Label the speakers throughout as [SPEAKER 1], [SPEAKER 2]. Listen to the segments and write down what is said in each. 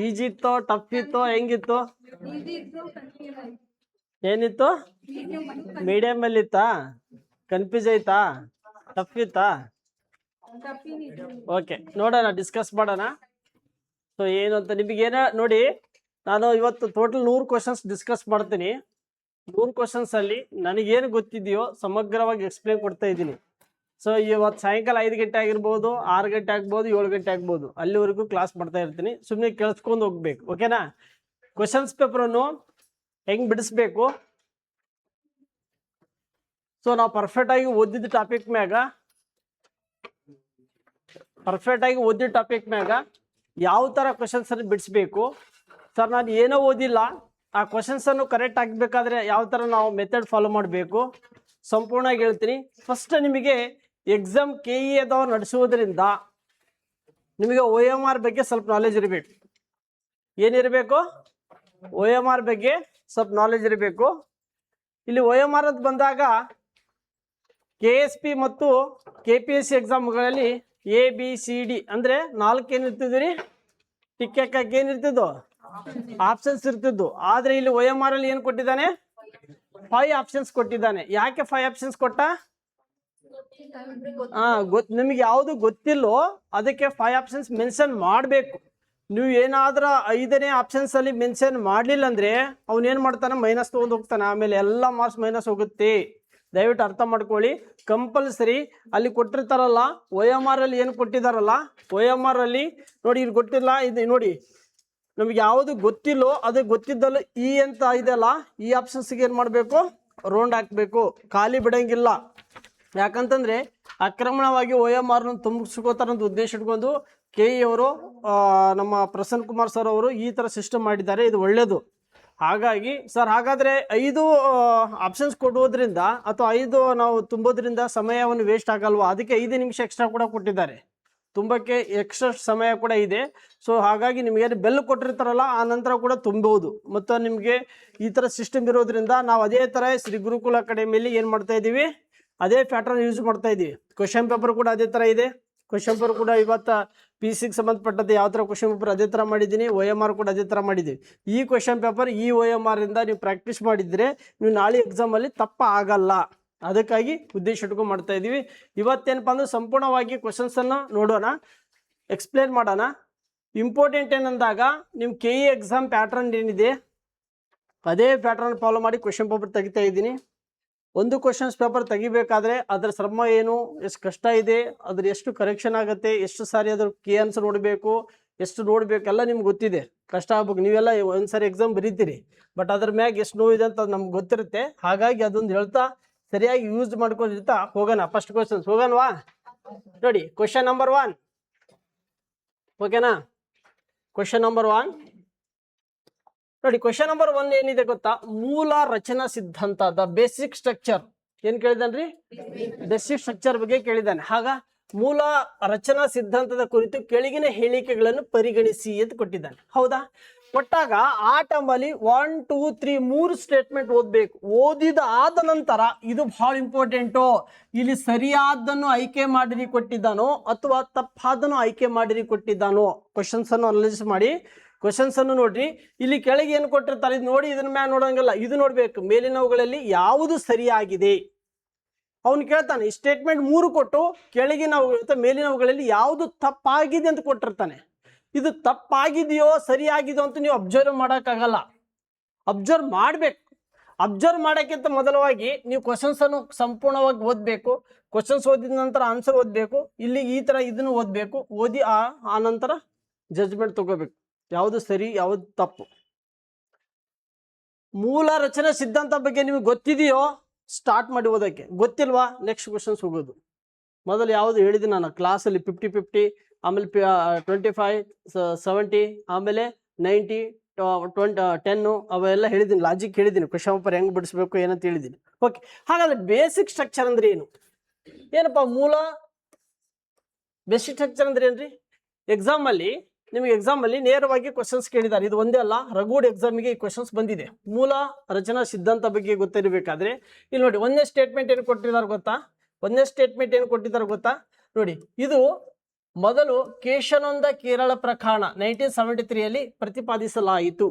[SPEAKER 1] Easy ಇತ್ತೋ tough ಇತ್ತೋ ಹೆಂಗಿತ್ತು? ಏನಿತ್ತು? ಮೀಡಿಯಂ ಅಲ್ಲಿ ಇತ್ತಾ? ಕನ್ಫ್ಯೂಸ್ ಆಯ್ತಾ? ಟಫ್ ಇತ್ತಾ? ಓಕೆ, ನೋಡೋಣ, ಡಿಸ್ಕಸ್ ಮಾಡೋಣ. ಸೊ ಏನು ಅಂತ ನಿಮಗೇನ ನೋಡಿ, ನಾನು ಇವತ್ತು ಟೋಟಲ್ 100 ಕ್ವಶನ್ಸ್ ಡಿಸ್ಕಸ್ ಮಾಡ್ತೀನಿ. 100 ಕ್ವಶನ್ಸ್ ಅಲ್ಲಿ ನನಗೇನು ಗೊತ್ತಿದೆಯೋ ಸಮಗ್ರವಾಗಿ ಎಕ್ಸ್ಪ್ಲೇನ್ ಕೊಡ್ತಾ ಇದ್ದೀನಿ. ಸೊ ಇವತ್ತು ಸಾಯಂಕಾಲ 5 ಗಂಟೆ ಆಗಿರ್ಬೋದು, 6 ಗಂಟೆ ಆಗ್ಬೋದು, 7 ಗಂಟೆ ಆಗ್ಬೋದು, ಅಲ್ಲಿವರೆಗೂ ಕ್ಲಾಸ್ ಮಾಡ್ತಾ ಇರ್ತೀನಿ. ಸುಮ್ಮನೆ ಕೇಳಿಸ್ಕೊಂಡು ಹೋಗ್ಬೇಕು, ಓಕೆನಾ? ಕ್ವಶನ್ಸ್ ಪೇಪರನ್ನು ಹೆಂಗೆ ಬಿಡಿಸ್ಬೇಕು? ಸೊ ನಾವು ಪರ್ಫೆಕ್ಟಾಗಿ ಓದಿದ್ದ ಟಾಪಿಕ್ ಮ್ಯಾಗ ಯಾವ ಥರ ಕ್ವಶನ್ಸನ್ನು ಬಿಡಿಸ್ಬೇಕು? ಸರ್ ನಾನು ಏನೋ ಓದಿಲ್ಲ, ಆ ಕ್ವಶನ್ಸನ್ನು ಕರೆಕ್ಟ್ ಆಗಬೇಕಾದ್ರೆ ಯಾವ ಥರ ನಾವು ಮೆಥಡ್ ಫಾಲೋ ಮಾಡಬೇಕು ಸಂಪೂರ್ಣವಾಗಿ ಹೇಳ್ತೀನಿ. ಫಸ್ಟ್ ನಿಮಗೆ ಎಕ್ಸಾಮ್ KE ಅದನ್ನು ನಡೆಸುವುದರಿಂದ ನಿಮಗೆ OMR ಬಗ್ಗೆ ಸ್ವಲ್ಪ ನಾಲೆಜ್ ಇರಬೇಕು. ಏನಿರಬೇಕು? OMR ಬಗ್ಗೆ ಸ್ವಲ್ಪ ನಾಲೆಜ್ ಇರಬೇಕು. ಇಲ್ಲಿ OMR ಅಂತ ಬಂದಾಗ KSP ಮತ್ತು KPSC ಎಕ್ಸಾಮ್ಗಳಲ್ಲಿ ABCD ಅಂದರೆ 4 ಏನಿರ್ತಿದ್ವಿ ರೀ? ಟಿಕ್ ಹಾಕಕ್ಕೆ ಏನಿರ್ತಿದ್ದು? ಆಪ್ಷನ್ಸ್ ಇರ್ತಿದ್ದು. ಆದರೆ ಇಲ್ಲಿ OMR ಅಲ್ಲಿ ಏನು ಕೊಟ್ಟಿದ್ದಾನೆ? 5 ಆಪ್ಷನ್ಸ್ ಕೊಟ್ಟಿದ್ದಾನೆ. ಯಾಕೆ 5 ಆಪ್ಷನ್ಸ್ ಕೊಟ್ಟ? ನಿಮಗೆ ಯಾವುದು ಗೊತ್ತಿಲ್ಲೋ ಅದಕ್ಕೆ 5 ಆಪ್ಷನ್ಸ್ ಮೆನ್ಷನ್ ಮಾಡಬೇಕು. ನೀವು ಏನಾದ್ರೂ 5ನೇ ಆಪ್ಷನ್ಸ್ ಅಲ್ಲಿ ಮೆನ್ಷನ್ ಮಾಡಲಿಲ್ಲ ಅಂದ್ರೆ ಅವನೇನು ಮಾಡ್ತಾನೆ? ಮೈನಸ್ ತೊಗೊಂಡು ಹೋಗ್ತಾನೆ. ಆಮೇಲೆ ಎಲ್ಲ ಮಾರ್ಕ್ಸ್ ಮೈನಸ್ ಹೋಗುತ್ತೆ. ದಯವಿಟ್ಟು ಅರ್ಥ ಮಾಡ್ಕೊಳ್ಳಿ. ಕಂಪಲ್ಸರಿ ಅಲ್ಲಿ ಕೊಟ್ಟಿರ್ತಾರಲ್ಲ OMR ಅಲ್ಲಿ ಏನು ಕೊಟ್ಟಿದಾರಲ್ಲ, OMR ಅಲ್ಲಿ ನೋಡಿ, ಇದು ಗೊತ್ತಿಲ್ಲ, ಇದು ನೋಡಿ, ನಮ್ಗೆ ಯಾವುದು ಗೊತ್ತಿಲ್ಲೋ ಅದು ಗೊತ್ತಿದ್ದಲ್ಲ ಈ ಅಂತ ಇದೆಯಲ್ಲ, ಈ ಆಪ್ಷನ್ಸ್ಗೆ ಏನು ಮಾಡಬೇಕು? ರೌಂಡ್ ಹಾಕಬೇಕು, ಖಾಲಿ ಬಿಡಂಗಿಲ್ಲ. ಯಾಕಂತಂದ್ರೆ ಅಕ್ರಮಣವಾಗಿ OMRನ ತುಂಬಿಸ್ಕೋತಾರಂತ ಉದ್ದೇಶ ಇಟ್ಕೊಂಡು KE ಅವರು, ನಮ್ಮ ಪ್ರಸನ್ನ ಕುಮಾರ್ ಸರ್ ಅವರು ಈ ಥರ ಸಿಸ್ಟಮ್ ಮಾಡಿದ್ದಾರೆ. ಇದು ಒಳ್ಳೆಯದು. ಹಾಗಾಗಿ ಸರ್, ಹಾಗಾದರೆ 5 ಆಪ್ಷನ್ಸ್ ಕೊಡುವುದರಿಂದ ಅಥವಾ 5 ನಾವು ತುಂಬೋದ್ರಿಂದ ಸಮಯವನ್ನು ವೇಸ್ಟ್ ಆಗಲ್ವಾ? ಅದಕ್ಕೆ 5 ನಿಮಿಷ ಎಕ್ಸ್ಟ್ರಾ ಕೂಡ ಕೊಟ್ಟಿದ್ದಾರೆ. ತುಂಬಕ್ಕೆ ಎಕ್ಸ್ಟ್ರಾ ಸಮಯ ಕೂಡ ಇದೆ. ಸೊ ಹಾಗಾಗಿ ನಿಮಗೆ ಬೆಲ್ ಕೊಟ್ಟಿರ್ತಾರಲ್ಲ ಆ ನಂತರ ಕೂಡ ತುಂಬಬಹುದು. ಮತ್ತು ನಿಮಗೆ ಈ ಥರ ಸಿಸ್ಟಮ್ ಇರೋದ್ರಿಂದ ನಾವು ಅದೇ ಥರ ಶ್ರೀ ಗುರುಕುಲ ಅಕಾಡೆಮಿಯಲ್ಲಿ ಏನು ಮಾಡ್ತಾ ಇದ್ದೀವಿ? ಅದೇ ಪ್ಯಾಟರ್ನ್ ಯೂಸ್ ಮಾಡ್ತಾ ಇದ್ದೀವಿ. ಕ್ವಶನ್ ಪೇಪರ್ ಕೂಡ ಅದೇ ಥರ ಇದೆ. ಕ್ವಶನ್ ಪೇಪರ್ ಕೂಡ ಇವತ್ತು PC ಸಂಬಂಧಪಟ್ಟದ್ದು ಯಾವ ಥರ ಕ್ವಶನ್ ಪೇಪರ್ ಅದೇ ಥರ ಮಾಡಿದ್ದೀನಿ. OMR ಕೂಡ ಅದೇ ಥರ ಮಾಡಿದ್ದೀವಿ. ಈ ಕ್ವಶನ್ ಪೇಪರ್ ಈ OMR ಇಂದ ನೀವು ಪ್ರಾಕ್ಟೀಸ್ ಮಾಡಿದರೆ ನೀವು ನಾಳೆ ಎಕ್ಸಾಮಲ್ಲಿ ತಪ್ಪ ಆಗಲ್ಲ. ಅದಕ್ಕಾಗಿ ಉದ್ದೇಶ ಇಟ್ಕೊಂಡು ಮಾಡ್ತಾ ಇದ್ದೀವಿ. ಇವತ್ತೇನಪ್ಪ ಅಂದ್ರೆ ಸಂಪೂರ್ಣವಾಗಿ ಕ್ವಶನ್ಸನ್ನು ನೋಡೋಣ, ಎಕ್ಸ್ಪ್ಲೇನ್ ಮಾಡೋಣ. ಇಂಪಾರ್ಟೆಂಟ್ ಏನಂದಾಗ ನಿಮ್ಮ KE ಎಕ್ಸಾಮ್ ಪ್ಯಾಟ್ರನ್ ಏನಿದೆ ಅದೇ ಪ್ಯಾಟ್ರನ್ ಫಾಲೋ ಮಾಡಿ ಕ್ವಶನ್ ಪೇಪರ್ ತೆಗಿತಾ ಇದ್ದೀನಿ. ಒಂದು ಕ್ವಶನ್ಸ್ ಪೇಪರ್ ತೆಗಿಬೇಕಾದ್ರೆ ಅದರ ಶ್ರಮ ಏನು, ಎಷ್ಟು ಕಷ್ಟ ಇದೆ, ಅದ್ರ ಎಷ್ಟು ಕರೆಕ್ಷನ್ ಆಗುತ್ತೆ, ಎಷ್ಟು ಸಾರಿ ಅದ್ರ ಕೀ ಆನ್ಸರ್ ನೋಡಬೇಕು, ಎಷ್ಟು ನೋಡಬೇಕು ಎಲ್ಲ ನಿಮ್ಗೆ ಗೊತ್ತಿದೆ. ಕಷ್ಟ ಆಗ್ಬೇಕು. ನೀವೆಲ್ಲ ಒಂದ್ಸರಿ ಎಕ್ಸಾಮ್ ಬರೀತೀರಿ, ಬಟ್ ಅದ್ರ ಮ್ಯಾಗ ಎಷ್ಟು ನೋವಿದೆ ಅಂತ ನಮ್ಗೆ ಗೊತ್ತಿರುತ್ತೆ. ಹಾಗಾಗಿ ಅದೊಂದು ಹೇಳ್ತಾ ಸರಿಯಾಗಿ ಯೂಸ್ ಮಾಡ್ಕೊಂಡಿರ್ತಾ ಹೋಗೋಣ. ಫಸ್ಟ್ ಕ್ವಶನ್ಸ್ ಹೋಗೋಣವಾ? ನೋಡಿ, ಕ್ವಶನ್ ನಂಬರ್ 1, ಓಕೆನಾ? ಕ್ವಶನ್ ನಂಬರ್ 1 ನೋಡಿ. ಕ್ವಶನ್ ನಂಬರ್ 1 ಏನಿದೆ ಗೊತ್ತಾ? ಮೂಲ ರಚನಾ ಸಿದ್ಧಾಂತ, ದ ಬೇಸಿಕ್ ಸ್ಟ್ರಕ್ಚರ್. ಏನ್ ಕೇಳಿದಾನ್ರಿ? ಬೇಸಿಕ್ ಸ್ಟ್ರಕ್ಚರ್ ಬಗ್ಗೆ ಕೇಳಿದ್ದಾನೆ. ಹಾಗ ಮೂಲ ರಚನಾ ಸಿದ್ಧಾಂತದ ಕುರಿತು ಕೆಳಗಿನ ಹೇಳಿಕೆಗಳನ್ನು ಪರಿಗಣಿಸಿ ಅಂತ ಕೊಟ್ಟಿದ್ದಾನೆ. ಹೌದಾ? ಕೊಟ್ಟಾಗ ಆ ಟೈಮಲ್ಲಿ 1 2 3 3 ಸ್ಟೇಟ್ಮೆಂಟ್ ಓದ್ಬೇಕು. ಓದಿದ ಆದ ನಂತರ ಇದು ಬಹಳ ಇಂಪಾರ್ಟೆಂಟು. ಇಲ್ಲಿ ಸರಿಯಾದನ್ನು ಆಯ್ಕೆ ಮಾಡಿರಿ ಕೊಟ್ಟಿದ್ದಾನೋ ಅಥವಾ ತಪ್ಪಾದನ್ನು ಆಯ್ಕೆ ಮಾಡಿರಿ ಕೊಟ್ಟಿದ್ದಾನೋ? ಕ್ವಶನ್ಸ್ ಅನ್ನು ಅನಲೈಸ್ ಮಾಡಿ ಕ್ವಶನ್ಸ್ ಅನ್ನು ನೋಡ್ರಿ. ಇಲ್ಲಿ ಕೆಳಗೆ ಏನು ಕೊಟ್ಟಿರ್ತಾರೆ ಇದು ನೋಡಿ, ಇದನ್ನ ಮ್ಯಾಗ ನೋಡಂಗಿಲ್ಲ, ಇದು ನೋಡ್ಬೇಕು. ಮೇಲಿನವುಗಳಲ್ಲಿ ಯಾವುದು ಸರಿಯಾಗಿದೆ ಅವನು ಕೇಳ್ತಾನೆ. ಈ ಸ್ಟೇಟ್ಮೆಂಟ್ 3 ಕೊಟ್ಟು ಕೆಳಗಿನವುಗಳು ಅಥವಾ ಮೇಲಿನವುಗಳಲ್ಲಿ ಯಾವುದು ತಪ್ಪಾಗಿದೆ ಅಂತ ಕೊಟ್ಟಿರ್ತಾನೆ. ಇದು ತಪ್ಪಾಗಿದೆಯೋ ಸರಿಯಾಗಿದೆಯೋ ಅಂತ ನೀವು ಅಬ್ಸರ್ವ್ ಮಾಡೋಕ್ಕಾಗಲ್ಲ. ಅಬ್ಸರ್ವ್ ಮಾಡಬೇಕು. ಅಬ್ಸರ್ವ್ ಮಾಡೋಕ್ಕಿಂತ ಮೊದಲವಾಗಿ ನೀವು ಕ್ವಶನ್ಸ್ ಅನ್ನು ಸಂಪೂರ್ಣವಾಗಿ ಓದಬೇಕು. ಕ್ವಶನ್ಸ್ ಓದಿದ ನಂತರ ಆನ್ಸರ್ ಓದಬೇಕು. ಇಲ್ಲಿ ಈ ಥರ ಇದನ್ನು ಓದಬೇಕು. ಓದಿ ಆ ನಂತರ ಜಜ್ಮೆಂಟ್ ತಗೋಬೇಕು, ಯಾವುದು ಸರಿ ಯಾವುದು ತಪ್ಪು. ಮೂಲ ರಚನಾ ಸಿದ್ಧಾಂತ ಬಗ್ಗೆ ನಿಮಗೆ ಗೊತ್ತಿದೆಯೋ ಸ್ಟಾರ್ಟ್ ಮಾಡಿ ಓದೋಕ್ಕೆ. ಗೊತ್ತಿಲ್ವಾ ನೆಕ್ಸ್ಟ್ ಕ್ವಶನ್ಸ್ ಹೋಗೋದು. ಮೊದಲು ಯಾವುದು ಹೇಳಿದ್ದೀನಿ ನಾನು ಕ್ಲಾಸಲ್ಲಿ 50-50, ಆಮೇಲೆ 25 70, ಆಮೇಲೆ 90 10 ಅವೆಲ್ಲ ಹೇಳಿದ್ದೀನಿ. ಲಾಜಿಕ್ ಹೇಳಿದ್ದೀನಿ. ಕ್ವಶನ್ ಪೇಪರ್ ಹೆಂಗೆ ಬಿಡಿಸ್ಬೇಕು ಏನಂತ ಹೇಳಿದ್ದೀನಿ. ಓಕೆ, ಹಾಗಾದ್ರೆ ಬೇಸಿಕ್ ಸ್ಟ್ರಕ್ಚರ್ ಅಂದ್ರೆ ಏನು? ಏನಪ್ಪ ಮೂಲ ಬೇಸಿಕ್ ಸ್ಟ್ರಕ್ಚರ್ ಅಂದ್ರೆ ಏನ್ರಿ? ಎಕ್ಸಾಮಲ್ಲಿ ನಿಮಗೆ ಎಕ್ಸಾಮಲ್ಲಿ ನೇರವಾಗಿ ಕ್ವಶನ್ಸ್ ಕೇಳಿದ್ದಾರೆ. ಇದು ಒಂದೇ ಅಲ್ಲ, ರಘುಡ್ ಎಕ್ಸಾಮಿಗೆ ಈ ಕ್ವಶನ್ಸ್ ಬಂದಿದೆ. ಮೂಲ ರಚನಾ ಸಿದ್ಧಾಂತ ಬಗ್ಗೆ ಗೊತ್ತಿರಬೇಕಾದ್ರೆ ಇಲ್ಲಿ ನೋಡಿ, ಒಂದೇ ಸ್ಟೇಟ್ಮೆಂಟ್ ಏನು ಕೊಟ್ಟಿದ್ದಾರೆ ಗೊತ್ತಾ? ಒಂದೇ ಸ್ಟೇಟ್ಮೆಂಟ್ ಏನು ಕೊಟ್ಟಿದ್ದಾರೆ ಗೊತ್ತಾ? ನೋಡಿ, ಇದು ಮೊದಲು ಕೇಶಾನಂದ ಕೇರಳ ಪ್ರಕರಣ 1973 ಪ್ರತಿಪಾದಿಸಲಾಯಿತು.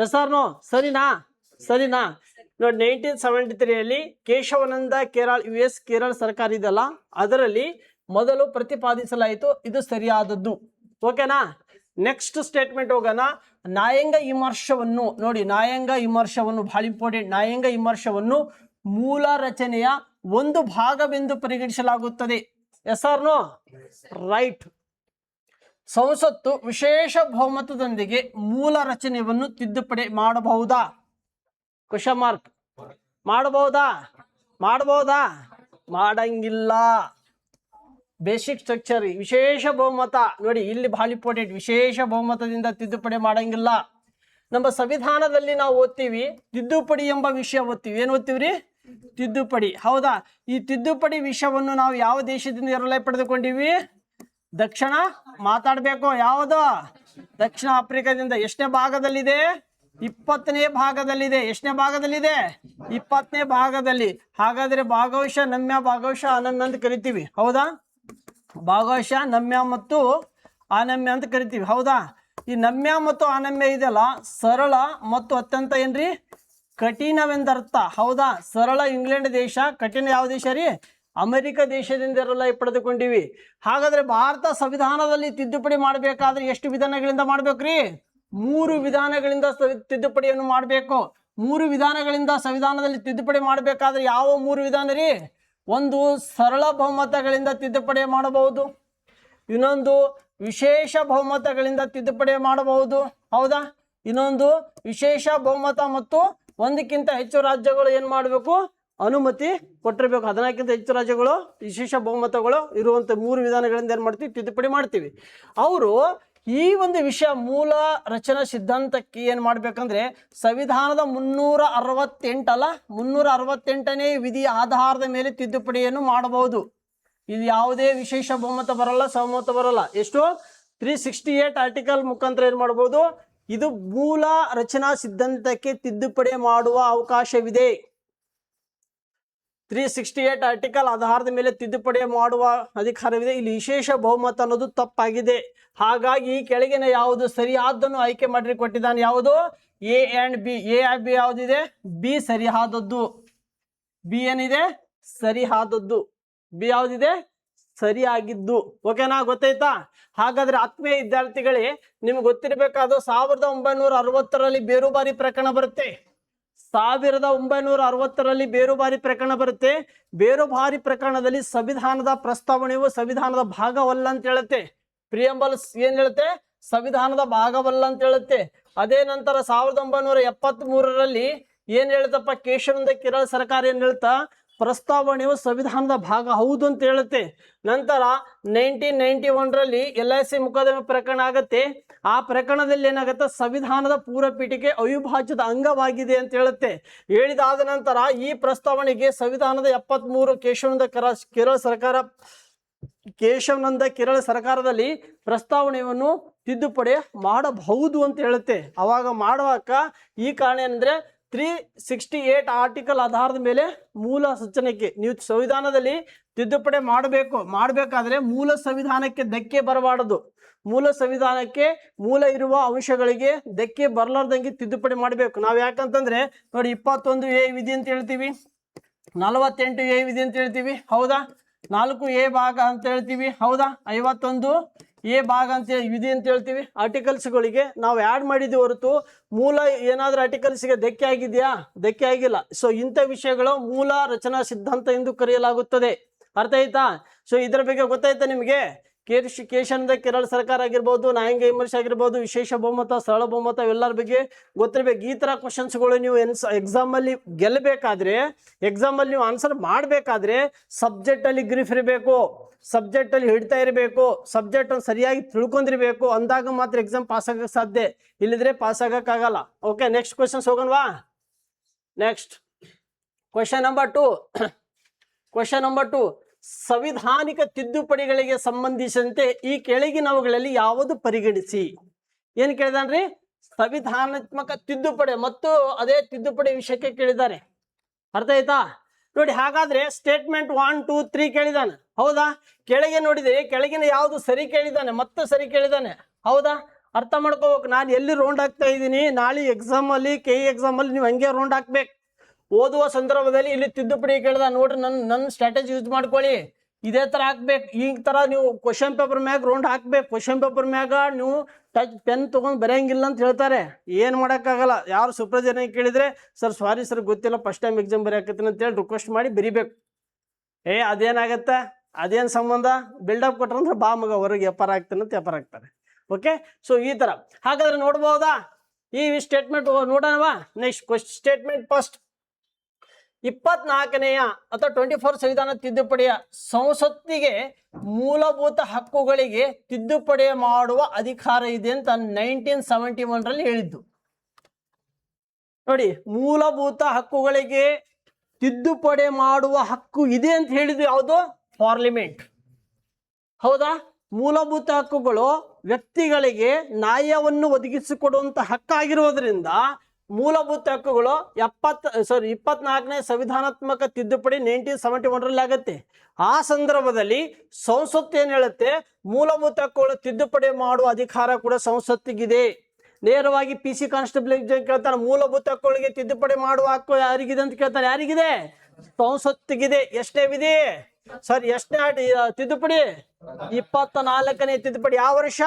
[SPEAKER 1] S or no? ಸರಿನಾ? ಸರಿನಾ? ನೋಡಿ 1973 ಕೇಶವಾನಂದ ಕೇರಳ US ಕೇರಳ ಸರ್ಕಾರ ಇದೆಯಲ್ಲ, ಅದರಲ್ಲಿ ಮೊದಲು ಪ್ರತಿಪಾದಿಸಲಾಯಿತು. ಇದು ಸರಿಯಾದದ್ದು. ಓಕೆನಾ? ನೆಕ್ಸ್ಟ್ ಸ್ಟೇಟ್ಮೆಂಟ್ ಹೋಗೋಣ. ನ್ಯಾಯಾಂಗ ವಿಮರ್ಶವನ್ನು ನೋಡಿ, ನ್ಯಾಯಾಂಗ ವಿಮರ್ಶವನ್ನು ಬಹಳ ಇಂಪಾರ್ಟೆಂಟ್. ನ್ಯಾಯಾಂಗ ವಿಮರ್ಶವನ್ನು ಮೂಲ ರಚನೆಯ ಒಂದು ಭಾಗವೆಂದು ಪರಿಗಣಿಸಲಾಗುತ್ತದೆ. Yes or no? ರೈಟ್. ಸಂಸತ್ತು ವಿಶೇಷ ಬಹುಮತದೊಂದಿಗೆ ಮೂಲ ರಚನೆಯನ್ನು ತಿದ್ದುಪಡಿ ಮಾಡಬಹುದಾ? Question mark. ಮಾಡಬಹುದಾ? ಮಾಡಬಹುದಾ? ಮಾಡಂಗಿಲ್ಲ. ಬೇಸಿಕ್ ಸ್ಟ್ರಕ್ಚರ್ ವಿಶೇಷ ಬಹುಮತ ನೋಡಿ, ಇಲ್ಲಿ ಬಹಳ ಇಂಪಾರ್ಟೆಂಟ್. ವಿಶೇಷ ಬಹುಮತದಿಂದ ತಿದ್ದುಪಡಿ ಮಾಡಂಗಿಲ್ಲ. ನಮ್ಮ ಸಂವಿಧಾನದಲ್ಲಿ ನಾವು ಓದ್ತೀವಿ ತಿದ್ದುಪಡಿ ಎಂಬ ವಿಷಯ ಓದ್ತೀವಿ. ಏನು ಓದ್ತೀವ್ರಿ? ತಿದ್ದುಪಡಿ. ಹೌದಾ? ಈ ತಿದ್ದುಪಡಿ ವಿಷಯವನ್ನು ನಾವು ಯಾವ ದೇಶದಿಂದ ಎರವಲಾಗಿ ಪಡೆದುಕೊಂಡಿವಿ? ದಕ್ಷಿಣ ಮಾತಾಡಬೇಕು. ಯಾವುದು? ದಕ್ಷಿಣ ಆಫ್ರಿಕಾದಿಂದ. ಎಷ್ಟನೇ ಭಾಗದಲ್ಲಿದೆ? 20ನೇ ಭಾಗದಲ್ಲಿದೆ. ಎಷ್ಟನೇ ಭಾಗದಲ್ಲಿದೆ? 20ನೇ ಭಾಗದಲ್ಲಿ. ಹಾಗಾದ್ರೆ ಭಾಗವಶ ನಮ್ಯ, ಭಾಗವಶ ಅನಮ್ಯ ಅಂತ ಕರಿತೀವಿ. ಹೌದಾ? ಭಾಗವಶ ನಮ್ಯ ಮತ್ತು ಅನಮ್ಯ ಅಂತ ಕರಿತೀವಿ. ಹೌದಾ? ಈ ನಮ್ಯ ಮತ್ತು ಅನಮ್ಯ ಇದೆಯಲ್ಲ, ಸರಳ ಮತ್ತು ಅತ್ಯಂತ ಏನ್ರಿ ಕಠಿಣವೆಂದರ್ಥ. ಹೌದಾ? ಸರಳ ಇಂಗ್ಲೆಂಡ್ ದೇಶ, ಕಠಿಣ ಯಾವ ದೇಶ ರೀ? ಅಮೆರಿಕ ದೇಶದಿಂದ ಎಲ್ಲ ಪಡೆದುಕೊಂಡಿವಿ. ಹಾಗಾದ್ರೆ ಭಾರತ ಸಂವಿಧಾನದಲ್ಲಿ ತಿದ್ದುಪಡಿ ಮಾಡಬೇಕಾದ್ರೆ ಎಷ್ಟು ವಿಧಾನಗಳಿಂದ ಮಾಡ್ಬೇಕ್ರಿ? 3 ವಿಧಾನಗಳಿಂದ ತಿದ್ದುಪಡಿಯನ್ನು ಮಾಡಬೇಕು. 3 ವಿಧಾನಗಳಿಂದ ಸಂವಿಧಾನದಲ್ಲಿ ತಿದ್ದುಪಡಿ ಮಾಡಬೇಕಾದ್ರೆ ಯಾವ 3 ವಿಧಾನ ರೀ? ಒಂದು ಸರಳ ಬಹುಮತಗಳಿಂದ ತಿದ್ದುಪಡಿ ಮಾಡಬಹುದು, ಇನ್ನೊಂದು ವಿಶೇಷ ಬಹುಮತಗಳಿಂದ ತಿದ್ದುಪಡಿ ಮಾಡಬಹುದು. ಹೌದಾ? ಇನ್ನೊಂದು ವಿಶೇಷ ಬಹುಮತ ಮತ್ತು ಒಂದಕ್ಕಿಂತ ಹೆಚ್ಚು ರಾಜ್ಯಗಳು ಏನ್ ಮಾಡಬೇಕು? ಅನುಮತಿ ಕೊಟ್ಟಿರ್ಬೇಕು. 14ಕ್ಕಿಂತ ಹೆಚ್ಚು ರಾಜ್ಯಗಳು ವಿಶೇಷ ಬಹುಮತಗಳು ಇರುವಂತ 3 ವಿಧಾನಗಳಿಂದ ಏನ್ ಮಾಡ್ತೀವಿ? ತಿದ್ದುಪಡಿ ಮಾಡ್ತೀವಿ. ಅವರು ಈ ಒಂದು ವಿಷಯ ಮೂಲ ರಚನಾ ಸಿದ್ಧಾಂತಕ್ಕೆ ಏನ್ ಮಾಡ್ಬೇಕಂದ್ರೆ ಸಂವಿಧಾನದ 368 ಅಲ್ಲ 368ನೇ ವಿಧಿಯ ಆಧಾರದ ಮೇಲೆ ತಿದ್ದುಪಡಿಯನ್ನು ಮಾಡಬಹುದು. ಇದು ಯಾವುದೇ ವಿಶೇಷ ಬಹುಮತ ಬರಲ್ಲ, ಸಹಮತ ಬರಲ್ಲ. ಎಷ್ಟು? 368 ಆರ್ಟಿಕಲ್ ಮುಖಾಂತರ ಏನ್ ಮಾಡಬಹುದು? ಇದು ಮೂಲ ರಚನಾ ಸಿದ್ಧಾಂತಕ್ಕೆ ತಿದ್ದುಪಡಿ ಮಾಡುವ ಅವಕಾಶವಿದೆ. 368 ಆರ್ಟಿಕಲ್ ಆಧಾರದ ಮೇಲೆ ತಿದ್ದುಪಡಿ ಮಾಡುವ ಅಧಿಕಾರವಿದೆ. ಇಲ್ಲಿ ವಿಶೇಷ ಬಹುಮತ ಅನ್ನೋದು ತಪ್ಪಾಗಿದೆ. ಹಾಗಾಗಿ ಈ ಕೆಳಗಿನ ಯಾವುದು ಸರಿಯಾದನ್ನು ಆಯ್ಕೆ ಮಾಡಿ ಕೊಟ್ಟಿದ್ದಾನೆ. ಯಾವುದು? A and B. A and B ಯಾವುದಿದೆ? B ಸರಿಯಾದದ್ದು. B ಏನಿದೆ? ಸರಿಯಾದದ್ದು. B ಯಾವುದಿದೆ? ಸರಿಯಾಗಿದ್ದು. ಓಕೆನಾ? ಗೊತ್ತಾಯ್ತಾ? ಹಾಗಾದ್ರೆ ಆತ್ಮೀಯ ವಿದ್ಯಾರ್ಥಿಗಳೇ, ನಿಮ್ಗೆ ಗೊತ್ತಿರಬೇಕಾದ 1960ರಲ್ಲಿ ಬೇರುಬಾರಿ ಪ್ರಕರಣ ಬರುತ್ತೆ. 1960ರಲ್ಲಿ ಬೇರುಬಾರಿ ಪ್ರಕರಣ ಬರುತ್ತೆ. ಬೇರುಬಾರಿ ಪ್ರಕರಣದಲ್ಲಿ ಸಂವಿಧಾನದ ಪ್ರಸ್ತಾವನೆಯು ಸಂವಿಧಾನದ ಭಾಗವಲ್ಲ ಅಂತ ಹೇಳುತ್ತೆ. ಪ್ರಿಯಂಬಲ್ಸ್ ಏನ್ ಹೇಳುತ್ತೆ? ಸಂವಿಧಾನದ ಭಾಗವಲ್ಲ ಅಂತ ಹೇಳುತ್ತೆ. ಅದೇ ನಂತರ 1973ರಲ್ಲಿ ಏನ್ ಹೇಳ್ತಪ್ಪ? ಕೇಶವಾನಂದ ಕೇರಳ ಸರ್ಕಾರ ಏನ್ ಹೇಳ್ತಾ? ಪ್ರಸ್ತಾವನೆಯು ಸಂವಿಧಾನದ ಭಾಗ ಹೌದು ಅಂತ ಹೇಳುತ್ತೆ. ನಂತರ 1991ರಲ್ಲಿ LIC ಮೊಕದ್ದಮೆ ಪ್ರಕರಣ ಆಗತ್ತೆ. ಆ ಪ್ರಕರಣದಲ್ಲಿ ಏನಾಗುತ್ತೆ? ಸಂವಿಧಾನದ ಪೂರ್ವ ಪೀಠಿಕೆ ಅವಿಭಾಜ್ಯದ ಅಂಗವಾಗಿದೆ ಅಂತ ಹೇಳುತ್ತೆ. ಹೇಳಿದಾದ ನಂತರ ಈ ಪ್ರಸ್ತಾವನೆಗೆ ಸಂವಿಧಾನದ 73 ಕೇಶವಾನಂದ ಕೇರಳ ಸರ್ಕಾರದಲ್ಲಿ ಪ್ರಸ್ತಾವನೆಯನ್ನು ತಿದ್ದುಪಡಿ ಮಾಡಬಹುದು ಅಂತ ಹೇಳುತ್ತೆ. ಅವಾಗ ಮಾಡುವಾಗ ಈ ಕಾರಣ ಏನಂದ್ರೆ 368 ಆರ್ಟಿಕಲ್ ಆಧಾರದ ಮೇಲೆ ಮೂಲ ರಚನೆಗೆ ನೀವು ಸಂವಿಧಾನದಲ್ಲಿ ತಿದ್ದುಪಡಿ ಮಾಡಬೇಕಾದ್ರೆ ಮೂಲ ಸಂವಿಧಾನಕ್ಕೆ ಧಕ್ಕೆ ಬರಬಾರದು. ಮೂಲ ಸಂವಿಧಾನಕ್ಕೆ ಮೂಲ ಇರುವ ಅಂಶಗಳಿಗೆ ಧಕ್ಕೆ ಬರಲಾರ್ದಂಗೆ ತಿದ್ದುಪಡಿ ಮಾಡಬೇಕು. ನಾವು ಯಾಕಂತಂದ್ರೆ ನೋಡಿ 21A ವಿಧಿ ಅಂತ ಹೇಳ್ತೀವಿ, 48A ವಿಧಿ ಅಂತ ಹೇಳ್ತೀವಿ. ಹೌದಾ? 4A ಭಾಗ ಅಂತ ಹೇಳ್ತೀವಿ. ಹೌದಾ? 51A ಭಾಗ ಅಂತ ವಿಧಿ ಅಂತ ಹೇಳ್ತೀವಿ. ಆರ್ಟಿಕಲ್ಸ್ಗಳಿಗೆ ನಾವು ಆ್ಯಡ್ ಮಾಡಿದ್ದೀವಿ ಹೊರತು ಮೂಲ ಏನಾದ್ರೂ ಆರ್ಟಿಕಲ್ಸ್ಗೆ ಧಕ್ಕೆ ಆಗಿದೆಯಾ? ಧಕ್ಕೆ ಆಗಿಲ್ಲ. ಸೊ ಇಂಥ ವಿಷಯಗಳು ಮೂಲ ರಚನಾ ಸಿದ್ಧಾಂತ ಎಂದು ಕರೆಯಲಾಗುತ್ತದೆ. ಅರ್ಥ ಆಯ್ತಾ? ಸೊ ಇದರ ಬಗ್ಗೆ ಗೊತ್ತಾಯ್ತಾ ನಿಮಗೆ? ಕೇಶವಾನಂದ ಕೇರಳ ಸರ್ಕಾರ ಆಗಿರ್ಬೋದು, ನ್ಯಾಯಾಂಗ ವಿಮರ್ಶೆ ಆಗಿರ್ಬೋದು, ವಿಶೇಷ ಬಹುಮತ, ಸರಳ ಬಹುಮತ ಇವೆಲ್ಲರ ಬಗ್ಗೆ ಗೊತ್ತಿರಬೇಕು. ಈ ಥರ ಕ್ವಶನ್ಸ್ಗಳು ನೀವು ಎಕ್ಸಾಮಲ್ಲಿ ಗೆಲ್ಲಬೇಕಾದ್ರೆ, ಎಕ್ಸಾಮಲ್ಲಿ ನೀವು ಆನ್ಸರ್ ಮಾಡಬೇಕಾದ್ರೆ ಸಬ್ಜೆಕ್ಟಲ್ಲಿ ಗ್ರಿಫ್ ಇರಬೇಕು, ಸಬ್ಜೆಕ್ಟಲ್ಲಿ ಹಿಡ್ತಾ ಇರಬೇಕು, ಸಬ್ಜೆಕ್ಟನ್ನು ಸರಿಯಾಗಿ ತಿಳ್ಕೊಂಡಿರ್ಬೇಕು. ಅಂದಾಗ ಮಾತ್ರ ಎಕ್ಸಾಮ್ ಪಾಸ್ ಆಗಕ್ಕೆ ಸಾಧ್ಯ, ಇಲ್ಲಿದ್ರೆ ಪಾಸ್ ಆಗಕ್ಕಾಗಲ್ಲ. ಓಕೆ, ನೆಕ್ಸ್ಟ್ ಕ್ವಶನ್ಸ್ ಹೋಗೋಣವಾ? Next question number 2. Question number 2, ಸಂವಿಧಾನಿಕ ತಿದ್ದುಪಡಿಗಳಿಗೆ ಸಂಬಂಧಿಸಿದಂತೆ ಈ ಕೆಳಗಿನವುಗಳಲ್ಲಿ ಯಾವುದು ಪರಿಗಣಿಸಿ. ಏನ್ ಕೇಳಿದಾನ್ರಿ? ಸಂವಿಧಾನಾತ್ಮಕ ತಿದ್ದುಪಡಿ ಮತ್ತು ಅದೇ ತಿದ್ದುಪಡಿ ವಿಷಯಕ್ಕೆ ಕೇಳಿದ್ದಾರೆ. ಅರ್ಥ ಆಯ್ತಾ? ನೋಡಿ, ಹಾಗಾದ್ರೆ ಸ್ಟೇಟ್ಮೆಂಟ್ 1, 2, 3 ಕೇಳಿದಾನೆ. ಹೌದಾ? ಕೆಳಗೆ ನೋಡಿದ್ರೆ ಕೆಳಗಿನ ಯಾವುದು ಸರಿ ಕೇಳಿದ್ದಾನೆ ಮತ್ತು ಸರಿ ಕೇಳಿದ್ದಾನೆ. ಹೌದಾ? ಅರ್ಥ ಮಾಡ್ಕೋಬೇಕು. ನಾನು ಎಲ್ಲಿ ರೌಂಡ್ ಹಾಕ್ತಾ ಇದ್ದೀನಿ, ನಾಳೆ ಎಕ್ಸಾಮಲ್ಲಿ ಎಕ್ಸಾಮಲ್ಲಿ ನೀವು ಹಂಗೆ ರೌಂಡ್ ಹಾಕ್ಬೇಕು. ಓದುವ ಸಂದರ್ಭದಲ್ಲಿ ಇಲ್ಲಿ ತಿದ್ದುಪಡಿ ಕೇಳಿದ ನೋಡ್ರಿ, ನನ್ನ ಸ್ಟ್ರಾಟಜಿ ಯೂಸ್ ಮಾಡ್ಕೊಳ್ಳಿ, ಇದೇ ಥರ ಹಾಕ್ಬೇಕು. ಈ ಥರ ನೀವು ಕ್ವಶನ್ ಪೇಪರ್ ಮ್ಯಾಗ ರೌಂಡ್ ಹಾಕ್ಬೇಕು. ಕ್ವಶನ್ ಪೇಪರ್ ಮ್ಯಾಗ ನೀವು ಟಚ್ ಪೆನ್ ತೊಗೊಂಡು ಬರೆಯಂಗಿಲ್ಲ ಅಂತ ಹೇಳ್ತಾರೆ. ಏನು ಮಾಡೋಕ್ಕಾಗಲ್ಲ. ಯಾರು ಸೂಪರ್ವೈಸರ್ ಕೇಳಿದರೆ ಸರ್ ಸಾರಿ ಸರ್ ಗೊತ್ತಿಲ್ಲ, ಫಸ್ಟ್ ಟೈಮ್ ಎಕ್ಸಾಮ್ ಬರೆಯಾಕತ್ತೀನಿ ಅಂತೇಳಿ ರಿಕ್ವೆಸ್ಟ್ ಮಾಡಿ ಬರಿಬೇಕು. ಅದೇನಾಗತ್ತೆ, ಅದೇನು ಸಂಬಂಧ, ಬಿಲ್ಡಪ್ ಕೊಟ್ರಂದ್ರೆ ಬಾ ಮಗ ಹೊರಗೆ ವ್ಯಾಪಾರ ಆಗ್ತಾನೆ ಅಂತ ವ್ಯಾಪಾರ ಆಗ್ತಾರೆ. ಓಕೆ, ಸೊ ಈ ಥರ. ಹಾಗಾದ್ರೆ ನೋಡ್ಬೋದಾ ಈ ಸ್ಟೇಟ್ಮೆಂಟ್? ನೋಡೋಣವಾ? Next statement first. 24ನೇ ಅಥವಾ 24 ಸಂವಿಧಾನ ತಿದ್ದುಪಡಿಯ ಸಂಸತ್ತಿಗೆ ಮೂಲಭೂತ ಹಕ್ಕುಗಳಿಗೆ ತಿದ್ದುಪಡಿ ಮಾಡುವ ಅಧಿಕಾರ ಇದೆ ಅಂತ 1971ರಲ್ಲಿ ಹೇಳಿದ್ದು. ನೋಡಿ, ಮೂಲಭೂತ ಹಕ್ಕುಗಳಿಗೆ ತಿದ್ದುಪಡಿ ಮಾಡುವ ಹಕ್ಕು ಇದೆ ಅಂತ ಹೇಳಿದ್ದು ಯಾವುದು? ಪಾರ್ಲಿಮೆಂಟ್. ಹೌದಾ? ಮೂಲಭೂತ ಹಕ್ಕುಗಳು ವ್ಯಕ್ತಿಗಳಿಗೆ ನ್ಯಾಯವನ್ನು ಒದಗಿಸಿಕೊಡುವಂತ ಹಕ್ಕಾಗಿರುವುದರಿಂದ ಮೂಲಭೂತ ಹಕ್ಕುಗಳು 24ನೇ ಸಂವಿಧಾನಾತ್ಮಕ ತಿದ್ದುಪಡಿ 1971ರಲ್ಲಿ ಆಗತ್ತೆ. ಆ ಸಂದರ್ಭದಲ್ಲಿ ಸಂಸತ್ತು ಏನ್ ಹೇಳುತ್ತೆ, ಮೂಲಭೂತ ಹಕ್ಕುಗಳು ತಿದ್ದುಪಡಿ ಮಾಡುವ ಅಧಿಕಾರ ಕೂಡ ಸಂಸತ್ತಿಗಿದೆ. ನೇರವಾಗಿ PC ಕಾನ್ಸ್ಟೇಬಲ್ ಕೇಳ್ತಾನೆ, ಮೂಲಭೂತ ಹಕ್ಕುಗಳಿಗೆ ತಿದ್ದುಪಡಿ ಮಾಡುವ ಹಕ್ಕು ಯಾರಿಗಿದೆ ಅಂತ ಕೇಳ್ತಾನೆ. ಯಾರಿಗಿದೆ? ಸಂಸತ್ತಿಗಿದೆ. ಎಷ್ಟನೇ ವಿಧಿ ಸರ್? ಎಷ್ಟನೇ ತಿದ್ದುಪಡಿ? 24ನೇ ತಿದ್ದುಪಡಿ. ಯಾವ ವರ್ಷ?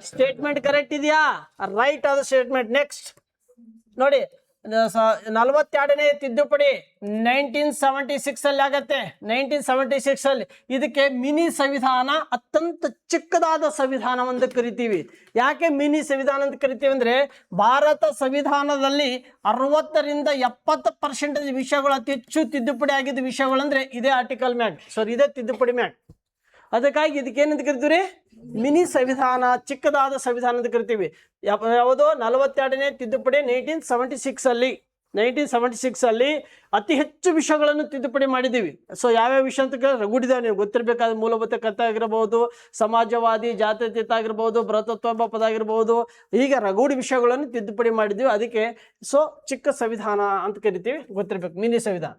[SPEAKER 1] ಸ್ಟೇಟ್ಮೆಂಟ್ ಕರೆಕ್ಟ್ ಇದೆಯಾ? ರೈಟ್ ಆದ ಸ್ಟೇಟ್ಮೆಂಟ್. ನೆಕ್ಸ್ಟ್ ನೋಡಿ, 42ನೇ ತಿದ್ದುಪಡಿ 1976 ಅಲ್ಲಿ ಆಗತ್ತೆ. 1976 ಅಲ್ಲಿ ಇದಕ್ಕೆ ಮಿನಿ ಸಂವಿಧಾನ, ಅತ್ಯಂತ ಚಿಕ್ಕದಾದ ಸಂವಿಧಾನ ಅಂತ ಕರಿತೀವಿ. ಯಾಕೆ ಮಿನಿ ಸಂವಿಧಾನ ಅಂತ ಕರಿತೀವಿ ಅಂದ್ರೆ, ಭಾರತ ಸಂವಿಧಾನದಲ್ಲಿ 60ರಿಂದ 70% ವಿಷಯಗಳು ಅತಿ ಹೆಚ್ಚು ತಿದ್ದುಪಡಿ ಆಗಿದ್ದ ವಿಷಯಗಳು ಅಂದ್ರೆ ಇದೇ ಆರ್ಟಿಕಲ್ ಮ್ಯಾಗ್, ಇದೇ ತಿದ್ದುಪಡಿ ಮ್ಯಾಗ್. ಅದಕ್ಕಾಗಿ ಇದಕ್ಕೇನಂತ ಕರಿತೀವಿ? ಮಿನಿ ಸಂವಿಧಾನ, ಚಿಕ್ಕದಾದ ಸಂವಿಧಾನ ಅಂತ ಕರಿತೀವಿ. ಯಾವುದು? 42ನೇ ತಿದ್ದುಪಡಿ 1976 ಅಲ್ಲಿ ಅತಿ ಹೆಚ್ಚು ವಿಷಯಗಳನ್ನು ತಿದ್ದುಪಡಿ ಮಾಡಿದ್ದೀವಿ. ಸೊ ಯಾವ್ಯಾವ ವಿಷಯ ಅಂತ ಕೇಳಿದ್ರೆ ರಗೂಡಿದಾವೆ, ನೀವು ಗೊತ್ತಿರಬೇಕಾದ ಮೂಲಭೂತ ಕರ್ತ ಆಗಿರ್ಬೋದು, ಸಮಾಜವಾದಿ ಜಾತ್ಯತೀತ ಆಗಿರ್ಬೋದು, ಭ್ರಾತೃತ್ವ ಪದ ಆಗಿರ್ಬೋದು, ಹೀಗೆ ರಗೂಡಿ ವಿಷಯಗಳನ್ನು ತಿದ್ದುಪಡಿ ಮಾಡಿದ್ದೀವಿ. ಅದಕ್ಕೆ ಸೊ ಚಿಕ್ಕ ಸಂವಿಧಾನ ಅಂತ ಕರಿತೀವಿ, ಗೊತ್ತಿರ್ಬೇಕು, ಮಿನಿ ಸಂವಿಧಾನ.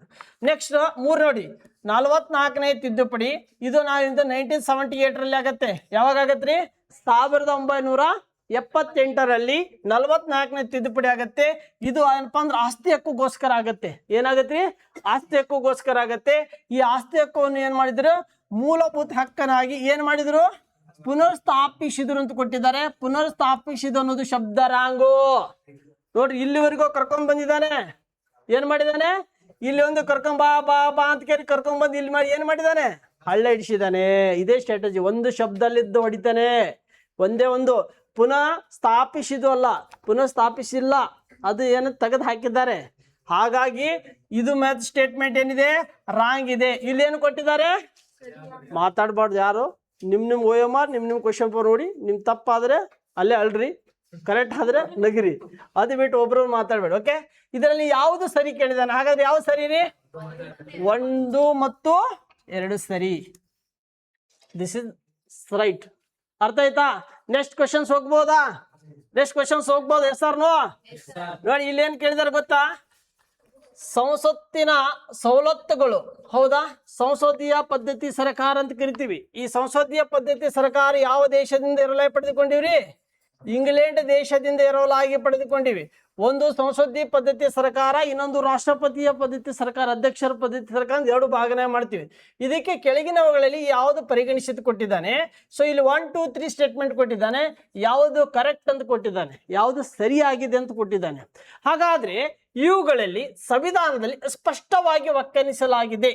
[SPEAKER 1] ನೆಕ್ಸ್ಟ್ 3 ನೋಡಿ, 44ನೇ ತಿದ್ದುಪಡಿ. ಇದು 1978ರಲ್ಲಿ ಆಗತ್ತೆ. ಯಾವಾಗ ಆಗತ್ತೆ ರೀ? 1978ರಲ್ಲಿ 44ನೇ ತಿದ್ದುಪಡಿ ಆಗತ್ತೆ. ಇದು ಏನಪ್ಪಾ ಅಂದ್ರೆ ಆಸ್ತಿ ಹಕ್ಕುಗೋಸ್ಕರ ಆಗತ್ತೆ. ಏನಾಗತ್ರಿ? ಆಸ್ತಿ ಹಕ್ಕುಗೋಸ್ಕರ ಆಗತ್ತೆ. ಈ ಆಸ್ತಿ ಹಕ್ಕನ್ನು ಏನ್ ಮಾಡಿದ್ರು? ಮೂಲಭೂತ ಹಕ್ಕನಾಗಿ ಏನ್ ಮಾಡಿದ್ರು? ಪುನರ್ಸ್ಥಾಪಿಸಿದ್ರು ಅಂತ ಕೊಟ್ಟಿದ್ದಾರೆ. ಪುನರ್ಸ್ಥಾಪಿಸಿದು ಅನ್ನೋದು ಶಬ್ದರಾಂಗು. ನೋಡ್ರಿ, ಇಲ್ಲಿವರೆಗೂ ಕರ್ಕೊಂಡ್ ಬಂದಿದ್ದಾನೆ. ಏನ್ ಮಾಡಿದಾನೆ? ಇಲ್ಲಿ ಒಂದು ಕರ್ಕೊಂಡ್ ಬಾ ಬಾ ಬಾ ಅಂತ ಕೇಳಿ ಕರ್ಕೊಂಡ್ ಬಂದು ಇಲ್ಲಿ ಮಾಡಿ ಏನ್ ಮಾಡಿದಾನೆ? ಹಳ್ಳ ಹಿಡಿಸಿದಾನೆ. ಇದೇ ಸ್ಟ್ರಾಟಜಿ. ಒಂದು ಶಬ್ದಲ್ಲಿದ್ದು ಹೊಡಿತಾನೆ. ಒಂದೇ ಒಂದು. ಪುನಃ ಸ್ಥಾಪಿಸಿದು ಅಲ್ಲ, ಪುನಃ ಸ್ಥಾಪಿಸಿಲ್ಲ, ಅದು ಏನು ತೆಗೆದು ಹಾಕಿದ್ದಾರೆ. ಹಾಗಾಗಿ ಇದು ಮ್ಯಾಥ್ ಸ್ಟೇಟ್ಮೆಂಟ್ ಏನಿದೆ? ರಾಂಗ್ ಇದೆ. ಇಲ್ಲಿ ಏನು ಕೊಟ್ಟಿದ್ದಾರೆ? ಮಾತಾಡಬಾರ್ದು ಯಾರು. ನಿಮ್ OMR ನಿಮ್ ಕ್ವಶನ್ ಪೇಪರ್ ನೋಡಿ, ನಿಮ್ ತಪ್ಪಾದ್ರೆ ಅಲ್ಲೇ ಅಲ್ರಿ, ಕರೆಕ್ಟ್ ಆದ್ರೆ ನಗಿರಿ. ಅದು ಬಿಟ್ಟು ಒಬ್ರು ಮಾತಾಡ್ಬೇಡಿ. ಓಕೆ, ಇದರಲ್ಲಿ ಯಾವುದು ಸರಿ ಕೇಳಿದಾನೆ? ಹಾಗಾದ್ರೆ ಯಾವ್ದು ಸರಿ ರೀ? 1 ಮತ್ತು 2 ಸರಿ. This is right. ಅರ್ಥ ಆಯ್ತಾ? ನೆಕ್ಸ್ಟ್ ಕ್ವಶನ್ಸ್ ಹೋಗ್ಬೋದಾ? Yes or no? ನೋಡಿ, ಇಲ್ಲಿ ಏನ್ ಕೇಳಿದಾರೆ ಗೊತ್ತಾ? ಸಂಸತ್ತಿನ ಸವಲತ್ತುಗಳು. ಹೌದಾ? ಸಂಸದೀಯ ಪದ್ಧತಿ ಸರ್ಕಾರ ಅಂತ ಕರಿತೀವಿ. ಈ ಸಂಸದೀಯ ಪದ್ಧತಿ ಸರ್ಕಾರ ಯಾವ ದೇಶದಿಂದ ಎರವಲಾಗಿ ಪಡೆದುಕೊಂಡಿವ್ರಿ? ಇಂಗ್ಲೆಂಡ್ ದೇಶದಿಂದ ಎರವಲಾಗಿ ಪಡೆದುಕೊಂಡಿವಿ. ಒಂದು ಸಂಸದೀಯ ಪದ್ಧತಿ ಸರ್ಕಾರ, ಇನ್ನೊಂದು ರಾಷ್ಟ್ರಪತಿಯ ಪದ್ಧತಿ ಸರ್ಕಾರ, ಅಧ್ಯಕ್ಷರ ಪದ್ಧತಿ ಸರ್ಕಾರ, 2 ಭಾಗನೆ ಮಾಡ್ತೀವಿ. ಇದಕ್ಕೆ ಕೆಳಗಿನವುಗಳಲ್ಲಿ ಯಾವುದು ಪರಿಗಣಿಸಿದ ಕೊಟ್ಟಿದ್ದಾನೆ. ಸೊ ಇಲ್ಲಿ 1, 2, 3 ಸ್ಟೇಟ್ಮೆಂಟ್ ಕೊಟ್ಟಿದ್ದಾನೆ. ಯಾವುದು ಕರೆಕ್ಟ್ ಅಂತ ಕೊಟ್ಟಿದ್ದಾನೆ, ಯಾವುದು ಸರಿಯಾಗಿದೆ ಅಂತ ಕೊಟ್ಟಿದ್ದಾನೆ. ಹಾಗಾದ್ರೆ ಇವುಗಳಲ್ಲಿ ಸಂವಿಧಾನದಲ್ಲಿ ಸ್ಪಷ್ಟವಾಗಿ ವ್ಯಾಖ್ಯಾನಿಸಲಾಗಿದೆ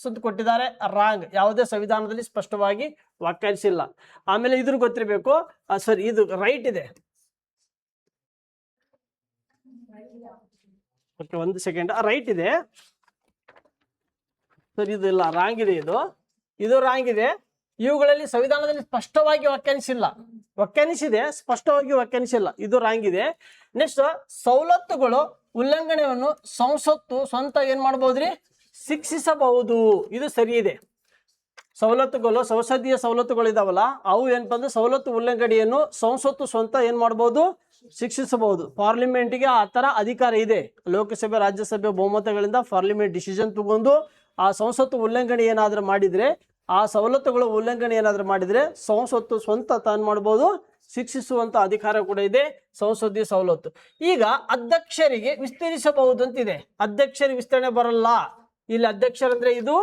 [SPEAKER 1] ಸುತ್ತ ಕೊಟ್ಟಿದ್ದಾರೆ. ರಾಂಗ್. ಯಾವುದೇ ಸಂವಿಧಾನದಲ್ಲಿ ಸ್ಪಷ್ಟವಾಗಿ ವ್ಯಾಖ್ಯಾನಿಸಿಲ್ಲ. ಆಮೇಲೆ ಇದ್ರ ಗೊತ್ತಿರಬೇಕು. ಸರಿ, ಇದು ರೈಟ್ ಇದೆ. Okay, 1 second. ರೈಟ್ ಇದೆ ಸರ್, ಇದು ಇಲ್ಲ, ರಾಂಗ್ ಇದೆ. ಇದು ರಾಂಗ್ ಇದೆ. ಇವುಗಳಲ್ಲಿ ಸಂವಿಧಾನದಲ್ಲಿ ಸ್ಪಷ್ಟವಾಗಿ ವ್ಯಾಖ್ಯಾನಿಸಿದೆ, ಸ್ಪಷ್ಟವಾಗಿ ವ್ಯಾಖ್ಯಾನಿಸಿಲ್ಲ. ಇದು ರಾಂಗ್ ಇದೆ. ನೆಕ್ಸ್ಟ್, ಸವಲತ್ತುಗಳು ಉಲ್ಲಂಘನೆಯನ್ನು ಸಂಸತ್ತು ಸ್ವಂತ ಏನ್ ಮಾಡಬಹುದ್ರಿ? ಶಿಕ್ಷಿಸಬಹುದು. ಇದು ಸರಿ ಇದೆ. ಸವಲತ್ತುಗಳು, ಸಂಸದೀಯ ಸವಲತ್ತುಗಳು ಇದಾವಲ್ಲ, ಅವು ಏನಪ್ಪ ಅಂದ್ರೆ ಸವಲತ್ತು ಉಲ್ಲಂಘನೆಯನ್ನು ಸಂಸತ್ತು ಸ್ವಂತ ಏನ್ ಮಾಡಬಹುದು? ಶಿಕ್ಷಿಸಬಹುದು. ಪಾರ್ಲಿಮೆಂಟ್ಗೆ ಆ ತರ ಅಧಿಕಾರ ಇದೆ. ಲೋಕಸಭೆ ರಾಜ್ಯಸಭೆ ಬಹುಮತಗಳಿಂದ ಪಾರ್ಲಿಮೆಂಟ್ ಡಿಸಿಷನ್ ತಗೊಂಡು ಆ ಸಂಸತ್ತು ಉಲ್ಲಂಘನೆ ಏನಾದರೂ ಮಾಡಿದರೆ, ಆ ಸವಲತ್ತುಗಳ ಉಲ್ಲಂಘನೆ ಏನಾದರೂ ಮಾಡಿದರೆ ಸಂಸತ್ತು ಸ್ವಂತ ತಾನು ಮಾಡ್ಬೋದು, ಶಿಕ್ಷಿಸುವಂಥ ಅಧಿಕಾರ ಕೂಡ ಇದೆ ಸಂಸದೀಯ ಸವಲತ್ತು. ಈಗ ಅಧ್ಯಕ್ಷರಿಗೆ ವಿಸ್ತರಿಸಬಹುದು ಅಂತಿದೆ. ಅಧ್ಯಕ್ಷರಿಗೆ ವಿಸ್ತರಣೆ ಬರಲ್ಲ ಇಲ್ಲಿ. ಅಧ್ಯಕ್ಷರಂದ್ರೆ ಇದು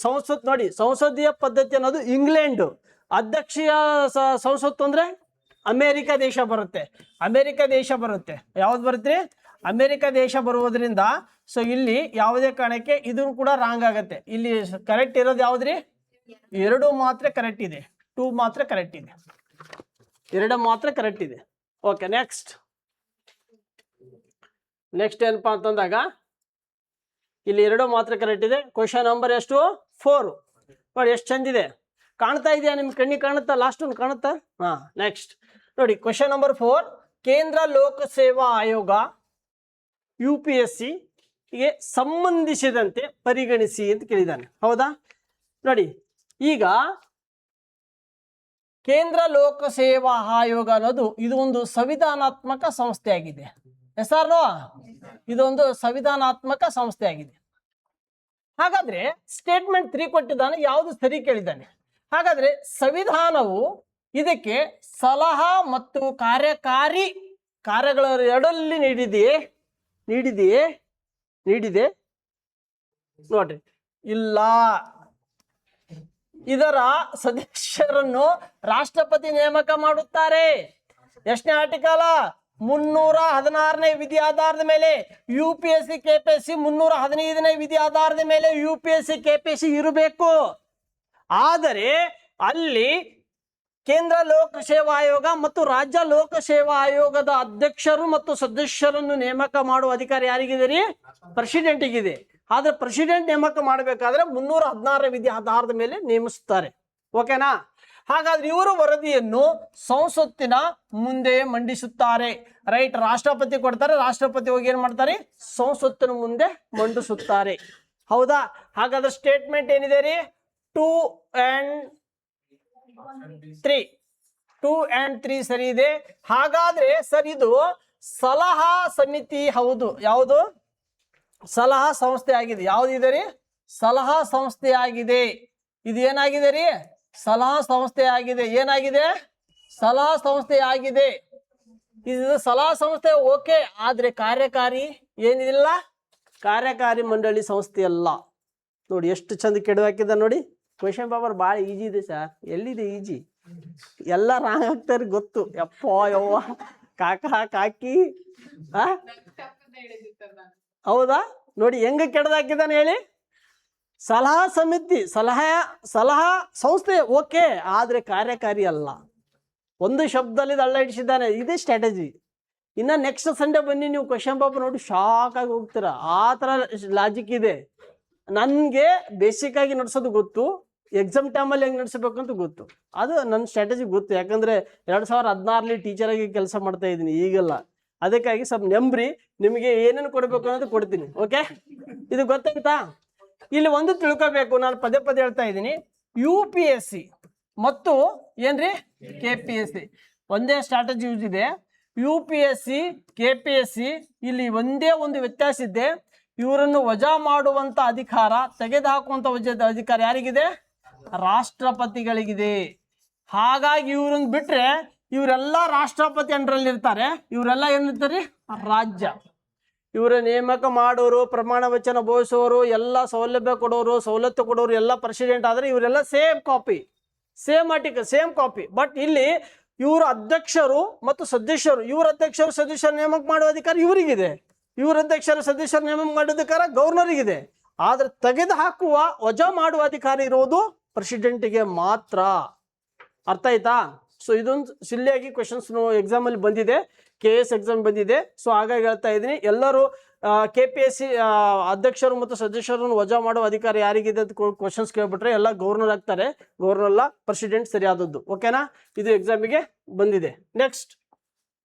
[SPEAKER 1] ಸಂಸತ್ ನೋಡಿ, ಸಂಸದೀಯ ಪದ್ಧತಿ ಅನ್ನೋದು ಇಂಗ್ಲೆಂಡ್, ಅಧ್ಯಕ್ಷೀಯ ಸಂಸತ್ತು ಅಂದ್ರೆ ಅಮೇರಿಕ ದೇಶ ಬರುತ್ತೆ. ಅಮೇರಿಕ ದೇಶ ಬರುತ್ತೆ. ಯಾವ್ದು ಬರುತ್ತೆ? ಅಮೇರಿಕ ದೇಶ ಬರುವುದರಿಂದ ಸೊ ಇಲ್ಲಿ ಯಾವುದೇ ಕಾರಣಕ್ಕೆ ಇದು ಕೂಡ ರಾಂಗ್ ಆಗತ್ತೆ. ಇಲ್ಲಿ ಕರೆಕ್ಟ್ ಇರೋದು ಯಾವ್ದ್ರಿ? 2 ಮಾತ್ರ ಕರೆಕ್ಟ್ ಇದೆ, 2 ಮಾತ್ರ ಕರೆಕ್ಟ್ ಇದೆ, 2 ಮಾತ್ರ ಕರೆಕ್ಟ್ ಇದೆ. ಓಕೆ, ನೆಕ್ಸ್ಟ್ ಏನಪ್ಪಾ ಅಂತಂದಾಗ ಇಲ್ಲಿ 2 ಮಾತ್ರ ಕರೆಕ್ಟ್ ಇದೆ. ಕ್ವಶನ್ ನಂಬರ್ ಎಷ್ಟು? 4. ನೋಡಿ ಎಷ್ಟು ಚಂದಿದೆ, ಕಾಣ್ತಾ ಇದೆಯಾ ನಿಮ್ ಕಣ್ಣಿಗೆ? ಕಾಣುತ್ತಾ? ಲಾಸ್ಟ್ ಒಂದು ಕಾಣುತ್ತಾ? ಹಾ, ನೆಕ್ಸ್ಟ್ ನೋಡಿ ಕ್ವಶನ್ ನಂಬರ್ 4. ಕೇಂದ್ರ ಲೋಕ ಸೇವಾ ಆಯೋಗ UPSC ಗೆ ಸಂಬಂಧಿಸಿದಂತೆ ಪರಿಗಣಿಸಿ ಅಂತ ಕೇಳಿದ್ದಾನೆ. ಹೌದಾ? ನೋಡಿ, ಈಗ ಕೇಂದ್ರ ಲೋಕ ಸೇವಾ ಆಯೋಗ ಅನ್ನೋದು ಇದು ಒಂದು ಸಂವಿಧಾನಾತ್ಮಕ ಸಂಸ್ಥೆ ಆಗಿದೆ. ಹೆಸರು ಇದೊಂದು ಸಂವಿಧಾನಾತ್ಮಕ ಸಂಸ್ಥೆ ಆಗಿದೆ. ಹಾಗಾದ್ರೆ ಸ್ಟೇಟ್ಮೆಂಟ್ 3 ಕೊಟ್ಟಿದ್ದಾನೆ, ಯಾವುದು ಸರಿ ಕೇಳಿದ್ದಾನೆ. ಹಾಗಾದ್ರೆ ಸಂವಿಧಾನವು ಇದಕ್ಕೆ ಸಲಹಾ ಮತ್ತು ಕಾರ್ಯಕಾರಿ ಕಾರ್ಯಗಳ ಎರಡಲ್ಲಿ ನೀಡಿದೆ ನೋಡ್ರಿ, ಇಲ್ಲ. ಇದರ ಸದಸ್ಯರನ್ನು ರಾಷ್ಟ್ರಪತಿ ನೇಮಕ ಮಾಡುತ್ತಾರೆ. ಎಷ್ಟನೇ ಆರ್ಟಿಕಲ್? 316ನೇ ವಿಧಿ ಆಧಾರದ ಮೇಲೆ UPSC KPSC 315ನೇ ವಿಧಿ ಆಧಾರದ ಮೇಲೆ UPSC KPSC ಇರಬೇಕು. ಆದರೆ ಅಲ್ಲಿ ಕೇಂದ್ರ ಲೋಕ ಸೇವಾ ಆಯೋಗ ಮತ್ತು ರಾಜ್ಯ ಲೋಕ ಸೇವಾ ಆಯೋಗದ ಅಧ್ಯಕ್ಷರು ಮತ್ತು ಸದಸ್ಯರನ್ನು ನೇಮಕ ಮಾಡುವ ಅಧಿಕಾರ ಯಾರಿಗಿದೆ ರೀ? ಪ್ರೆಸಿಡೆಂಟಿಗಿದೆ. ಆದ್ರೆ ಪ್ರೆಸಿಡೆಂಟ್ ನೇಮಕ ಮಾಡಬೇಕಾದ್ರೆ 316 ವಿಧಿ ಆಧಾರದ ಮೇಲೆ ನೇಮಿಸುತ್ತಾರೆ. ಓಕೆನಾ? ಹಾಗಾದ್ರೆ ಇವರು ವರದಿಯನ್ನು ಸಂಸತ್ತಿನ ಮುಂದೆ ಮಂಡಿಸುತ್ತಾರೆ. ರೈಟ್, ರಾಷ್ಟ್ರಪತಿ ಕೊಡ್ತಾರೆ, ರಾಷ್ಟ್ರಪತಿ ಹೋಗಿ ಏನ್ ಮಾಡ್ತಾರೆ? ಸಂಸತ್ತಿನ ಮುಂದೆ ಮಂಡಿಸುತ್ತಾರೆ. ಹೌದಾ? ಹಾಗಾದ್ರೆ ಸ್ಟೇಟ್ಮೆಂಟ್ ಏನಿದೆ ರೀ? 2 and 3 ಸರಿ ಇದೆ. ಹಾಗಾದ್ರೆ ಸರ್ ಇದು ಸಲಹಾ ಸಮಿತಿ ಹೌದು. ಯಾವುದು? ಸಲಹಾ ಸಂಸ್ಥೆ ಆಗಿದೆ. ಯಾವ್ದು ಇದೆ ರೀ? ಸಲಹಾ ಸಂಸ್ಥೆ ಆಗಿದೆ. ಇದು ಏನಾಗಿದೆ ರೀ? ಸಲಹಾ ಸಂಸ್ಥೆ ಆಗಿದೆ. ಏನಾಗಿದೆ? ಸಲಹಾ ಸಂಸ್ಥೆ ಆಗಿದೆ. ಇದು ಸಲಹಾ ಸಂಸ್ಥೆ ಓಕೆ. ಆದ್ರೆ ಕಾರ್ಯಕಾರಿ ಏನಿಲ್ಲ, ಕಾರ್ಯಕಾರಿ ಮಂಡಳಿ ಸಂಸ್ಥೆ ಅಲ್ಲ. ನೋಡಿ ಎಷ್ಟು ಚಂದ ಕೆಡವು ಹಾಕಿದ ನೋಡಿ. ಕ್ವೆಶ್ಚನ್ ಪೇಪರ್ ಭಾಳ ಈಜಿ ಇದೆ ಸರ್. ಎಲ್ಲಿದೆ ಈಜಿ? ಎಲ್ಲ ರಾಂಗ್ ಆಗ್ತಾರೆ ಗೊತ್ತು. ಯಪ್ಪ ಯವ್ವ ಕಾಕಿ ಹೌದಾ? ನೋಡಿ ಹೆಂಗ ಕೆಡದ ಹಾಕಿದಾನೆ ಹೇಳಿ. ಸಲಹಾ ಸಮಿತಿ, ಸಲಹಾ ಸಂಸ್ಥೆ ಓಕೆ, ಆದ್ರೆ ಕಾರ್ಯಕಾರಿ ಅಲ್ಲ. ಒಂದು ಶಬ್ದದಲ್ಲಿ ಅಲ್ಲ ಇಡಿಸಿದ್ದಾನೆ. ಇದೇ ಸ್ಟ್ರಾಟಜಿ. ಇನ್ನ ನೆಕ್ಸ್ಟ್ ಸಂಡೇ ಬನ್ನಿ, ನೀವು ಕ್ವೆಶ್ಚನ್ ಪೇಪರ್ ನೋಡಿ ಶಾಕ್ ಆಗಿ ಹೋಗ್ತೀರಾ. ಆ ತರ ಲಾಜಿಕ್ ಇದೆ. ನನ್ಗೆ ಬೇಸಿಕ್ ಆಗಿ ನಡೆಸೋದು ಗೊತ್ತು, ಎಕ್ಸಾಮ್ ಟೈಮಲ್ಲಿ ಹೆಂಗೆ ನಡೆಸಬೇಕು ಅಂತ ಗೊತ್ತು. ಅದು ನನ್ನ ಸ್ಟ್ರಾಟಜಿ ಗೊತ್ತು. ಯಾಕಂದ್ರೆ 2016 ಟೀಚರ್ ಆಗಿ ಕೆಲಸ ಮಾಡ್ತಾ ಇದ್ದೀನಿ, ಈಗೆಲ್ಲ. ಅದಕ್ಕಾಗಿ ಸ್ವಲ್ಪ ನೆಂಬ್ರಿ, ನಿಮಗೆ ಏನೇನು ಕೊಡಬೇಕು ಅನ್ನೋದು ಕೊಡ್ತೀನಿ. ಓಕೆ, ಇದು ಗೊತ್ತಾಯ್ತಾ? ಇಲ್ಲಿ ಒಂದು ತಿಳ್ಕೋಬೇಕು, ನಾನು ಪದೇ ಹೇಳ್ತಾ ಇದ್ದೀನಿ. UPSC ಮತ್ತು ಏನ್ರಿ KPSC ಒಂದೇ ಸ್ಟ್ರಾಟಜಿ ಯೂಸ್ ಇದೆ. UPSC KPSC ಇಲ್ಲಿ ಒಂದೇ ಒಂದು ವ್ಯತ್ಯಾಸ ಇದೆ. ಇವರನ್ನು ವಜಾ ಮಾಡುವಂತ ಅಧಿಕಾರ, ತೆಗೆದುಹಾಕುವಂತ ಅಧಿಕಾರ ಯಾರಿಗಿದೆ? ರಾಷ್ಟ್ರಪತಿಗಳಿಗಿದೆ. ಹಾಗಾಗಿ ಇವ್ರನ್ನ ಬಿಟ್ರೆ ಇವರೆಲ್ಲ ರಾಷ್ಟ್ರಪತಿ ಅಂಡರಲ್ಲಿ ಇರ್ತಾರೆ. ಇವರೆಲ್ಲ ಏನಿರ್ತಾರೆ? ರಾಜ್ಯ. ಇವರ ನೇಮಕ ಮಾಡೋರು, ಪ್ರಮಾಣ ವಚನ ಬೋಧಿಸೋರು, ಎಲ್ಲ ಸೌಲಭ್ಯ ಕೊಡೋರು, ಸವಲತ್ತು ಕೊಡೋರು ಎಲ್ಲ ಪ್ರೆಸಿಡೆಂಟ್. ಆದ್ರೆ ಇವರೆಲ್ಲ same copy, same article, same copy. But ಇಲ್ಲಿ ಇವರು ಅಧ್ಯಕ್ಷರು ಮತ್ತು ಸದಸ್ಯರು, ಇವ್ರ ಅಧ್ಯಕ್ಷರು ಸದಸ್ಯರು ನೇಮಕ ಮಾಡುವ ಅಧಿಕಾರ ಇವರಿಗಿದೆ. ಇವ್ರ ಅಧ್ಯಕ್ಷರ ಸದಸ್ಯರು ನೇಮಕ ಮಾಡೋ ಅಧಿಕಾರ ಗವರ್ನರಿಗಿದೆ. ಆದ್ರೆ ತೆಗೆದು ಹಾಕುವ, ವಜಾ ಮಾಡುವ ಅಧಿಕಾರ ಇರೋದು ಪ್ರೆಸಿಡೆಂಟ್ಗೆ ಮಾತ್ರ. ಅರ್ಥ ಆಯ್ತಾ? ಸೊ ಇದೊಂದು ಸಿಲ್ಲಿಯಾಗಿ ಕ್ವೆಶನ್ಸ್ ಎಕ್ಸಾಮ್ ಅಲ್ಲಿ ಬಂದಿದೆ, KS ಎಕ್ಸಾಮ್ ಬಂದಿದೆ. ಸೊ ಹಾಗಾಗಿ ಹೇಳ್ತಾ ಇದ್ದೀನಿ, ಎಲ್ಲರೂ KPSC ಅಧ್ಯಕ್ಷರು ಮತ್ತು ಸದಸ್ಯರನ್ನು ವಜಾ ಮಾಡುವ ಅಧಿಕಾರ ಯಾರಿಗಿದೆ ಅಂತ ಕ್ವಶನ್ಸ್ ಕೇಳ್ಬಿಟ್ರೆ ಎಲ್ಲ ಗವರ್ನರ್ ಆಗ್ತಾರೆ. ಗವರ್ನರ್ ಅಲ್ಲ, ಪ್ರೆಸಿಡೆಂಟ್ ಸರಿಯಾದದ್ದು. ಓಕೆನಾ? ಇದು ಎಕ್ಸಾಮಿಗೆ ಬಂದಿದೆ. ನೆಕ್ಸ್ಟ್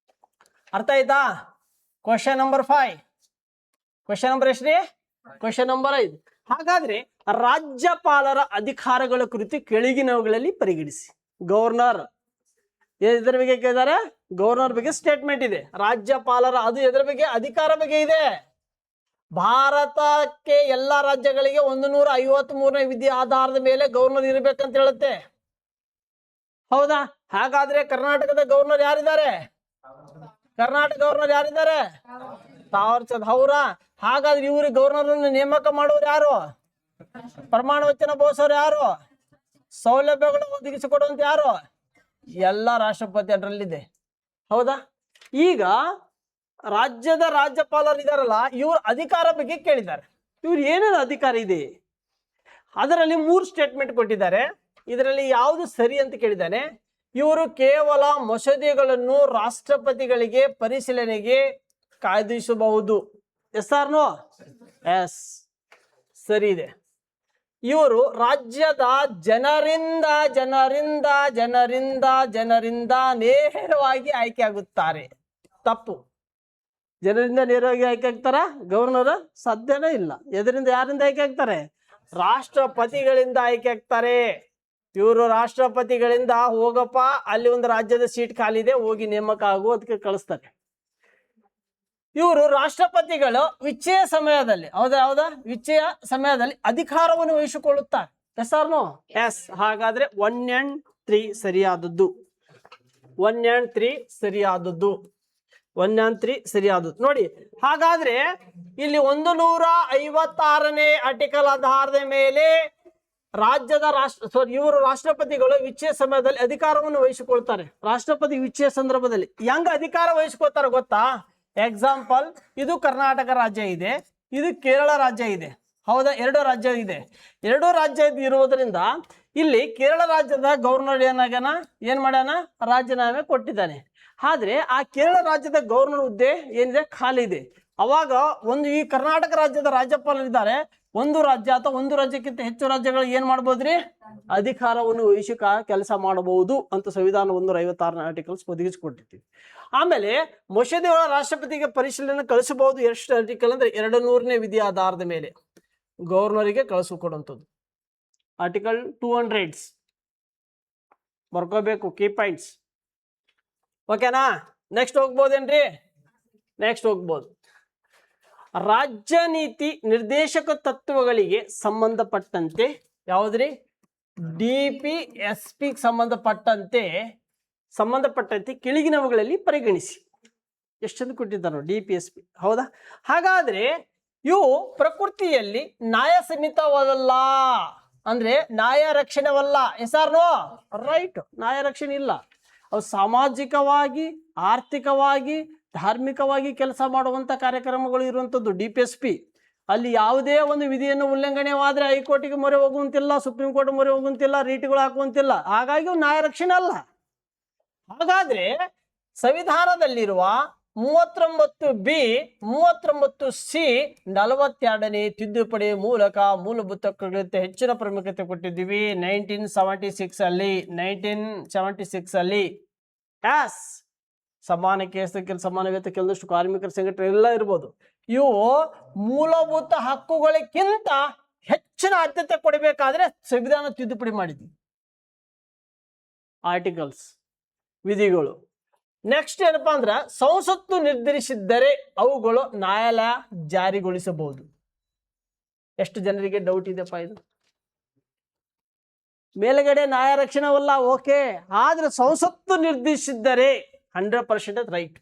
[SPEAKER 1] ಅರ್ಥ ಆಯ್ತಾ? Question number 5. ಕ್ವಶನ್ ನಂಬರ್ ಎಷ್ಟ್ರಿ? Question number 5. ಹಾಗಾದ್ರೆ ರಾಜ್ಯಪಾಲರ ಅಧಿಕಾರಗಳ ಕುರಿತು ಕೆಳಗಿನವುಗಳಲ್ಲಿ ಪರಿಗಣಿಸಿ. ಗವರ್ನರ್ ಎದ್ರ ಬಗ್ಗೆ ಕೇಳಿದ್ದಾರೆ? ಗವರ್ನರ್ ಬಗ್ಗೆ ಸ್ಟೇಟ್ಮೆಂಟ್ ಇದೆ. ರಾಜ್ಯಪಾಲರ ಅದು ಎದ್ರ ಬಗ್ಗೆ? ಅಧಿಕಾರ ಬಗ್ಗೆ ಇದೆ. ಭಾರತಕ್ಕೆ ಎಲ್ಲ ರಾಜ್ಯಗಳಿಗೆ 153ನೇ ವಿಧಿ ಆಧಾರದ ಮೇಲೆ ಗವರ್ನರ್ ಇರಬೇಕಂತ ಹೇಳುತ್ತೆ. ಹೌದಾ? ಹಾಗಾದ್ರೆ ಕರ್ನಾಟಕದ ಗವರ್ನರ್ ಯಾರಿದ್ದಾರೆ? ಕರ್ನಾಟಕ ಗವರ್ನರ್ ಯಾರಿದ್ದಾರೆ? ತಾವರ್ಚಂದ್. ಹೌರಾ? ಹಾಗಾದ್ರೆ ಇವ್ರಿಗೆ ಗವರ್ನರ್ ನೇಮಕ ಮಾಡೋರು ಯಾರು? ಪ್ರಮಾಣ ವಚನ ಬೋಸೋರು ಯಾರು? ಸೌಲಭ್ಯಗಳು ಒದಗಿಸಿಕೊಡುವಂತ ಯಾರು? ಎಲ್ಲ ರಾಷ್ಟ್ರಪತಿ ಅದರಲ್ಲಿದೆ. ಹೌದಾ? ಈಗ ರಾಜ್ಯದ ರಾಜ್ಯಪಾಲರು ಇದಾರಲ್ಲ, ಇವ್ರ ಅಧಿಕಾರ ಬಗ್ಗೆ ಕೇಳಿದ್ದಾರೆ. ಇವ್ರು ಏನೇನು ಅಧಿಕಾರ ಇದೆ ಅದರಲ್ಲಿ 3 ಸ್ಟೇಟ್ಮೆಂಟ್ ಕೊಟ್ಟಿದ್ದಾರೆ. ಇದರಲ್ಲಿ ಯಾವುದು ಸರಿ ಅಂತ ಕೇಳಿದ್ದಾನೆ. ಇವರು ಕೇವಲ ಮಸೂದೆಗಳನ್ನು ರಾಷ್ಟ್ರಪತಿಗಳಿಗೆ ಪರಿಶೀಲನೆಗೆ ಕಾಯ್ದಿರಿಸಬಹುದು. Yes or no? ಎಸ್, ಸರಿ ಇದೆ. ಇವರು ರಾಜ್ಯದ ಜನರಿಂದ ಜನರಿಂದ ಜನರಿಂದ ಜನರಿಂದ ನೇರವಾಗಿ ಆಯ್ಕೆ ಆಗುತ್ತಾರೆ. ತಪ್ಪು. ಜನರಿಂದ ನೇರವಾಗಿ ಆಯ್ಕೆ ಆಗ್ತಾರ ಗವರ್ನರ್? ಸಾಧ್ಯನೇ ಇಲ್ಲ. ಎದರಿಂದ, ಯಾರಿಂದ ಆಯ್ಕೆ ಆಗ್ತಾರೆ? ರಾಷ್ಟ್ರಪತಿಗಳಿಂದ ಆಯ್ಕೆ ಆಗ್ತಾರೆ. ಇವರು ರಾಷ್ಟ್ರಪತಿಗಳಿಂದ ಹೋಗಪ್ಪ, ಅಲ್ಲಿ ಒಂದು ರಾಜ್ಯದ ಸೀಟ್ ಖಾಲಿ ಇದೆ, ಹೋಗಿ ನೇಮಕ ಆಗು ಅದಕ್ಕೆ ಕಳಿಸ್ತಾರೆ. ಇವರು ರಾಷ್ಟ್ರಪತಿಗಳು ವಿಚ್ಛೇಯ ಸಮಯದಲ್ಲಿ, ಹೌದಾ ವಿಚ್ಛೇಯ ಸಮಯದಲ್ಲಿ ಅಧಿಕಾರವನ್ನು ವಹಿಸಿಕೊಳ್ಳುತ್ತಾರೆ. Yes or no? ಎಸ್. ಹಾಗಾದ್ರೆ 1 and 3 ಸರಿಯಾದದ್ದು. 1 and 3 ಸರಿಯಾದದ್ದು. 1 and 3 ಸರಿಯಾದದ್ದು. ನೋಡಿ, ಹಾಗಾದ್ರೆ ಇಲ್ಲಿ 156ನೇ ಆರ್ಟಿಕಲ್ ಆಧಾರದ ಮೇಲೆ ರಾಜ್ಯದ ಇವರು ರಾಷ್ಟ್ರಪತಿಗಳು ವಿಚ್ಛೇಯ ಸಮಯದಲ್ಲಿ ಅಧಿಕಾರವನ್ನು ವಹಿಸಿಕೊಳ್ತಾರೆ. ರಾಷ್ಟ್ರಪತಿ ವಿಚ್ಛೇಯ ಸಂದರ್ಭದಲ್ಲಿ ಹೆಂಗ ಅಧಿಕಾರ ವಹಿಸಿಕೊಳ್ತಾರೆ ಗೊತ್ತಾ? ಎಕ್ಸಾಂಪಲ್, ಇದು ಕರ್ನಾಟಕ ರಾಜ್ಯ ಇದೆ, ಇದು ಕೇರಳ ರಾಜ್ಯ ಇದೆ. ಹೌದಾ? 2 ರಾಜ್ಯ ಇದೆ. 2 ರಾಜ್ಯ ಇರುವುದರಿಂದ ಇಲ್ಲಿ ಕೇರಳ ರಾಜ್ಯದ ಗವರ್ನರ್ ಏನ್ ಮಾಡ್ಯಾನ? ರಾಜೀನಾಮೆ ಕೊಟ್ಟಿದ್ದಾನೆ. ಆದ್ರೆ ಆ ಕೇರಳ ರಾಜ್ಯದ ಗವರ್ನರ್ ಹುದ್ದೆ ಏನಿದೆ ಖಾಲಿ ಇದೆ. ಅವಾಗ ಈ ಕರ್ನಾಟಕ ರಾಜ್ಯದ ರಾಜ್ಯಪಾಲರಿದ್ದಾರೆ, ಒಂದು ರಾಜ್ಯ ಅಥವಾ ಒಂದು ರಾಜ್ಯಕ್ಕಿಂತ ಹೆಚ್ಚು ರಾಜ್ಯಗಳು ಏನ್ ಮಾಡ್ಬೋದ್ರಿ? ಅಧಿಕಾರವನ್ನು ವಹಿಸಿ ಕೆಲಸ ಮಾಡಬಹುದು ಅಂತ ಸಂವಿಧಾನ 156ನೇ ಆರ್ಟಿಕಲ್ಸ್ ಒದಗಿಸಿಕೊಟ್ಟಿರ್ತೀವಿ. ಆಮೇಲೆ ಮಸೂದೆಗಳ ರಾಷ್ಟ್ರಪತಿಗೆ ಪರಿಶೀಲನೆ ಕಳಿಸಬಹುದು. ಎಷ್ಟು ಆರ್ಟಿಕಲ್ ಅಂದ್ರೆ 200ನೇ ವಿಧಿ ಆಧಾರದ ಮೇಲೆ ಗವರ್ನರಿಗೆ ಕಳಿಸಿಕೊಡುವಂಥದ್ದು. ಆರ್ಟಿಕಲ್ 200 ಬರ್ಕೋಬೇಕು, ಕೀ ಪಾಯಿಂಟ್ಸ್. ಓಕೆನಾ? ನೆಕ್ಸ್ಟ್ ಹೋಗ್ಬೋದೇನ್ರಿ? ನೆಕ್ಸ್ಟ್ ಹೋಗ್ಬೋದು. ರಾಜ್ಯ ನೀತಿ ನಿರ್ದೇಶಕ ತತ್ವಗಳಿಗೆ ಸಂಬಂಧಪಟ್ಟಂತೆ ಯಾವುದ್ರಿ? DPSP ಸಂಬಂಧಪಟ್ಟಂತೆ ಕೆಳಗಿನವುಗಳಲ್ಲಿ ಪರಿಗಣಿಸಿ. ಎಷ್ಟೊಂದು ಕೊಟ್ಟಿದ್ದಾರೆ DPSP. ಹೌದಾ? ಹಾಗಾದ್ರೆ ಇವು ಪ್ರಕೃತಿಯಲ್ಲಿ ನ್ಯಾಯ ಸೀಮಿತವಲ್ಲ, ಅಂದ್ರೆ ನ್ಯಾಯ ರಕ್ಷಣೆವಲ್ಲ. Yes or no? ರೈಟ್. ನ್ಯಾಯ ರಕ್ಷಣೆ ಇಲ್ಲ. ಅವು ಸಾಮಾಜಿಕವಾಗಿ, ಆರ್ಥಿಕವಾಗಿ, ಧಾರ್ಮಿಕವಾಗಿ ಕೆಲಸ ಮಾಡುವಂತ ಕಾರ್ಯಕ್ರಮಗಳು ಇರುವಂತದ್ದು DPSP. ಅಲ್ಲಿ ಯಾವುದೇ ಒಂದು ವಿಧಿಯನ್ನು ಉಲ್ಲಂಘನೆವಾದ್ರೆ ಹೈಕೋರ್ಟಿಗೆ ಮೊರೆ ಹೋಗುವಂತಿಲ್ಲ, ಸುಪ್ರೀಂ ಕೋರ್ಟ್ ಮೊರೆ ಹೋಗುವಂತಿಲ್ಲ, ರೀಟಿಗಳು ಹಾಕುವಂತಿಲ್ಲ. ಹಾಗಾಗಿ ನ್ಯಾಯ ರಕ್ಷಣೆ ಅಲ್ಲ. ಹಾಗಾದ್ರೆ ಸಂವಿಧಾನದಲ್ಲಿರುವ 39B 39C 42ನೇ ತಿದ್ದುಪಡಿ ಮೂಲಕ ಮೂಲಭೂತ ಹಕ್ಕುಗಳಿಗೆ ಹೆಚ್ಚಿನ ಪ್ರಾಮುಖ್ಯತೆ ಕೊಟ್ಟಿದ್ದೀವಿ 1976 ಅಲ್ಲಿ. ಎಸ್, ಸಮಾನ ಕೆಲಸ, ಸಮಾನ ವೇತನ, ಕೆಲವಷ್ಟು ಕಾರ್ಮಿಕರ ಸಂಘಟನೆ ಎಲ್ಲ ಇರ್ಬೋದು. ಇವು ಮೂಲಭೂತ ಹಕ್ಕುಗಳಿಗಿಂತ ಹೆಚ್ಚಿನ ಆದ್ಯತೆ ಕೊಡಬೇಕಾದ್ರೆ ಸಂವಿಧಾನ ತಿದ್ದುಪಡಿ ಮಾಡಿದ್ವಿ. ಆರ್ಟಿಕಲ್ಸ್, ವಿಧಿಗಳು. ನೆಕ್ಸ್ಟ್ ಏನಪ್ಪಾ ಅಂದ್ರ, ಸಂಸತ್ತು ನಿರ್ಧರಿಸಿದ್ದರೆ ಅವುಗಳು ನ್ಯಾಯಾಲಯ ಜಾರಿಗೊಳಿಸಬಹುದು. ಎಷ್ಟು ಜನರಿಗೆ ಡೌಟ್ ಇದೆಪ್ಪ ಇದು? ಮೇಲ್ಗಡೆ ನ್ಯಾಯ ರಕ್ಷಣೆವಲ್ಲ, ಓಕೆ, ಆದ್ರೆ ಸಂಸತ್ತು ನಿರ್ಧರಿಸಿದ್ದರೆ 100% ರೈಟ್.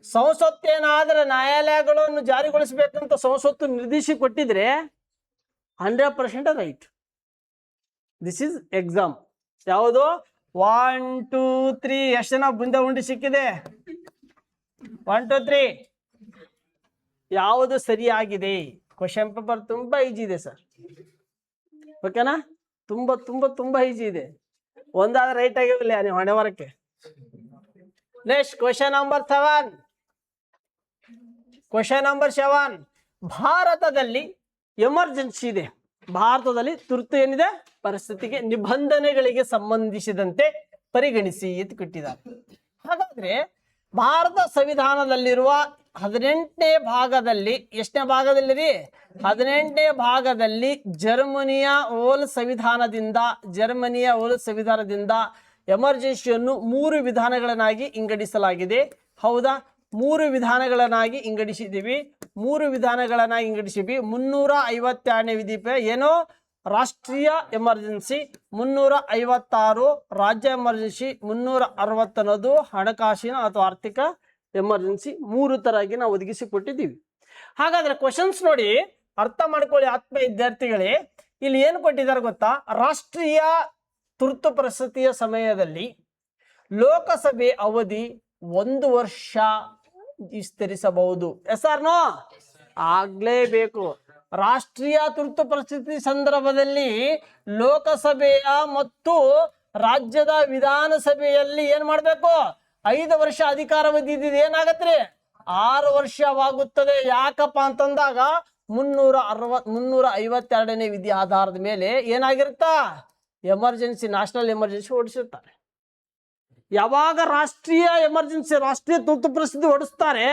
[SPEAKER 1] ಸಂಸತ್ತೇನಾದ್ರೆ ನ್ಯಾಯಾಲಯಗಳನ್ನು ಜಾರಿಗೊಳಿಸಬೇಕಂತ ಸಂಸತ್ತು ನಿರ್ದೇಶಿ ಕೊಟ್ಟಿದ್ರೆ 100% ರೈಟ್. This is exam. ಯಾವುದು? 1 2 3 ಎಷ್ಟು ಜನ ಮುಂದೆ ಉಂಡಿ ಸಿಕ್ಕಿದೆ? 1 2 3 ಯಾವುದು ಸರಿಯಾಗಿದೆ? ಕ್ವಶನ್ ಪೇಪರ್ ತುಂಬಾ ಈಜಿ ಇದೆ ಸರ್. ಓಕೆನಾ? ತುಂಬಾ ತುಂಬಾ ತುಂಬಾ ಈಜಿ ಇದೆ. ಒಂದಾದ್ರೆ ರೈಟ್ ಆಗಿರಲಿಲ್ಲ ನೀವು ಹಣೆವರಕ್ಕೆ. Next question number 7. Question number 7. ಭಾರತದಲ್ಲಿ ಎಮರ್ಜೆನ್ಸಿ ಇದೆ. ಭಾರತದಲ್ಲಿ ತುರ್ತು ಏನಿದೆ? ಪರಿಸ್ಥಿತಿಗೆ ನಿಬಂಧನೆಗಳಿಗೆ ಸಂಬಂಧಿಸಿದಂತೆ ಪರಿಗಣಿಸಿ ಅಂತ ಕೊಟ್ಟಿದ್ದಾರೆ. ಹಾಗಾದ್ರೆ ಭಾರತ ಸಂವಿಧಾನದಲ್ಲಿರುವ 18ನೇ ಭಾಗದಲ್ಲಿ, ಎಷ್ಟನೇ ಭಾಗದಲ್ಲಿ ರೀ? 18ನೇ ಭಾಗದಲ್ಲಿ ಜರ್ಮನಿಯ ಓಲ್ ಸಂವಿಧಾನದಿಂದ ಎಮರ್ಜೆನ್ಸಿಯನ್ನು 3 ವಿಧಾನಗಳನ್ನಾಗಿ ವಿಂಗಡಿಸಲಾಗಿದೆ. ಹೌದಾ? ಮೂರು ವಿಧಾನಗಳನ್ನಾಗಿ ವಿಂಗಡಿಸಿದ್ದೀವಿ. 352ನೇ ವಿಧಿ ಏನು? ರಾಷ್ಟ್ರೀಯ ಎಮರ್ಜೆನ್ಸಿ. 356 ರಾಜ್ಯ ಎಮರ್ಜೆನ್ಸಿ. 360 ಅನ್ನೋದು ಹಣಕಾಸಿನ ಅಥವಾ ಆರ್ಥಿಕ ಎಮರ್ಜೆನ್ಸಿ. 3 ತರವಾಗಿ ನಾವು ಒದಗಿಸಿಕೊಟ್ಟಿದ್ದೀವಿ. ಹಾಗಾದ್ರೆ ಕ್ವಶನ್ಸ್ ನೋಡಿ, ಅರ್ಥ ಮಾಡ್ಕೊಳ್ಳಿ ಆತ್ಮೀಯ ವಿದ್ಯಾರ್ಥಿಗಳೇ. ಇಲ್ಲಿ ಏನು ಕೊಟ್ಟಿದ್ದಾರೆ ಗೊತ್ತಾ? ರಾಷ್ಟ್ರೀಯ ತುರ್ತು ಪರಿಸ್ಥಿತಿಯ ಸಮಯದಲ್ಲಿ ಲೋಕಸಭೆ ಅವಧಿ 1 ವರ್ಷ ವಿಸ್ತರಿಸಬಹುದು. Yes or no? ಆಗ್ಲೇಬೇಕು. ರಾಷ್ಟ್ರೀಯ ತುರ್ತು ಪರಿಸ್ಥಿತಿ ಸಂದರ್ಭದಲ್ಲಿ ಲೋಕಸಭೆಯ ಮತ್ತು ರಾಜ್ಯದ ವಿಧಾನಸಭೆಯಲ್ಲಿ ಏನ್ ಮಾಡ್ಬೇಕು? 5 ವರ್ಷ ಅಧಿಕಾರಾವಧಿ ಇದ್ದಿದ್ದು ಏನಾಗತ್ರಿ? 6 ವರ್ಷವಾಗುತ್ತದೆ. ಯಾಕಪ್ಪ ಅಂತಂದಾಗ 352ನೇ ವಿಧಿ ಆಧಾರದ ಮೇಲೆ ಏನಾಗಿರುತ್ತಾ? ಎಮರ್ಜೆನ್ಸಿ, ನ್ಯಾಷನಲ್ ಎಮರ್ಜೆನ್ಸಿ ಓಡಿಸುತ್ತಾರೆ. ಯಾವಾಗ ರಾಷ್ಟ್ರೀಯ ಎಮರ್ಜೆನ್ಸಿ, ರಾಷ್ಟ್ರೀಯ ತುರ್ತು ಪರಿಸ್ಥಿತಿ ಓಡಿಸ್ತಾರೆ,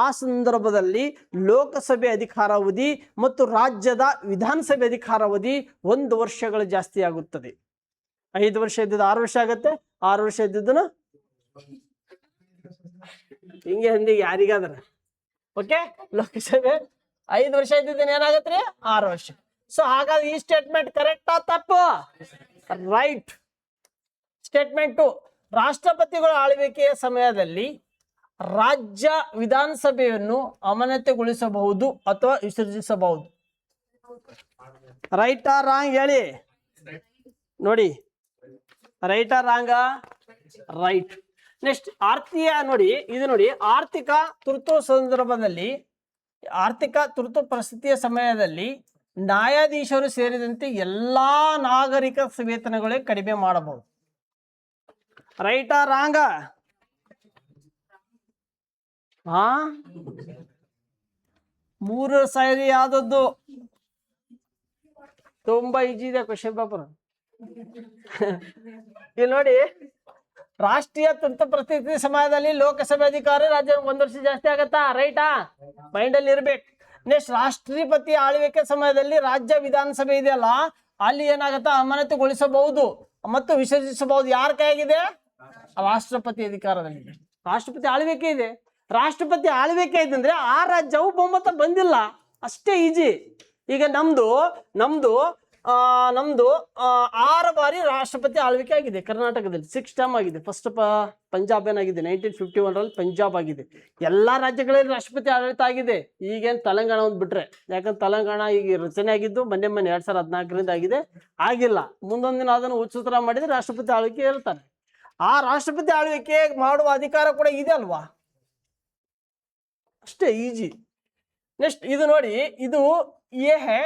[SPEAKER 1] ಆ ಸಂದರ್ಭದಲ್ಲಿ ಲೋಕಸಭೆ ಅಧಿಕಾರಾವಧಿ ಮತ್ತು ರಾಜ್ಯದ ವಿಧಾನಸಭೆ ಅಧಿಕಾರಾವಧಿ 1 ವರ್ಷಗಳು ಜಾಸ್ತಿ ಆಗುತ್ತದೆ. 5 ವರ್ಷ ಇದ್ದಿದ್ದು 6 ವರ್ಷ ಆಗುತ್ತೆ. 6 ವರ್ಷ ಇದ್ದಿದ್ದನು ಹಿಂಗೆ ಹಿಂದಿಗೆ ಯಾರಿಗಾದ್ರ ಓಕೆ. ಲೋಕಸಭೆ 5 ವರ್ಷ ಇದ್ದಿದ್ದೇನೆ ಏನಾಗತ್ರಿ? 6 ವರ್ಷ. ಸೊ ಹಾಗಾದ್ರೆ ಈ ಸ್ಟೇಟ್ಮೆಂಟ್ ಕರೆಕ್ಟಾ ತಪ್ಪು? ರೈಟ್. ಸ್ಟೇಟ್ಮೆಂಟ್ 2, ರಾಷ್ಟ್ರಪತಿಗಳ ಆಳ್ವಿಕೆಯ ಸಮಯದಲ್ಲಿ ರಾಜ್ಯ ವಿಧಾನಸಭೆಯನ್ನು ಅಮಾನತುಗೊಳಿಸಬಹುದು ಅಥವಾ ವಿಸರ್ಜಿಸಬಹುದು. ರೈಟಾ ರಾಂಗ್ ಹೇಳಿ ನೋಡಿ. ರೈಟಾ ರಾಂಗ? ರೈಟ್. ನೆಕ್ಸ್ಟ್ ಆರ್ಥಿಕ ನೋಡಿ, ಇದು ನೋಡಿ, ಆರ್ಥಿಕ ತುರ್ತು ಸಂದರ್ಭದಲ್ಲಿ, ಆರ್ಥಿಕ ತುರ್ತು ಪರಿಸ್ಥಿತಿಯ ಸಮಯದಲ್ಲಿ ನ್ಯಾಯಾಧೀಶರು ಸೇರಿದಂತೆ ಎಲ್ಲಾ ನಾಗರಿಕ ವೇತನಗಳೇ ಕಡಿಮೆ ಮಾಡಬಹುದು. ರೈಟಾ ರಾಂಗ? ಹಾ, 3 ಸಾವಿರ ಯಾವ್ದದ್ದು? ತುಂಬಾ ಈಜಿ ಇದೆ ಕ್ವಶನ್ ಪೇಪರ್. ಇಲ್ಲಿ ನೋಡಿ, ರಾಷ್ಟ್ರೀಯ ತುರ್ತು ಪರಿಸ್ಥಿತಿ ಸಮಯದಲ್ಲಿ ಲೋಕಸಭೆ ಅಧಿಕಾರ ರಾಜ್ಯ 1 ವರ್ಷ ಜಾಸ್ತಿ ಆಗತ್ತಾ? ರೈಟಾ? ಮೈಂಡ್ ಅಲ್ಲಿ ಇರ್ಬೇಕು. ನೆಕ್ಸ್ಟ್ ರಾಷ್ಟ್ರಪತಿ ಆಳ್ವಿಕೆ ಸಮಯದಲ್ಲಿ ರಾಜ್ಯ ವಿಧಾನಸಭೆ ಇದೆಯಲ್ಲ, ಅಲ್ಲಿ ಏನಾಗತ್ತಾ? ಅಮಾನತುಗೊಳಿಸಬಹುದು ಮತ್ತು ವಿಸರ್ಜಿಸಬಹುದು. ಯಾರ ಕೈಯಾಗಿದೆ? ರಾಷ್ಟ್ರಪತಿ ಅಧಿಕಾರದಲ್ಲಿ. ರಾಷ್ಟ್ರಪತಿ ಆಳ್ವಿಕೆ ಇದೆ. ರಾಷ್ಟ್ರಪತಿ ಆಳ್ವಿಕೆ ಇದೆ ಅಂದ್ರೆ ಆ ರಾಜ್ಯವು ಬಹುಮತ ಬಂದಿಲ್ಲ, ಅಷ್ಟೇ ಈಜಿ. ಈಗ ನಮ್ದು 6 ಬಾರಿ ರಾಷ್ಟ್ರಪತಿ ಆಳ್ವಿಕೆ ಆಗಿದೆ ಕರ್ನಾಟಕದಲ್ಲಿ. 6 ಟರ್ಮ್ ಆಗಿದೆ. ಫಸ್ಟ್ ಪಂಜಾಬ್ ಏನಾಗಿದೆ 1951ರಲ್ಲಿ ಪಂಜಾಬ್ ಆಗಿದೆ. ಎಲ್ಲಾ ರಾಜ್ಯಗಳಲ್ಲಿ ರಾಷ್ಟ್ರಪತಿ ಆಡಳಿತ ಆಗಿದೆ. ಈಗೇನು ತೆಲಂಗಾಣ ಒಂದು ಬಿಟ್ರೆ, ಯಾಕಂದ್ರೆ ತೆಲಂಗಾಣ ಈಗ ರಚನೆ ಆಗಿದ್ದು ಮೊನ್ನೆ 2014ರಿಂದ ಆಗಿದೆ, ಆಗಿಲ್ಲ. ಮುಂದೊಂದು ದಿನ ಅದನ್ನು ಉಚಿತ ಮಾಡಿದ್ರೆ ರಾಷ್ಟ್ರಪತಿ ಆಳ್ವಿಕೆ ಇರ್ತಾರೆ. ಆ ರಾಷ್ಟ್ರಪತಿ ಆಳ್ವಿಕೆ ಮಾಡುವ ಅಧಿಕಾರ ಕೂಡ ಇದೆ ಅಲ್ವಾ, ಅಷ್ಟೇ ಈಜಿ. ನೆಕ್ಸ್ಟ್ ಇದು ನೋಡಿ, ಇದು ಎ ಹೇ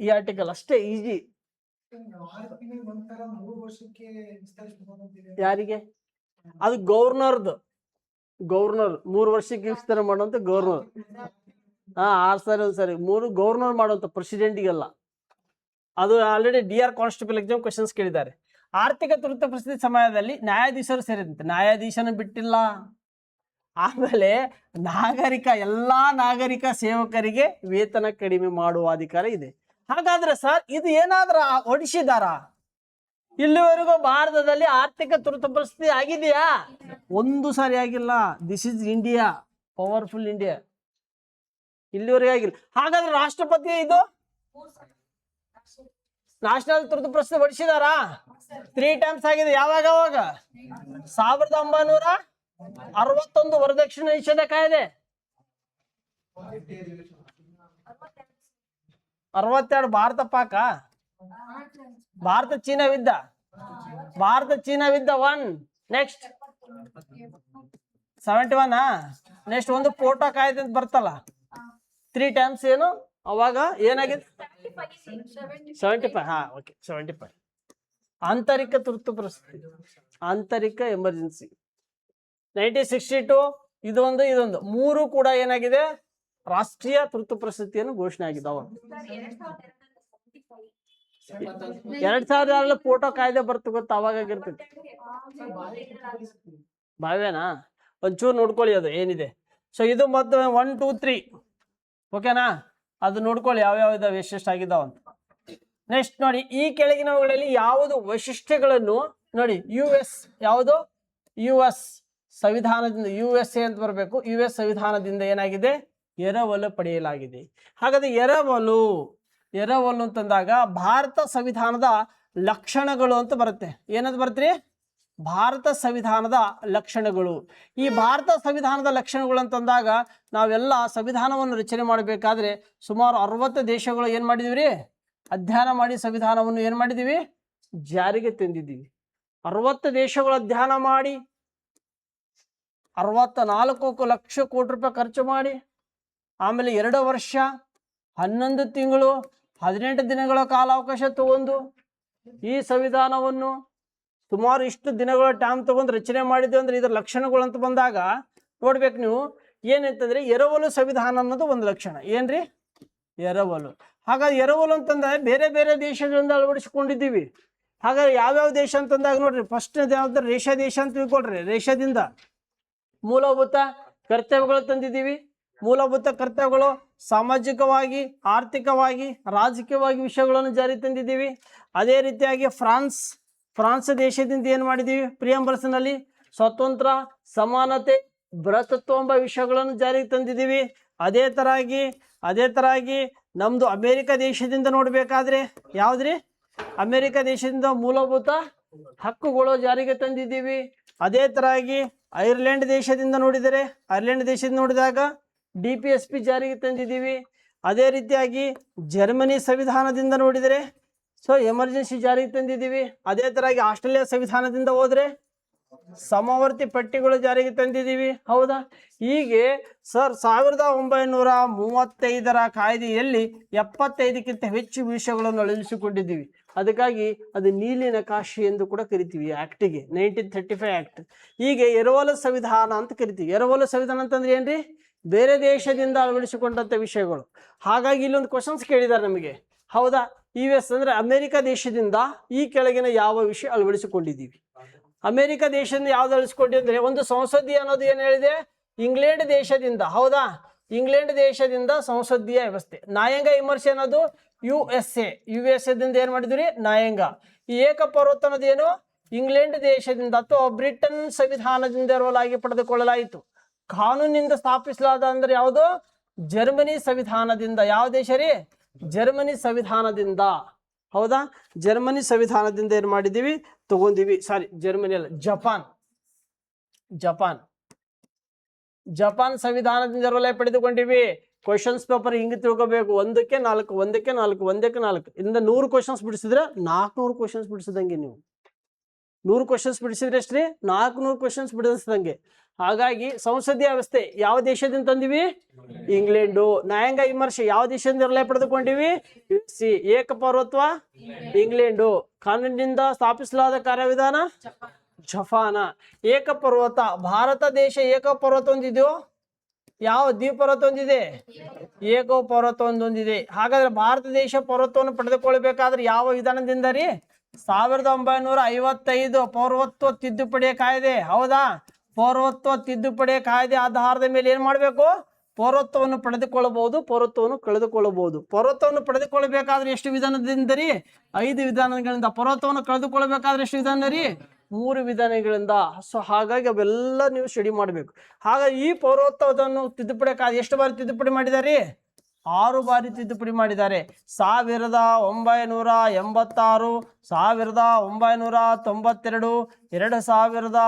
[SPEAKER 1] ಈ ಆರ್ಟಿಕಲ್ ಅಷ್ಟೇ ಈಜಿ. ಯಾರಿಗೆ? ಅದು ಗವರ್ನರ್ 3 ವರ್ಷಕ್ಕೆ ವಿಸ್ತಾರ ಮಾಡುವಂತ ಗವರ್ನರ್. 6 ಸಾರಿ ಒಂದ್ಸರಿ 3 ಗವರ್ನರ್ ಮಾಡುವಂತ, ಪ್ರೆಸಿಡೆಂಟ್ಗೆಲ್ಲ. ಅದು already DR constable exam questions ಕೇಳಿದ್ದಾರೆ. ಆರ್ಥಿಕ ತುರ್ತು ಪರಿಸ್ಥಿತಿ ಸಮಯದಲ್ಲಿ ನ್ಯಾಯಾಧೀಶರು ಸೇರಿದಂತೆ, ನ್ಯಾಯಾಧೀಶನ ಬಿಟ್ಟಿಲ್ಲ. ಆಮೇಲೆ ಎಲ್ಲಾ ನಾಗರಿಕ ಸೇವಕರಿಗೆ ವೇತನ ಕಡಿಮೆ ಮಾಡುವ ಅಧಿಕಾರ ಇದೆ. ಹಾಗಾದ್ರೆ ಸರ್ ಇದು ಏನಾದ್ರ ಹೊಡಿಸಿದಾರ? ಇಲ್ಲಿವರೆಗೂ ಭಾರತದಲ್ಲಿ ಆರ್ಥಿಕ ತುರ್ತು ಪರಿಸ್ಥಿತಿ ಆಗಿದೆಯಾ? ಒಂದು ಸಾರಿ ಆಗಿಲ್ಲ. This is India, powerful India. ಇಲ್ಲಿವರೆಗೆ ಆಗಿಲ್ಲ. ಹಾಗಾದ್ರೆ ರಾಷ್ಟ್ರಪತಿ ಇದು ನ್ಯಾಷನಲ್ ತುರ್ತು ಪರಿಸ್ಥಿತಿ ಹೊಡಿಸಿದಾರ? 3 ಟೈಮ್ಸ್ ಆಗಿದೆ. ಯಾವಾಗ? 1961 ವರದಕ್ಷಿಣೆ ನಿಷೇಧ ಕಾಯ್ದೆ, 62 ಭಾರತ ಪಾಕ, ಭಾರತ ಚೀನಾ ಯುದ್ಧ, 1. ನೆಕ್ಸ್ಟ್ 71. ನೆಕ್ಸ್ಟ್ ಒಂದು ಫೋಟೋ ಕಾಯ್ದೆ ಅಂತ ಬರ್ತಲ್ಲ, 3 ಟೈಮ್ಸ್. ಏನು ಅವಾಗ ಏನಾಗಿದೆ? 75. ಹಾ, ಓಕೆ, 75. ಆಂತರಿಕ ತುರ್ತು ಪರಿಸ್ಥಿತಿ, ಆಂತರಿಕ ಎಮರ್ಜೆನ್ಸಿ 1962. ಇದೊಂದು 3 ಕೂಡ ಏನಾಗಿದೆ? ರಾಷ್ಟ್ರೀಯ ತುರ್ತು ಪರಿಸ್ಥಿತಿಯನ್ನು ಘೋಷಣೆ ಆಗಿದ್ದಾವ. 2002 ಫೋಟೋ ಕಾಯ್ದೆ ಬರ್ತು ಗೊತ್ತ, ಅವಾಗ ಆಗಿರ್ತೈತಿ. ಭಾವೇನಾ? ಒಂಚೂರು ನೋಡ್ಕೊಳ್ಳಿ ಅದು ಏನಿದೆ. ಸೊ ಇದು ಮತ್ತೆ 1, 2, 3 ಓಕೆನಾ? ಅದು ನೋಡ್ಕೊಳ್ಳಿ ಯಾವ್ಯಾವ ಇದಾವೆ, ಎಷ್ಟೆಷ್ಟಾಗಿದ್ದಾವ ಅಂತ. ನೆಕ್ಸ್ಟ್ ನೋಡಿ, ಈ ಕೆಳಗಿನವುಗಳಲ್ಲಿ ಯಾವುದು ವೈಶಿಷ್ಟ್ಯಗಳನ್ನು ನೋಡಿ? US ಯಾವುದು? US ಸಂವಿಧಾನದಿಂದ USA ಅಂತ ಬರಬೇಕು. US ಸಂವಿಧಾನದಿಂದ ಏನಾಗಿದೆ, ಎರವಲು ಪಡೆಯಲಾಗಿದೆ. ಹಾಗಾದ್ರೆ ಎರವಲು ಅಂತಂದಾಗ ಭಾರತ ಸಂವಿಧಾನದ ಲಕ್ಷಣಗಳು ಅಂತ ಬರುತ್ತೆ. ಏನಂತ ಬರುತ್ತೆ? ಭಾರತ ಸಂವಿಧಾನದ ಲಕ್ಷಣಗಳು. ಈ ಭಾರತ ಸಂವಿಧಾನದ ಲಕ್ಷಣಗಳು ಅಂತಂದಾಗ ನಾವೆಲ್ಲ ಸಂವಿಧಾನವನ್ನು ರಚನೆ ಮಾಡಬೇಕಾದ್ರೆ ಸುಮಾರು 60 ದೇಶಗಳು ಏನು ಮಾಡಿದೀವಿ ರೀ, ಅಧ್ಯಯನ ಮಾಡಿ ಸಂವಿಧಾನವನ್ನು ಏನು ಮಾಡಿದೀವಿ, ಜಾರಿಗೆ ತಂದಿದ್ದೀವಿ. 60 ದೇಶಗಳು ಅಧ್ಯಯನ ಮಾಡಿ 64 ಲಕ್ಷ ಕೋಟಿ ರೂಪಾಯಿ ಖರ್ಚು ಮಾಡಿ ಆಮೇಲೆ 2 ವರ್ಷ 11 ತಿಂಗಳು 18 ದಿನಗಳ ಕಾಲಾವಕಾಶ ತಗೊಂಡು ಈ ಸಂವಿಧಾನವನ್ನು ಸುಮಾರು ಇಷ್ಟು ದಿನಗಳ ಟೈಮ್ ತಗೊಂಡು ರಚನೆ ಮಾಡಿದ್ವಿ. ಅಂದ್ರೆ ಇದರ ಲಕ್ಷಣಗಳು ಅಂತ ಬಂದಾಗ ನೋಡ್ಬೇಕು ನೀವು, ಏನಂತಂದ್ರೆ ಎರವಲು ಸಂವಿಧಾನ ಅನ್ನೋದು ಒಂದು ಲಕ್ಷಣ. ಏನ್ರಿ ಎರವಲು? ಹಾಗಾಗಿ ಎರವಲು ಅಂತಂದ್ರೆ ಬೇರೆ ಬೇರೆ ದೇಶಗಳಿಂದ ಅಳವಡಿಸಿಕೊಂಡಿದ್ದೀವಿ. ಹಾಗಾಗಿ ಯಾವ್ಯಾವ ದೇಶ ಅಂತಂದಾಗ ನೋಡ್ರಿ, ಫಸ್ಟ್ ಯಾವ್ದು ರೇಷ್ಯಾ ದೇಶ ಅಂತ ತಿಳ್ಕೊಳ್ರಿ. ರೇಷ್ಯಾದಿಂದ ಮೂಲಭೂತ ಕರ್ತವ್ಯಗಳು ತಂದಿದ್ದೀವಿ. ಮೂಲಭೂತ ಕರ್ತವ್ಯಗಳು ಸಾಮಾಜಿಕವಾಗಿ, ಆರ್ಥಿಕವಾಗಿ, ರಾಜಕೀಯವಾಗಿ ವಿಷಯಗಳನ್ನು ಜಾರಿ ತಂದಿದ್ದೀವಿ. ಅದೇ ರೀತಿಯಾಗಿ ಫ್ರಾನ್ಸ್ ದೇಶದಿಂದ ಏನು ಮಾಡಿದ್ದೀವಿ, ಪ್ರಿಯಂಬಲ್ಸ್ನಲ್ಲಿ ಸ್ವತಂತ್ರ, ಸಮಾನತೆ, ಭ್ರಾತೃತ್ವ ಎಂಬ ವಿಷಯಗಳನ್ನು ಜಾರಿಗೆ ತಂದಿದ್ದೀವಿ. ಅದೇ ತರಾಗಿ ನಮ್ದು ಅಮೇರಿಕ ದೇಶದಿಂದ ನೋಡ್ಬೇಕಾದ್ರೆ ಯಾವ್ದ್ರಿ, ಅಮೇರಿಕ ದೇಶದಿಂದ ಮೂಲಭೂತ ಹಕ್ಕುಗಳು ಜಾರಿಗೆ ತಂದಿದ್ದೀವಿ. ಅದೇ ತರಾಗಿ ಐರ್ಲೆಂಡ್ ದೇಶದಿಂದ ನೋಡಿದಾಗ DPSP ಜಾರಿಗೆ ತಂದಿದ್ದೀವಿ. ಅದೇ ರೀತಿಯಾಗಿ ಜರ್ಮನಿ ಸಂವಿಧಾನದಿಂದ ನೋಡಿದರೆ ಎಮರ್ಜೆನ್ಸಿ ಜಾರಿಗೆ ತಂದಿದ್ದೀವಿ. ಅದೇ ತರಾಗಿ ಆಸ್ಟ್ರೇಲಿಯಾ ಸಂವಿಧಾನದಿಂದ ಹೋದ್ರೆ ಸಮವರ್ತಿ ಪಟ್ಟಿಗಳು ಜಾರಿಗೆ ತಂದಿದ್ದೀವಿ. ಹೌದಾ? ಹೀಗೆ 1935 ಕಾಯ್ದೆಯಲ್ಲಿ 75ಕ್ಕಿಂತ ಹೆಚ್ಚು ವಿಷಯಗಳನ್ನು ಅಳವಡಿಸಿಕೊಂಡಿದ್ದೀವಿ. ಅದಕ್ಕಾಗಿ ಅದು ನೀಲಿ ನಕಾಶೆ ಎಂದು ಕೂಡ ಕರಿತೀವಿ ಆಕ್ಟಿಗೆ, 1935 ಆಕ್ಟ್. ಹೀಗೆ ಎರವಲು ಸಂವಿಧಾನ ಅಂತ ಕರಿತೀವಿ. ಎರವಲು ಸಂವಿಧಾನ ಅಂತಂದ್ರೆ ಏನ್ರಿ, ಬೇರೆ ದೇಶದಿಂದ ಅಳವಡಿಸಿಕೊಂಡಂತ ವಿಷಯಗಳು. ಹಾಗಾಗಿ ಇಲ್ಲೊಂದು ಕ್ವಶನ್ಸ್ ಕೇಳಿದ್ದಾರೆ ನಮಗೆ. ಹೌದಾ? US ಅಂದ್ರೆ ಅಮೆರಿಕ ದೇಶದಿಂದ ಈ ಕೆಳಗಿನ ಯಾವ ವಿಷಯ ಅಳವಡಿಸಿಕೊಂಡಿದ್ದೀವಿ? ಅಮೆರಿಕ ದೇಶದಿಂದ ಯಾವ್ದು ಅಳವಡಿಸಿಕೊಂಡಿವಿ ಅಂದ್ರೆ, ಒಂದು ಸಂಸದೀಯ ಅನ್ನೋದು ಏನು ಹೇಳಿದೆ, ಇಂಗ್ಲೆಂಡ್ ದೇಶದಿಂದ. ಹೌದಾ? ಇಂಗ್ಲೆಂಡ್ ದೇಶದಿಂದ ಸಂಸದೀಯ ವ್ಯವಸ್ಥೆ. ನ್ಯಾಯಾಂಗ ವಿಮರ್ಶೆ ಅನ್ನೋದು USA ದಿಂದ ಏನ್ ಮಾಡಿದ್ವಿ, ನ್ಯಾಯಾಂಗ. ಈ ಏಕಪೌರತ್ವ ಅನ್ನೋದು ಏನು, ಇಂಗ್ಲೆಂಡ್ ದೇಶದಿಂದ ಅಥವಾ ಬ್ರಿಟನ್ ಸಂವಿಧಾನದಿಂದ ಎರವಲಾಗಿ ಪಡೆದುಕೊಳ್ಳಲಾಯಿತು. ಕಾನೂನಿನಿಂದ ಸ್ಥಾಪಿಸಲಾದ ಅಂದ್ರೆ ಯಾವುದು, ಜರ್ಮನಿ ಸಂವಿಧಾನದಿಂದ. ಯಾವ ದೇಶ ರೀ, ಜರ್ಮನಿ ಸಂವಿಧಾನದಿಂದ. ಹೌದಾ? ಜರ್ಮನಿ ಸಂವಿಧಾನದಿಂದ ಏನ್ ಮಾಡಿದೀವಿ, ತಗೊಂಡಿವಿ. ಸಾರಿ, ಜರ್ಮನಿ ಅಲ್ಲ, ಜಪಾನ್ ಸಂವಿಧಾನದಿಂದ ಎರವಲಾಗಿ ಪಡೆದುಕೊಂಡಿವಿ. ಕ್ವಶನ್ಸ್ ಪೇಪರ್ ಹಿಂಗೆ ತಿಳ್ಕೋಬೇಕು, 1ಕ್ಕೆ 4 ಇಂದ 100 ಕ್ವಶನ್ಸ್ ಬಿಡಿಸಿದ್ರೆ 400 ಕ್ವಶನ್ಸ್ ಬಿಡಿಸಿದಂಗೆ. ನೀವು 100 ಕ್ವಶನ್ಸ್ ಬಿಡಿಸಿದ್ರೆ ಎಷ್ಟ್ರಿ, 400 ಕ್ವಶನ್ಸ್ ಬಿಡಿಸಿದಂಗೆ. ಹಾಗಾಗಿ ಸಂಸದೀಯ ವ್ಯವಸ್ಥೆ ಯಾವ ದೇಶದಿಂದ ತಂದಿವಿ, ಇಂಗ್ಲೆಂಡು. ನ್ಯಾಯಾಂಗ ವಿಮರ್ಶೆ ಯಾವ ದೇಶದಿಂದ ಎರವಲಾಗಿ ಪಡೆದುಕೊಂಡಿವಿ, USA. ಏಕಪೌರತ್ವ ಇಂಗ್ಲೆಂಡು. ಕಾನೂನಿನಿಂದ ಸ್ಥಾಪಿಸಲಾದ ಕಾರ್ಯವಿಧಾನ ಜಪಾನ. ಏಕಪೌರತ್ವ ಭಾರತ ದೇಶ ಏಕಪೌರತ್ವ ಹೊಂದಿದೆಯೋ, ಯಾವ ದ್ವೀಪೌರತ್ವ ಹೊಂದಿದೆ, ಏಕಪೌರತ್ವ ಹೊಂದಿದೆ. ಹಾಗಾದ್ರೆ ಭಾರತ ದೇಶ ಪೌರತ್ವವನ್ನು ಪಡೆದುಕೊಳ್ಳಬೇಕಾದ್ರೆ ಯಾವ ವಿಧಾನದಿಂದ ರೀ, 1955 ಪೌರತ್ವ ತಿದ್ದುಪಡಿ ಕಾಯ್ದೆ. ಹೌದಾ? ಪೌರತ್ವ ತಿದ್ದುಪಡಿ ಕಾಯ್ದೆ ಆಧಾರದ ಮೇಲೆ ಏನ್ ಮಾಡ್ಬೇಕು, ಪೌರತ್ವವನ್ನು ಪಡೆದುಕೊಳ್ಳಬಹುದು, ಪೌರತ್ವವನ್ನು ಕಳೆದುಕೊಳ್ಳಬಹುದು. ಪೌರತ್ವವನ್ನು ಪಡೆದುಕೊಳ್ಳಬೇಕಾದ್ರೆ ಎಷ್ಟು ವಿಧಾನದಿಂದ ರೀ, 5 ವಿಧಾನಗಳಿಂದ. ಪೌರತ್ವವನ್ನು ಕಳೆದುಕೊಳ್ಳಬೇಕಾದ್ರೆ ಎಷ್ಟು ವಿಧಾನ ರೀ, 3 ವಿಧಾನಗಳಿಂದ. ಸೊ ಹಾಗಾಗಿ ಅವೆಲ್ಲ ನೀವು ಸ್ಟಡಿ ಮಾಡಬೇಕು. ಹಾಗಾಗಿ ಈ ಪೌರತ್ವವನ್ನು ತಿದ್ದುಪಡಿ ಕಾಯ್ದೆ ಎಷ್ಟು ಬಾರಿ ತಿದ್ದುಪಡಿ ಮಾಡಿದಾರೆ, 6 ಬಾರಿ ತಿದ್ದುಪಡಿ ಮಾಡಿದ್ದಾರೆ. 1986, 1992, 2003,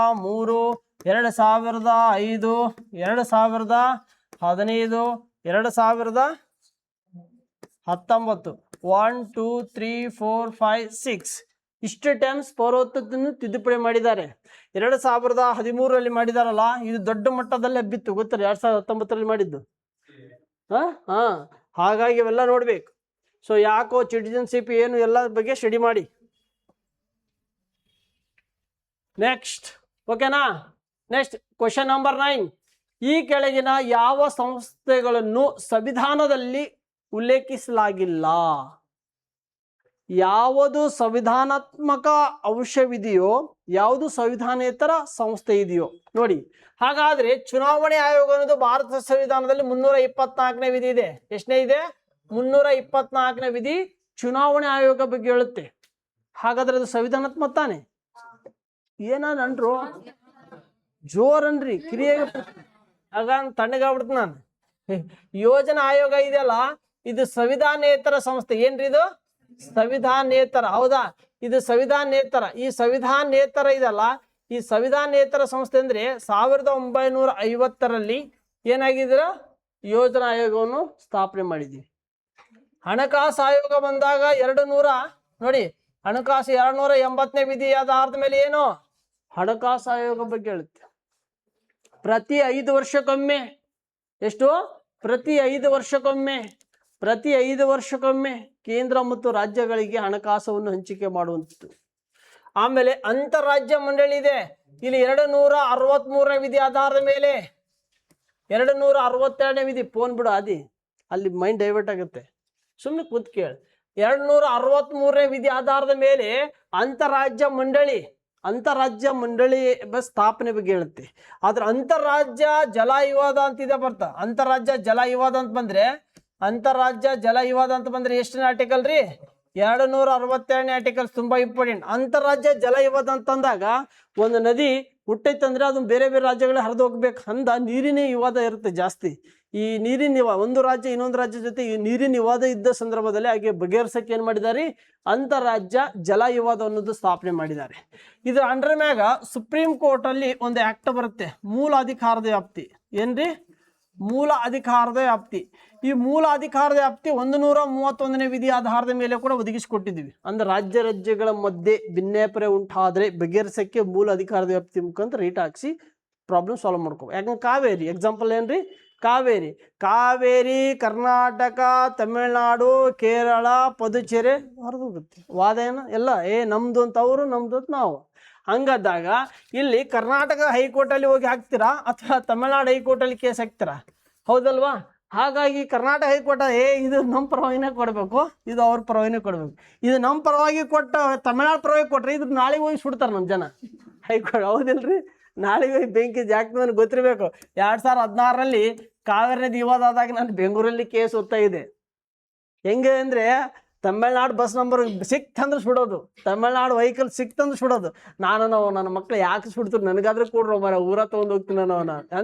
[SPEAKER 1] 2005, 2015, 2019, 1, 2, 3, 4, 5, 6 ಇಷ್ಟು ಟೈಮ್ಸ್ ಪೌರತ್ವವನ್ನು ತಿದ್ದುಪಡಿ ಮಾಡಿದ್ದಾರೆ. 2013ರಲ್ಲಿ ಮಾಡಿದಾರಲ್ಲ, ಇದು ದೊಡ್ಡ ಮಟ್ಟದಲ್ಲೇ ಬಿತ್ತು, ಗೊತ್ತಲ್ಲ, 2019ರಲ್ಲಿ ಮಾಡಿದ್ದು. ಹಾಗಾಗಿ ಇವೆಲ್ಲ ನೋಡ್ಬೇಕು. ಸೊ ಯಾಕೋ ಸಿಟಿಜನ್ಶಿಪ್ ಏನು ಎಲ್ಲ ಬಗ್ಗೆ ಸ್ಟಡಿ ಮಾಡಿ. ನೆಕ್ಸ್ಟ್, ಓಕೆನಾ? Next question number 9. ಈ ಕೆಳಗಿನ ಯಾವ ಸಂಸ್ಥೆಗಳನ್ನು ಸಂವಿಧಾನದಲ್ಲಿ ಉಲ್ಲೇಖಿಸಲಾಗಿಲ್ಲ? ಯಾವುದು ಸಂವಿಧಾನಾತ್ಮಕ ಅಂಶವಿದೆಯೋ, ಯಾವುದು ಸಂವಿಧಾನೇತರ ಸಂಸ್ಥೆ ಇದೆಯೋ ನೋಡಿ. ಹಾಗಾದ್ರೆ ಚುನಾವಣೆ ಆಯೋಗ ಅನ್ನೋದು ಭಾರತ ಸಂವಿಧಾನದಲ್ಲಿ 324ನೇ ವಿಧಿ ಇದೆ. ಎಷ್ಟನೇ ಇದೆ? 324ನೇ ವಿಧಿ ಚುನಾವಣೆ ಆಯೋಗ ಬಗ್ಗೆ ಹೇಳುತ್ತೆ. ಹಾಗಾದ್ರೆ ಅದು ಸಂವಿಧಾನಾತ್ಮಕ ತಾನೆ? ಏನನ್ರು ಜೋರನ್ರಿ ಕ್ರಿಯೆಗೆ ಆಗ ತಣ್ಣಗಾಗ್ಬಿಡ್ತು ನಾನು. ಯೋಜನಾ ಆಯೋಗ ಇದೆಯಲ್ಲ, ಇದು ಸಂವಿಧಾನೇತರ ಸಂಸ್ಥೆ. ಏನ್ರಿ ಇದು? ಸಂವಿಧಾನೇತರ. ಹೌದಾ? ಇದು ಸಂವಿಧಾನೇತರ. ಈ ಸಂವಿಧಾನೇತರ ಇದಲ್ಲ, ಈ ಸಂವಿಧಾನೇತರ ಸಂಸ್ಥೆ ಅಂದ್ರೆ 1950ರಲ್ಲಿ ಏನಾಗಿದ್ರ ಯೋಜನಾ ಆಯೋಗವನ್ನು ಸ್ಥಾಪನೆ ಮಾಡಿದ್ವಿ. ಹಣಕಾಸು ಆಯೋಗ ಬಂದಾಗ 200 ನೋಡಿ, ಹಣಕಾಸು 280ನೇ ವಿಧಿ ಆಧಾರದ ಮೇಲೆ ಏನು ಹಣಕಾಸು ಆಯೋಗ ಬಗ್ಗೆ ಹೇಳುತ್ತೆ. ಪ್ರತಿ 5 ವರ್ಷಕ್ಕೊಮ್ಮೆ, ಎಷ್ಟು? ಪ್ರತಿ 5 ವರ್ಷಕ್ಕೊಮ್ಮೆ ಕೇಂದ್ರ ಮತ್ತು ರಾಜ್ಯಗಳಿಗೆ ಹಣಕಾಸನ್ನು ಹಂಚಿಕೆ ಮಾಡುವಂಥದ್ದು. ಆಮೇಲೆ ಅಂತಾರಾಜ್ಯ ಮಂಡಳಿ ಇದೆ. ಇಲ್ಲಿ 263ನೇ ವಿಧಿ ಆಧಾರದ ಮೇಲೆ, 262ನೇ ವಿಧಿ, ಫೋನ್ ಬಿಡು ಆದಿ, ಅಲ್ಲಿ ಮೈಂಡ್ ಡೈವರ್ಟ್ ಆಗುತ್ತೆ, ಸುಮ್ಮನೆ ಕೂತ್ ಕೇಳಿ. 263ನೇ ವಿಧಿ ಆಧಾರದ ಮೇಲೆ ಅಂತಾರಾಜ್ಯ ಮಂಡಳಿ ಸ್ಥಾಪನೆ ಬಗ್ಗೆ ಹೇಳುತ್ತೆ. ಆದ್ರೆ ಅಂತಾರಾಜ್ಯ ಜಲ ವಿವಾದ ಅಂತಿದೆ ಬರ್ತಾ. ಅಂತಾರಾಜ್ಯ ಜಲ ವಿವಾದ ಅಂತ ಬಂದ್ರೆ ಎಷ್ಟನೇ ಆರ್ಟಿಕಲ್ ರೀ? 262ನೇ ಆರ್ಟಿಕಲ್. ತುಂಬಾ ಇಂಪಾರ್ಟೆಂಟ್. ಅಂತಾರಾಜ್ಯ ಜಲ ವಿವಾದ ಅಂತಂದಾಗ ಒಂದು ನದಿ ಹುಟ್ಟೈತಂದ್ರೆ ಅದನ್ನ ಬೇರೆ ಬೇರೆ ರಾಜ್ಯಗಳ ಹರಿದು ಹೋಗ್ಬೇಕು ಅಂದ ನೀರಿನ ವಿವಾದ ಇರುತ್ತೆ ಜಾಸ್ತಿ. ಈ ನೀರಿನ ಒಂದು ರಾಜ್ಯ ಇನ್ನೊಂದು ರಾಜ್ಯ ಜೊತೆ ಈ ನೀರಿನ ವಿವಾದ ಇದ್ದ ಸಂದರ್ಭದಲ್ಲಿ ಹಾಗೆ ಬಗೆಹರಿಸಕ್ಕೆ ಏನ್ ಮಾಡಿದ್ದಾರೆ? ಅಂತಾರಾಜ್ಯ ಜಲ ವಿವಾದ ಅನ್ನೋದು ಸ್ಥಾಪನೆ ಮಾಡಿದ್ದಾರೆ. ಇದ್ರ ಅಂಡರ್ ಮ್ಯಾಗ ಸುಪ್ರೀಂ ಕೋರ್ಟ್ ಅಲ್ಲಿ ಒಂದು ಆಕ್ಟ್ ಬರುತ್ತೆ, ಮೂಲ ಅಧಿಕಾರದ ವ್ಯಾಪ್ತಿ. ಏನ್ರಿ? ಮೂಲ ಅಧಿಕಾರದ ವ್ಯಾಪ್ತಿ. ಈ ಮೂಲ ಅಧಿಕಾರದ ವ್ಯಾಪ್ತಿ 131ನೇ ವಿಧಿ ಆಧಾರದ ಮೇಲೆ ಕೂಡ ಒದಗಿಸಿಕೊಟ್ಟಿದ್ದೀವಿ. ಅಂದ್ರೆ ರಾಜ್ಯಗಳ ಮಧ್ಯೆ ಭಿನ್ನಾಭಿಪ್ರಾಯ ಉಂಟಾದ್ರೆ ಬಗೆಹರಿಸಕ್ಕೆ ಮೂಲ ಅಧಿಕಾರದ ವ್ಯಾಪ್ತಿ ಮುಖಾಂತರ ರೇಟ್ ಹಾಕ್ಸಿ ಪ್ರಾಬ್ಲಮ್ ಸಾಲ್ವ್ ಮಾಡ್ಕೋ. ಯಾಕಂದ್ರೆ ಕಾವೇರಿ ಎಕ್ಸಾಂಪಲ್ ಏನ್ರಿ? ಕಾವೇರಿ ಕರ್ನಾಟಕ, ತಮಿಳುನಾಡು, ಕೇರಳ, ಪುದುಚೇರಿ ಹೊರದೋಗುತ್ತೆ. ವಾದ ಏನು? ಎಲ್ಲ ನಮ್ದು ಅಂತ ಅವರು, ನಮ್ದು ಅಂತ ನಾವು. ಹಂಗದ್ದಾಗ ಇಲ್ಲಿ ಕರ್ನಾಟಕ ಹೈಕೋರ್ಟಲ್ಲಿ ಹೋಗಿ ಹಾಕ್ತೀರಾ ಅಥವಾ ತಮಿಳುನಾಡು ಹೈಕೋರ್ಟಲ್ಲಿ ಕೇಸ್ ಹಾಕ್ತೀರಾ? ಹೌದಲ್ವಾ? ಹಾಗಾಗಿ ಕರ್ನಾಟಕ ಹೈಕೋರ್ಟ್ ಇದು ನಮ್ಮ ಪರವಾಗಿನೇ ಕೊಡಬೇಕು, ಇದು ಅವ್ರ ಪರವಾಗಿನೇ ಕೊಡಬೇಕು. ಇದು ನಮ್ಮ ಪರವಾಗಿ ಕೊಟ್ಟ ತಮಿಳ್ನಾಡು ಪರವಾಗಿ ಕೊಟ್ರೆ ಇದು ನಾಳೆಗೆ ಹೋಗಿ ಸುಡ್ತಾರೆ ನಮ್ಮ ಜನ ಹೈಕೋರ್ಟ್. ಹೌದಿಲ್ರಿ? ನಾಳೆಗೆ ಹೋಗಿ ಬೆಂಕಿ ಜಾಕ್ ನನಗೆ ಗೊತ್ತಿರಬೇಕು. 2016ರಲ್ಲಿ ಕಾವೇರಿ ನದಿ ವಿವಾದ ಆದಾಗ ನಾನು ಬೆಂಗಳೂರಲ್ಲಿ ಕೇಸ್ ಓದ್ತಾ ಇದೆ. ಹೆಂಗೆ ಅಂದರೆ ತಮಿಳ್ನಾಡು ಬಸ್ ನಂಬರ್ ಸಿಕ್ತಂದ್ರೆ ಸುಡೋದು, ತಮಿಳ್ನಾಡು ವೆಹಿಕಲ್ ಸಿಕ್ತಂದ್ರೆ ಸುಡೋದು. ನನ್ನ ಮಕ್ಳು ಯಾಕೆ ಸುಡ್ತಾರೆ? ನನಗಾದ್ರೆ ಕೊಡ್ರೋ ಮರ, ಊರ ತೊಗೊಂಡು ಹೋಗ್ತೀನಿ ನಾನು.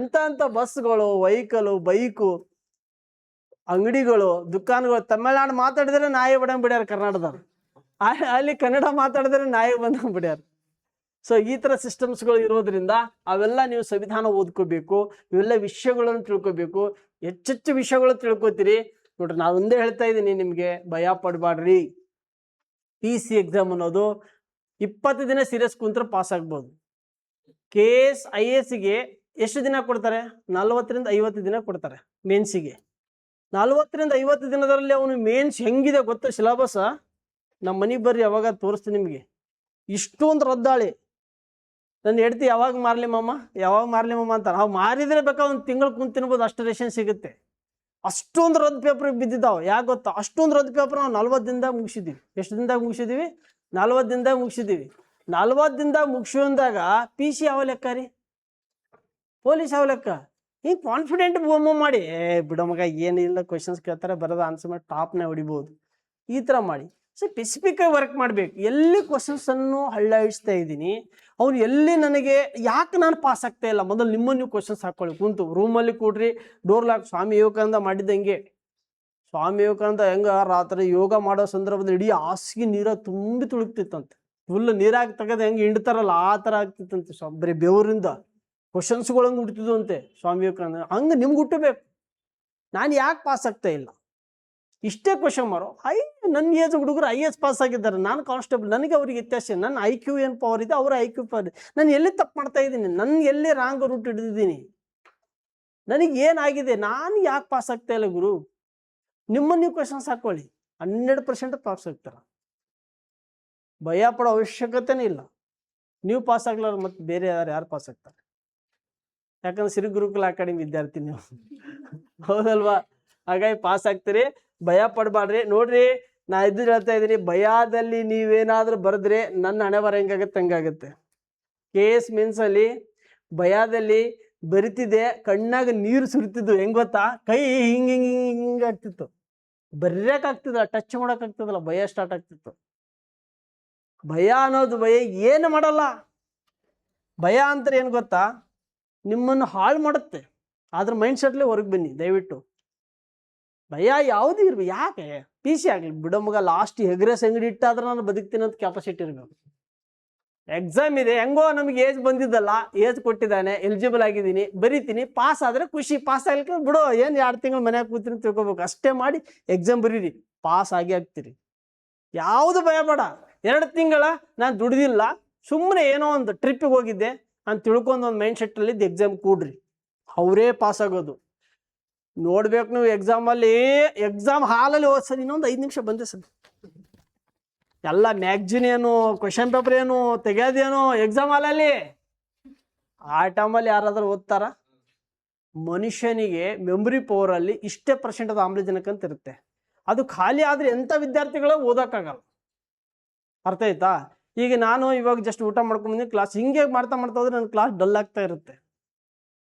[SPEAKER 1] ಅಂತ ಬಸ್ಗಳು, ವೆಹಿಕಲು, ಬೈಕು, ಅಂಗಡಿಗಳು, ದುಕಾನ್ಗಳು ತಮಿಳ್ನಾಡು ಮಾತಾಡಿದ್ರೆ ನಾಯಿ ಬಡಂಗ್ ಬಿಡ್ಯಾರ ಕರ್ನಾಟಕದವ್ರು. ಅಲ್ಲಿ ಕನ್ನಡ ಮಾತಾಡಿದ್ರೆ ನಾಯಿ ಬಂದಂಗೆ ಬಿಡ್ಯಾರ. ಸೊ ಈ ಥರ ಸಿಸ್ಟಮ್ಸ್ಗಳು ಇರೋದ್ರಿಂದ ಅವೆಲ್ಲ ನೀವು ಸಂವಿಧಾನ ಓದ್ಕೋಬೇಕು, ಇವೆಲ್ಲ ವಿಷಯಗಳನ್ನು ತಿಳ್ಕೊಬೇಕು. ಹೆಚ್ಚೆಚ್ಚು ವಿಷಯಗಳು ತಿಳ್ಕೊತೀರಿ. ನೋಡ್ರಿ, ನಾನು ಒಂದೇ ಹೇಳ್ತಾ ಇದ್ದೀನಿ ನಿಮಗೆ, ಭಯ ಪಡಬಾಡ್ರಿ. PC ಎಕ್ಸಾಮ್ ಅನ್ನೋದು 20 ದಿನ ಸೀರಿಯಸ್ ಕುಂತ್ರೆ ಪಾಸ್ ಆಗ್ಬೋದು. KS IASಗೆ ಎಷ್ಟು ದಿನ ಕೊಡ್ತಾರೆ? 40ರಿಂದ 50 ದಿನ ಕೊಡ್ತಾರೆ ಮೇನ್ಸಿಗೆ. 40ರಿಂದ 50 ದಿನದಲ್ಲಿ ಅವನು ಮೇನ್ಸ್ ಹೆಂಗಿದೆ ಗೊತ್ತ ಸಿಲೆಬಸ್? ನಮ್ಮ ಮನೆಗೆ ಬರ್ರಿ, ಯಾವಾಗ ತೋರಿಸ್ತೀನಿ ನಿಮಗೆ. ಇಷ್ಟೊಂದು ರದ್ದಾಳಿ. ನನ್ನ ಹೆಡ್ತಿ ಯಾವಾಗ ಮಾರಲಿ ಮಮ್ಮ ಅಂತಾರೆ. ಅವು ಮಾರಿದ್ರೆ ಬೇಕಾ ಒಂದು ತಿಂಗಳು ಕುಂತು ತಿನ್ಬೋದು, ಅಷ್ಟು ರೇಷನ್ ಸಿಗುತ್ತೆ. ಅಷ್ಟೊಂದು ರದ್ದು ಪೇಪರ್ ಬಿದ್ದಿದ್ದಾವೆ. ಯಾಕೆ ಗೊತ್ತಾ? ಅಷ್ಟೊಂದು ರದ್ದು ಪೇಪರ್ ನಾವು 40 ದಿನದಾಗ ಮುಗಿಸಿದ್ದೀವಿ. ಎಷ್ಟು ದಿನದಾಗ ಮುಗಿಸಿದ್ದೀವಿ? 40 ದಿನದಾಗ ಮುಗಿಸಿದ್ದೀವಿ. 40 ದಿನದಾಗ ಮುಗಿಸಿದಾಗ PC ಯಾವ ಲೆಕ್ಕ ರೀ? ಪೊಲೀಸ್ ಯಾವ ಲೆಕ್ಕ? ಹಿಂಗೆ ಕಾನ್ಫಿಡೆಂಟ್ ಬೊಮ್ಮ ಮಾಡಿ ಬಿಡೋ ಮಗ, ಏನಿಲ್ಲ ಕ್ವಶನ್ಸ್ ಕೇಳ್ತಾರೆ, ಬರೋದು ಆನ್ಸರ್ ಮಾಡಿ ಟಾಪ್ನೇ ಹೊಡಿಬೋದು. ಈ ಥರ ಮಾಡಿ ಸ್ಪೆಸಿಫಿಕ್ ಆಗಿ ವರ್ಕ್ ಮಾಡಬೇಕು. ಎಲ್ಲಿ ಕ್ವಶನ್ಸನ್ನು ಹಳ್ಳಾಯಿಸ್ತಾ ಇದ್ದೀನಿ, ಅವ್ನು ಎಲ್ಲಿ ನನಗೆ ಯಾಕೆ ನಾನು ಪಾಸ್ ಆಗ್ತಾ ಇಲ್ಲ, ಮೊದಲು ನಿಮ್ಮನ್ನು ನೀವು ಕ್ವಶನ್ಸ್ ಹಾಕ್ಕೊಳ್ಳಿ. ಕುಂತು ರೂಮಲ್ಲಿ ಕೂಡ್ರಿ, ಡೋರ್ ಲಾಕ್. ಸ್ವಾಮಿ ವಿವೇಕಾನಂದ ಮಾಡಿದ್ದಂಗೆ. ಸ್ವಾಮಿ ವಿವೇಕಾನಂದ ರಾತ್ರಿ ಯೋಗ ಮಾಡೋ ಸಂದರ್ಭದಲ್ಲಿ ಇಡೀ ಹಾಸಿಗೆ ನೀರಾಗ ತುಂಬಿ ತುಳುಕ್ತಿತ್ತಂತೆ. ಫುಲ್ ನೀರಾಗಿ ತೆಗೆದು ಹೆಂಗೆ ಹಿಂಡ್ತಾರಲ್ಲ ಆ ಥರ ಆಗ್ತಿತ್ತಂತೆ. ಬರೀ ಬೆವರಿಂದ ಕ್ವಶನ್ಸ್ಗಳಂಗೆ ಹುಡ್ತಿದ್ವು ಅಂತೆ ಸ್ವಾಮಿ ವಿವೇಕಾನಂದ. ಹಂಗೆ ನಿಮ್ಗೆ ಹುಟ್ಟಬೇಕು. ನಾನು ಯಾಕೆ ಪಾಸ್ ಆಗ್ತಾ ಇಲ್ಲ? ಇಷ್ಟೇ ಕ್ವಶನ್ ಮಾರೋ. ನನ್ನ ಏಜ್ ಹುಡುಗರು IAS ಪಾಸ್ ಆಗಿದ್ದಾರೆ, ನಾನು ಕಾನ್ಸ್ಟೇಬಲ್. ನನಗೆ ಅವ್ರಿಗೆ ವ್ಯತ್ಯಾಸ. ನನ್ನ IQ ಏನು ಪವರ್ ಇದೆ, ಅವ್ರ IQ ಪವರ್. ನಾನು ಎಲ್ಲಿ ತಪ್ಪು ಮಾಡ್ತಾ ಇದ್ದೀನಿ? ನನ್ನ ಎಲ್ಲಿ ರಾಂಗ್ ರೂಟ್ ಹಿಡಿದಿದ್ದೀನಿ? ನನಗೆ ಏನಾಗಿದೆ? ನಾನು ಯಾಕೆ ಪಾಸ್ ಆಗ್ತಾ ಇಲ್ಲ ಗುರು? ನಿಮ್ಮನ್ನು ನೀವು ಕ್ವಶನ್ಸ್ ಹಾಕೊಳ್ಳಿ, 100% ಪಾಸ್ ಆಗ್ತಾರ. ಭಯ ಪಡೋ ಅವಶ್ಯಕತೆನೇ ಇಲ್ಲ. ನೀವು ಪಾಸ್ ಆಗ್ಲಾರ ಮತ್ತೆ ಬೇರೆ ಯಾರು ಪಾಸ್ ಆಗ್ತಾರೆ? ಯಾಕಂದ್ರೆ ಶ್ರೀ ಗುರುಕುಲ ಅಕಾಡೆಮಿ ವಿದ್ಯಾರ್ಥಿ ನೀವು, ಹೌದಲ್ವಾ? ಹಾಗಾಗಿ ಪಾಸ್ ಆಗ್ತೀರಿ, ಭಯ ಪಡಬಾಡ್ರಿ. ನೋಡ್ರಿ, ನಾ ಇದ್ದು ಹೇಳ್ತಾ ಇದ್ದೀನಿ, ಭಯದಲ್ಲಿ ನೀವೇನಾದ್ರೂ ಬರೆದ್ರೆ ನನ್ನ ಹಣೆ ಬರ ಹೆಂಗಾಗತ್ತೆ ಹಂಗಾಗತ್ತೆ. KS ಮೀನ್ಸಲ್ಲಿ ಭಯದಲ್ಲಿ ಬರಿತಿದ್ದೆ, ಕಣ್ಣಾಗ ನೀರು ಸುರಿತಿದ್ದು. ಹೆಂಗ್ ಗೊತ್ತಾ? ಕೈ ಹಿಂಗೆ ಆಗ್ತಿತ್ತು, ಬರ್ಯಾಕಾಗ್ತಿದ್ದ, ಟಚ್ ಮಾಡೋಕ್ಕಾಗ್ತದಲ್ಲ, ಭಯ ಸ್ಟಾರ್ಟ್ ಆಗ್ತಿತ್ತು. ಭಯ ಅನ್ನೋದು ಭಯ ಏನು ಮಾಡಲ್ಲ. ಭಯ ಅಂತ ಏನು ಗೊತ್ತಾ? ನಿಮ್ಮನ್ನು ಹಾಳು ಮಾಡುತ್ತೆ. ಅದ್ರ ಮೈಂಡ್ ಸೆಟ್ಲಿ ಹೊರಗೆ ಬನ್ನಿ ದಯವಿಟ್ಟು. ಭಯ ಯಾವುದು ಇರ್ಬೇಕು, ಯಾಕೆ ಪಿ ಸಿ ಆಗಲಿ ಬಿಡೋ ಮಗ, ಲಾಸ್ಟ್ ಹೆಗ್ರೆಸ್ ಅಂಗಡಿ ಇಟ್ಟಾದ್ರೆ ನಾನು ಬದುಕ್ತೀನಿ ಅಂತ ಕೆಪಾಸಿಟಿ ಇರಬೇಕು. ಎಕ್ಸಾಮ್ ಇದೆ, ಹೆಂಗೋ ನಮಗೆ ಏಜ್ ಬಂದಿದ್ದಲ್ಲ, ಏಜ್ ಕೊಟ್ಟಿದ್ದಾನೆ, ಎಲಿಜಿಬಲ್ ಆಗಿದ್ದೀನಿ, ಬರೀತೀನಿ, ಪಾಸ್ ಆದರೆ ಖುಷಿ, ಪಾಸ್ ಆಗ್ಲಿಕ್ಕೆ ಬಿಡು, ಏನು 2 ತಿಂಗಳು ಮನ್ಯಾಗ ಕೂತೀನಿ ತಿಳ್ಕೊಬೇಕು, ಅಷ್ಟೇ ಮಾಡಿ ಎಕ್ಸಾಮ್ ಬರೀರಿ, ಪಾಸ್ ಆಗಿ ಆಗ್ತೀರಿ. ಯಾವುದು ಭಯ ಬೇಡ. 2 ತಿಂಗಳ ನಾನು ದುಡ್ದಿಲ್ಲ, ಸುಮ್ಮನೆ ಏನೋ ಒಂದು ಟ್ರಿಪ್ಪಿಗೆ ಹೋಗಿದ್ದೆ ಅಂತ ತಿಳ್ಕೊಂಡು ಒಂದು ಮೈಂಡ್ ಸೆಟ್ಟಲ್ಲಿದ್ದು ಎಕ್ಸಾಮ್ ಕೂಡ್ರಿ, ಅವರೇ ಪಾಸ್ ಆಗೋದು ನೋಡ್ಬೇಕು ನೀವು. ಎಕ್ಸಾಮ್ ಹಾಲಲ್ಲಿ ಸರ್ ಇನ್ನೊಂದು 5 ನಿಮಿಷ ಬಂದೆ ಸರ್, ಎಲ್ಲ ಮ್ಯಾಗ್ಜಿನ್ ಏನು ಕ್ವಶನ್ ಪೇಪರ್ ಏನು ತೆಗೆಯೋದೇನು ಎಕ್ಸಾಮ್ ಹಾಲಲ್ಲಿ. ಆ ಟೈಮಲ್ಲಿ ಯಾರಾದ್ರೂ ಓದ್ತಾರ? ಮನುಷ್ಯನಿಗೆ ಮೆಮೊರಿ ಪವರಲ್ಲಿ ಇಷ್ಟೇ % ಅದು ಆಮ್ಲಜನಕ ಅಂತ ಇರುತ್ತೆ. ಅದು ಖಾಲಿ ಆದರೆ ಎಂಥ ವಿದ್ಯಾರ್ಥಿಗಳು ಓದೋಕ್ಕಾಗಲ್ಲ. ಅರ್ಥ ಆಯ್ತಾ? ಈಗ ನಾನು ಇವಾಗ ಜಸ್ಟ್ ಊಟ ಮಾಡ್ಕೊಂಡ್ಬಂದು ಕ್ಲಾಸ್ ಹಿಂಗೆ ಮಾಡ್ತಾ ಹೋದ್ರೆ ನನ್ನ ಕ್ಲಾಸ್ ಡಲ್ ಆಗ್ತಾ ಇರುತ್ತೆ.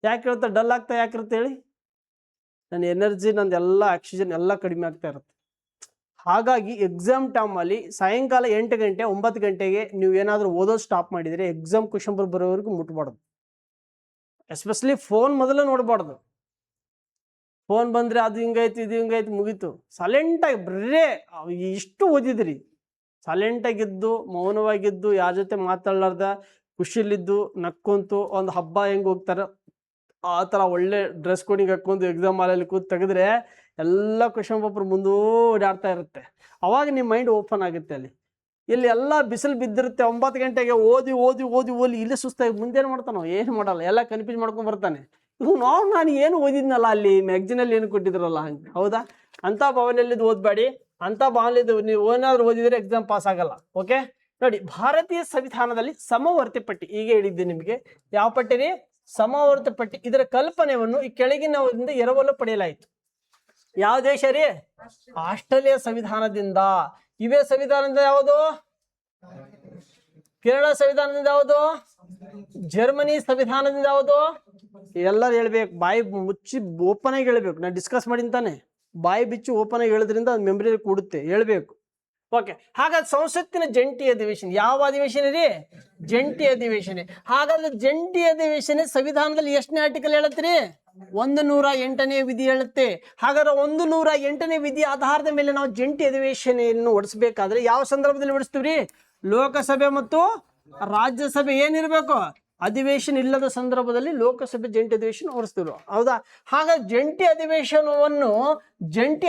[SPEAKER 1] ಯಾಕೆ ಇರುತ್ತೆ ಡಲ್ ಆಗ್ತಾ ಯಾಕಿರುತ್ತೆ ಹೇಳಿ? ನನ್ನ ಎನರ್ಜಿ, ನಂದೆಲ್ಲ ಆಕ್ಸಿಜನ್ ಎಲ್ಲ ಕಡಿಮೆ ಆಗ್ತಾ ಇರುತ್ತೆ. ಹಾಗಾಗಿ ಎಕ್ಸಾಮ್ ಟೈಮಲ್ಲಿ ಸಾಯಂಕಾಲ 8 ಗಂಟೆ 9 ಗಂಟೆಗೆ ನೀವು ಏನಾದರೂ ಓದೋದು ಸ್ಟಾಪ್ ಮಾಡಿದರೆ ಎಕ್ಸಾಮ್ ಕ್ವಶನ್ ಪೇಪರ್ ಬರೋವರೆಗೂ ಮುಟ್ಬಾರ್ದು. ಎಸ್ಪೆಷಲಿ ಫೋನ್ ಮೊದಲು ನೋಡಬಾರ್ದು. ಫೋನ್ ಬಂದರೆ ಅದು ಹಿಂಗಾಯ್ತು ಇದು ಹಿಂಗಾಯ್ತು ಮುಗೀತು. ಸೈಲೆಂಟಾಗಿ ಬರೇ ಇಷ್ಟು ಓದಿದ್ರಿ, ಸೈಲೆಂಟಾಗಿದ್ದು ಮೌನವಾಗಿದ್ದು ಯಾರ ಜೊತೆ ಮಾತಾಡಲಾರ್ದ ಖುಷಿಲಿದ್ದು ನಕ್ಕೊಂತು ಒಂದು ಹಬ್ಬ ಹೆಂಗೆ ಹೋಗ್ತಾರೆ ಆ ಥರ ಒಳ್ಳೆ ಡ್ರೆಸ್ ಕೋಡಿಂಗ್ ಹಾಕ್ಕೊಂಡು ಎಕ್ಸಾಮ್ ಹಾಲಲ್ಲಿ ಕೂತು ತೆಗೆದ್ರೆ ಎಲ್ಲ ಕ್ವಶನ್ ಪೇಪರ್ ಮುಂದೂ ಓಡಾಡ್ತಾ ಇರುತ್ತೆ. ಅವಾಗ ನಿಮ್ಮ ಮೈಂಡ್ ಓಪನ್ ಆಗುತ್ತೆ. ಇಲ್ಲಿ ಎಲ್ಲ ಬಿಸಿಲು ಬಿದ್ದಿರುತ್ತೆ. 9 ಗಂಟೆಗೆ ಓದಿ ಓದಿ ಓದಿ ಓದಿ ಇಲ್ಲೇ ಸುಸ್ತಾಗಿ ಮುಂದೇನು ಮಾಡ್ತಾನೋ ಏನು ಮಾಡಲ್ಲ, ಎಲ್ಲ ಕನ್ಫ್ಯೂಸ್ ಮಾಡ್ಕೊಂಡು ಬರ್ತಾನೆ. ನಾನು ಏನು ಓದಿದ್ನಲ್ಲ ಅಲ್ಲಿ ಮ್ಯಾಗ್ಜಿನಲ್ಲಿ ಏನು ಕೊಟ್ಟಿದ್ರಲ್ಲ ಹಂಗೆ. ಹೌದಾ? ಅಂಥ ಭಾವನೆಯಲ್ಲಿದ್ದು ಓದಬೇಡಿ. ಅಂಥ ಭಾವನೆಯಲ್ಲಿದ್ದು ನೀವು ಏನಾದರೂ ಓದಿದರೆ ಎಕ್ಸಾಮ್ ಪಾಸ್ ಆಗಲ್ಲ. ಓಕೆ ನೋಡಿ, ಭಾರತೀಯ ಸಂವಿಧಾನದಲ್ಲಿ ಸಮವರ್ತಿ ಪಟ್ಟಿ ಈಗ ಹೇಳಿದ್ದೆ ನಿಮಗೆ. ಯಾವ ಪಟ್ಟಿ ರೀ? ಸಮವರ್ತಿ ಪಟ್ಟಿ. ಇದರ ಕಲ್ಪನೆಯನ್ನು ಈ ಕೆಳಗಿನವರಿಂದ ಎರವಲು ಪಡೆಯಲಾಯಿತು. ಯಾವ ದೇಶ ರೀ? ಆಸ್ಟ್ರೇಲಿಯಾ ಸಂವಿಧಾನದಿಂದ. ಇವೇ ಸಂವಿಧಾನದಿಂದ ಯಾವುದು? ಕೇರಳ ಸಂವಿಧಾನದಿಂದ ಯಾವುದು? ಜರ್ಮನಿ ಸಂವಿಧಾನದಿಂದ ಯಾವುದು? ಎಲ್ಲರೂ ಹೇಳ್ಬೇಕು, ಬಾಯಿ ಮುಚ್ಚಿ ಓಪನ್ ಆಗಿ ಹೇಳ್ಬೇಕು. ನಾನು ಡಿಸ್ಕಸ್ ಮಾಡಿಂತಾನೆ ಬಾಯಿ ಬಿಚ್ಚಿ ಓಪನ್ ಆಗಿ ಹೇಳೋದ್ರಿಂದ ಅದು ಮೆಮೊರಿಯಲ್ಲಿ ಕೂಡುತ್ತೆ, ಹೇಳ್ಬೇಕು. ಓಕೆ, ಹಾಗಾದ್ರೆ ಸಂಸತ್ತಿನ ಜಂಟಿ ಅಧಿವೇಶನ ಯಾವ ಅಧಿವೇಶನ ರೀ? ಜಂಟಿ ಅಧಿವೇಶನ. ಹಾಗಾದ್ರೆ ಜಂಟಿ ಅಧಿವೇಶನ ಸಂವಿಧಾನದಲ್ಲಿ ಎಷ್ಟನೇ ಆರ್ಟಿಕಲ್ ಹೇಳುತ್ತೀರಿ? 108ನೇ ವಿಧಿ ಹೇಳುತ್ತೆ. ಹಾಗಾದ್ರೆ 108ನೇ ವಿಧಿ ಆಧಾರದ ಮೇಲೆ ನಾವು ಜಂಟಿ ಅಧಿವೇಶನೆಯನ್ನು ನಡೆಸಬೇಕಾದ್ರೆ ಯಾವ ಸಂದರ್ಭದಲ್ಲಿ ನಡೆಸ್ತೀವ್ರಿ? ಲೋಕಸಭೆ ಮತ್ತು ರಾಜ್ಯಸಭೆ ಏನಿರಬೇಕು? ಅಧಿವೇಶನ ಇಲ್ಲದ ಸಂದರ್ಭದಲ್ಲಿ ಲೋಕಸಭೆ ಜಂಟಿ ಅಧಿವೇಶನ ಹೊರಸ್ತಿರು. ಹೌದಾ? ಹಾಗಾಗಿ ಜಂಟಿ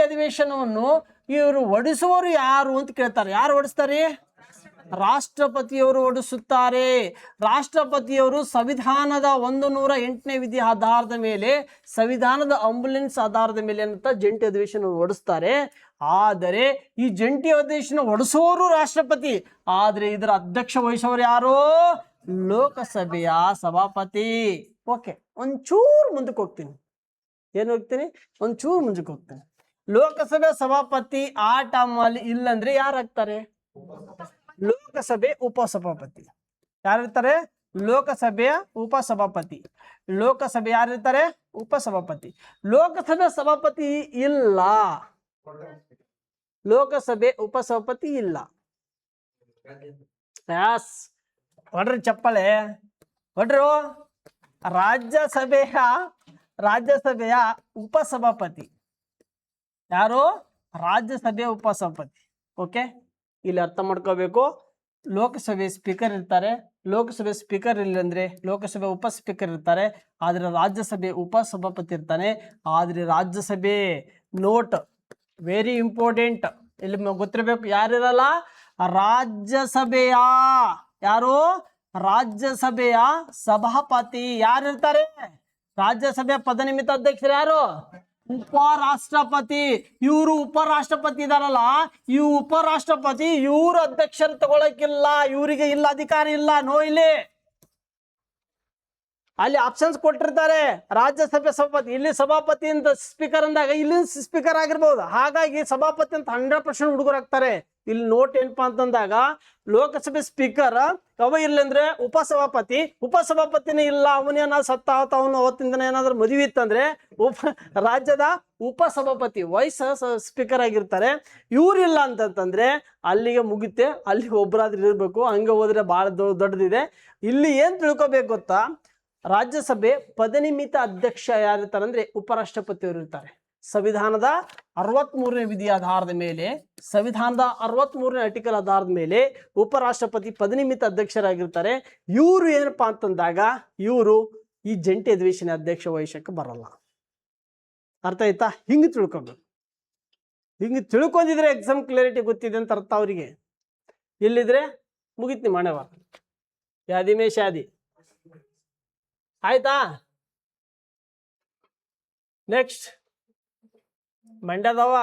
[SPEAKER 1] ಅಧಿವೇಶನವನ್ನು ಇವರು ಹೊಡಿಸುವವರು ಯಾರು ಅಂತ ಕೇಳ್ತಾರೆ. ಯಾರು ಹೊಡಿಸ್ತಾರೆ? ರಾಷ್ಟ್ರಪತಿಯವರು ಹೊಡಿಸುತ್ತಾರೆ. ರಾಷ್ಟ್ರಪತಿಯವರು ಸಂವಿಧಾನದ 108ನೇ ವಿಧಿ ಆಧಾರದ ಮೇಲೆ, ಸಂವಿಧಾನದ ಆಂಬುಲೆನ್ಸ್ ಆಧಾರದ ಮೇಲೆ ಅಂತ ಜಂಟಿ ಅಧಿವೇಶನ ಹೊಡಿಸ್ತಾರೆ. ಆದರೆ ಈ ಜಂಟಿ ಅಧಿವೇಶನ ಹೊಡಿಸೋರು ರಾಷ್ಟ್ರಪತಿ, ಆದರೆ ಇದರ ಅಧ್ಯಕ್ಷ ವಹಿಸೋರು ಯಾರು? ಲೋಕಸಭೆಯ ಸಭಾಪತಿ. ಓಕೆ, ಒಂಚೂರು ಮುಂದಕ್ಕೆ ಹೋಗ್ತೀನಿ. ಏನು ಹೋಗ್ತೀನಿ? ಒಂಚೂರು ಮುಂದಕ್ಕೆ ಹೋಗ್ತೀನಿ. ಲೋಕಸಭೆ ಸಭಾಪತಿ ಆ ಟೈಮಲ್ಲಿ ಇಲ್ಲಂದ್ರೆ ಯಾರಾಗ್ತಾರೆ? ಲೋಕಸಭೆ ಉಪಸಭಾಪತಿ. ಯಾರಿರ್ತಾರೆ? ಲೋಕಸಭೆಯ ಉಪಸಭಾಪತಿ. ಲೋಕಸಭೆ ಯಾರಿರ್ತಾರೆ? ಉಪಸಭಾಪತಿ. ಲೋಕಸಭೆ ಸಭಾಪತಿ ಇಲ್ಲ, ಲೋಕಸಭೆ ಉಪಸಭಾಪತಿ ಇಲ್ಲ. ಯಾಸ್ ಹೊಡ್ರಿ ಚಪ್ಪಳೆ ಹೊಡ್ರು. ರಾಜ್ಯಸಭೆಯ ಉಪಸಭಾಪತಿ ಯಾರು? ರಾಜ್ಯಸಭೆಯ ಉಪಸಭಾಪತಿ. ಓಕೆ, ಇಲ್ಲಿ ಅರ್ಥ ಮಾಡ್ಕೋಬೇಕು. ಲೋಕಸಭೆ ಸ್ಪೀಕರ್ ಇರ್ತಾರೆ, ಲೋಕಸಭೆ ಸ್ಪೀಕರ್ ಇಲ್ಲಂದ್ರೆ ಲೋಕಸಭೆ ಉಪ ಸ್ಪೀಕರ್ ಇರ್ತಾರೆ, ಆದರೆ ರಾಜ್ಯಸಭೆ ಉಪಸಭಾಪತಿ ಇರ್ತಾನೆ. ಆದರೆ ರಾಜ್ಯಸಭೆ ನೋಟ್ ವೆರಿ ಇಂಪಾರ್ಟೆಂಟ್, ಇಲ್ಲಿ ಗೊತ್ತಿರಬೇಕು. ಯಾರಿರಲ್ಲ? ರಾಜ್ಯಸಭೆಯ ಯಾರು? ರಾಜ್ಯಸಭೆಯ ಸಭಾಪತಿ ಯಾರಿರ್ತಾರೆ? ರಾಜ್ಯಸಭೆಯ ಪದನಿಮಿತ್ತ ಅಧ್ಯಕ್ಷರು ಯಾರು? ಉಪರಾಷ್ಟ್ರಪತಿ. ಇವರು ಉಪರಾಷ್ಟ್ರಪತಿ ಇದಾರಲ್ಲ, ಈ ಉಪರಾಷ್ಟ್ರಪತಿ ಇವ್ರ ಅಧ್ಯಕ್ಷರು ತಗೊಳಕಿಲ್ಲ, ಇವರಿಗೆ ಇಲ್ಲ ಅಧಿಕಾರ ಇಲ್ಲ. ನೋ, ಇಲ್ಲಿ ಅಲ್ಲಿ ಆಪ್ಷನ್ಸ್ ಕೊಟ್ಟಿರ್ತಾರೆ. ರಾಜ್ಯಸಭೆ ಸಭಾಪತಿ, ಇಲ್ಲಿ ಸಭಾಪತಿ ಅಂತ ಸ್ಪೀಕರ್ ಅಂದಾಗ ಇಲ್ಲಿ ಸ್ಪೀಕರ್ ಆಗಿರ್ಬೋದು. ಹಾಗಾಗಿ ಸಭಾಪತಿ ಅಂತ 100% ಹುಡುಗರು ಆಗ್ತಾರೆ. ಇಲ್ಲಿ ನೋಟ್ ಏನಪ್ಪಾ ಅಂತಂದಾಗ ಲೋಕಸಭೆ ಸ್ಪೀಕರ್ ಅವ ಇಲ್ಲಂದ್ರೆ ಉಪಸಭಾಪತಿನೇ ಇಲ್ಲ, ಅವನೇನ ಸತ್ತ ಅವನು ಅವತ್ತಿಂದ ಏನಾದ್ರೂ ಮದುವೆ ಇತ್ತಂದ್ರೆ ರಾಜ್ಯದ ಉಪಸಭಾಪತಿ ವೈಸ್ ಸ್ಪೀಕರ್ ಆಗಿರ್ತಾರೆ. ಇವ್ರಿಲ್ಲ ಅಂತಂತಂದ್ರೆ ಅಲ್ಲಿಗೆ ಮುಗಿತೆ, ಅಲ್ಲಿ ಒಬ್ಬರಾದ್ರೂ ಇರಬೇಕು. ಹಂಗೆ ಹೋದ್ರೆ ಭಾಳ ದೊಡ್ಡದಿದೆ. ಇಲ್ಲಿ ಏನ್ ತಿಳ್ಕೊಬೇಕು ಗೊತ್ತಾ? ರಾಜ್ಯಸಭೆ ಪದನಿಮಿತ ಅಧ್ಯಕ್ಷ ಯಾರಿರ್ತಾರೆ ಅಂದ್ರೆ ಉಪರಾಷ್ಟ್ರಪತಿಯವರು ಇರ್ತಾರೆ. ಸಂವಿಧಾನದ 63ನೇ ವಿಧಿ ಆಧಾರದ ಮೇಲೆ, ಸಂವಿಧಾನದ 63ನೇ ಆರ್ಟಿಕಲ್ ಆಧಾರದ ಮೇಲೆ ಉಪರಾಷ್ಟ್ರಪತಿ ಪದನಿಮಿತ ಅಧ್ಯಕ್ಷರಾಗಿರ್ತಾರೆ. ಇವರು ಏನಪ್ಪಾ ಅಂತಂದಾಗ ಇವರು ಈ ಜಂಟಿ ಅಧಿವೇಶನ ಅಧ್ಯಕ್ಷ ವಹಿಸಕ್ಕೆ ಬರಲ್ಲ. ಅರ್ಥ ಆಯ್ತಾ? ಹಿಂಗೆ ತಿಳ್ಕೊಬೇಕು. ಹಿಂಗೆ ತಿಳ್ಕೊಂಡಿದ್ರೆ ಎಕ್ಸಾಮ್ ಕ್ಲಾರಿಟಿ ಗೊತ್ತಿದೆ ಅಂತ ಅರ್ಥ ಅವರಿಗೆ. ಇಲ್ಲಿದ್ರೆ ಮುಗಿತ್ನಿ ಮಾಡವ ಯಾದಿ ಮೇ ಶಾದಿ. ಆಯ್ತಾ? ನೆಕ್ಸ್ಟ್ ಮಂಡ್ಯದವ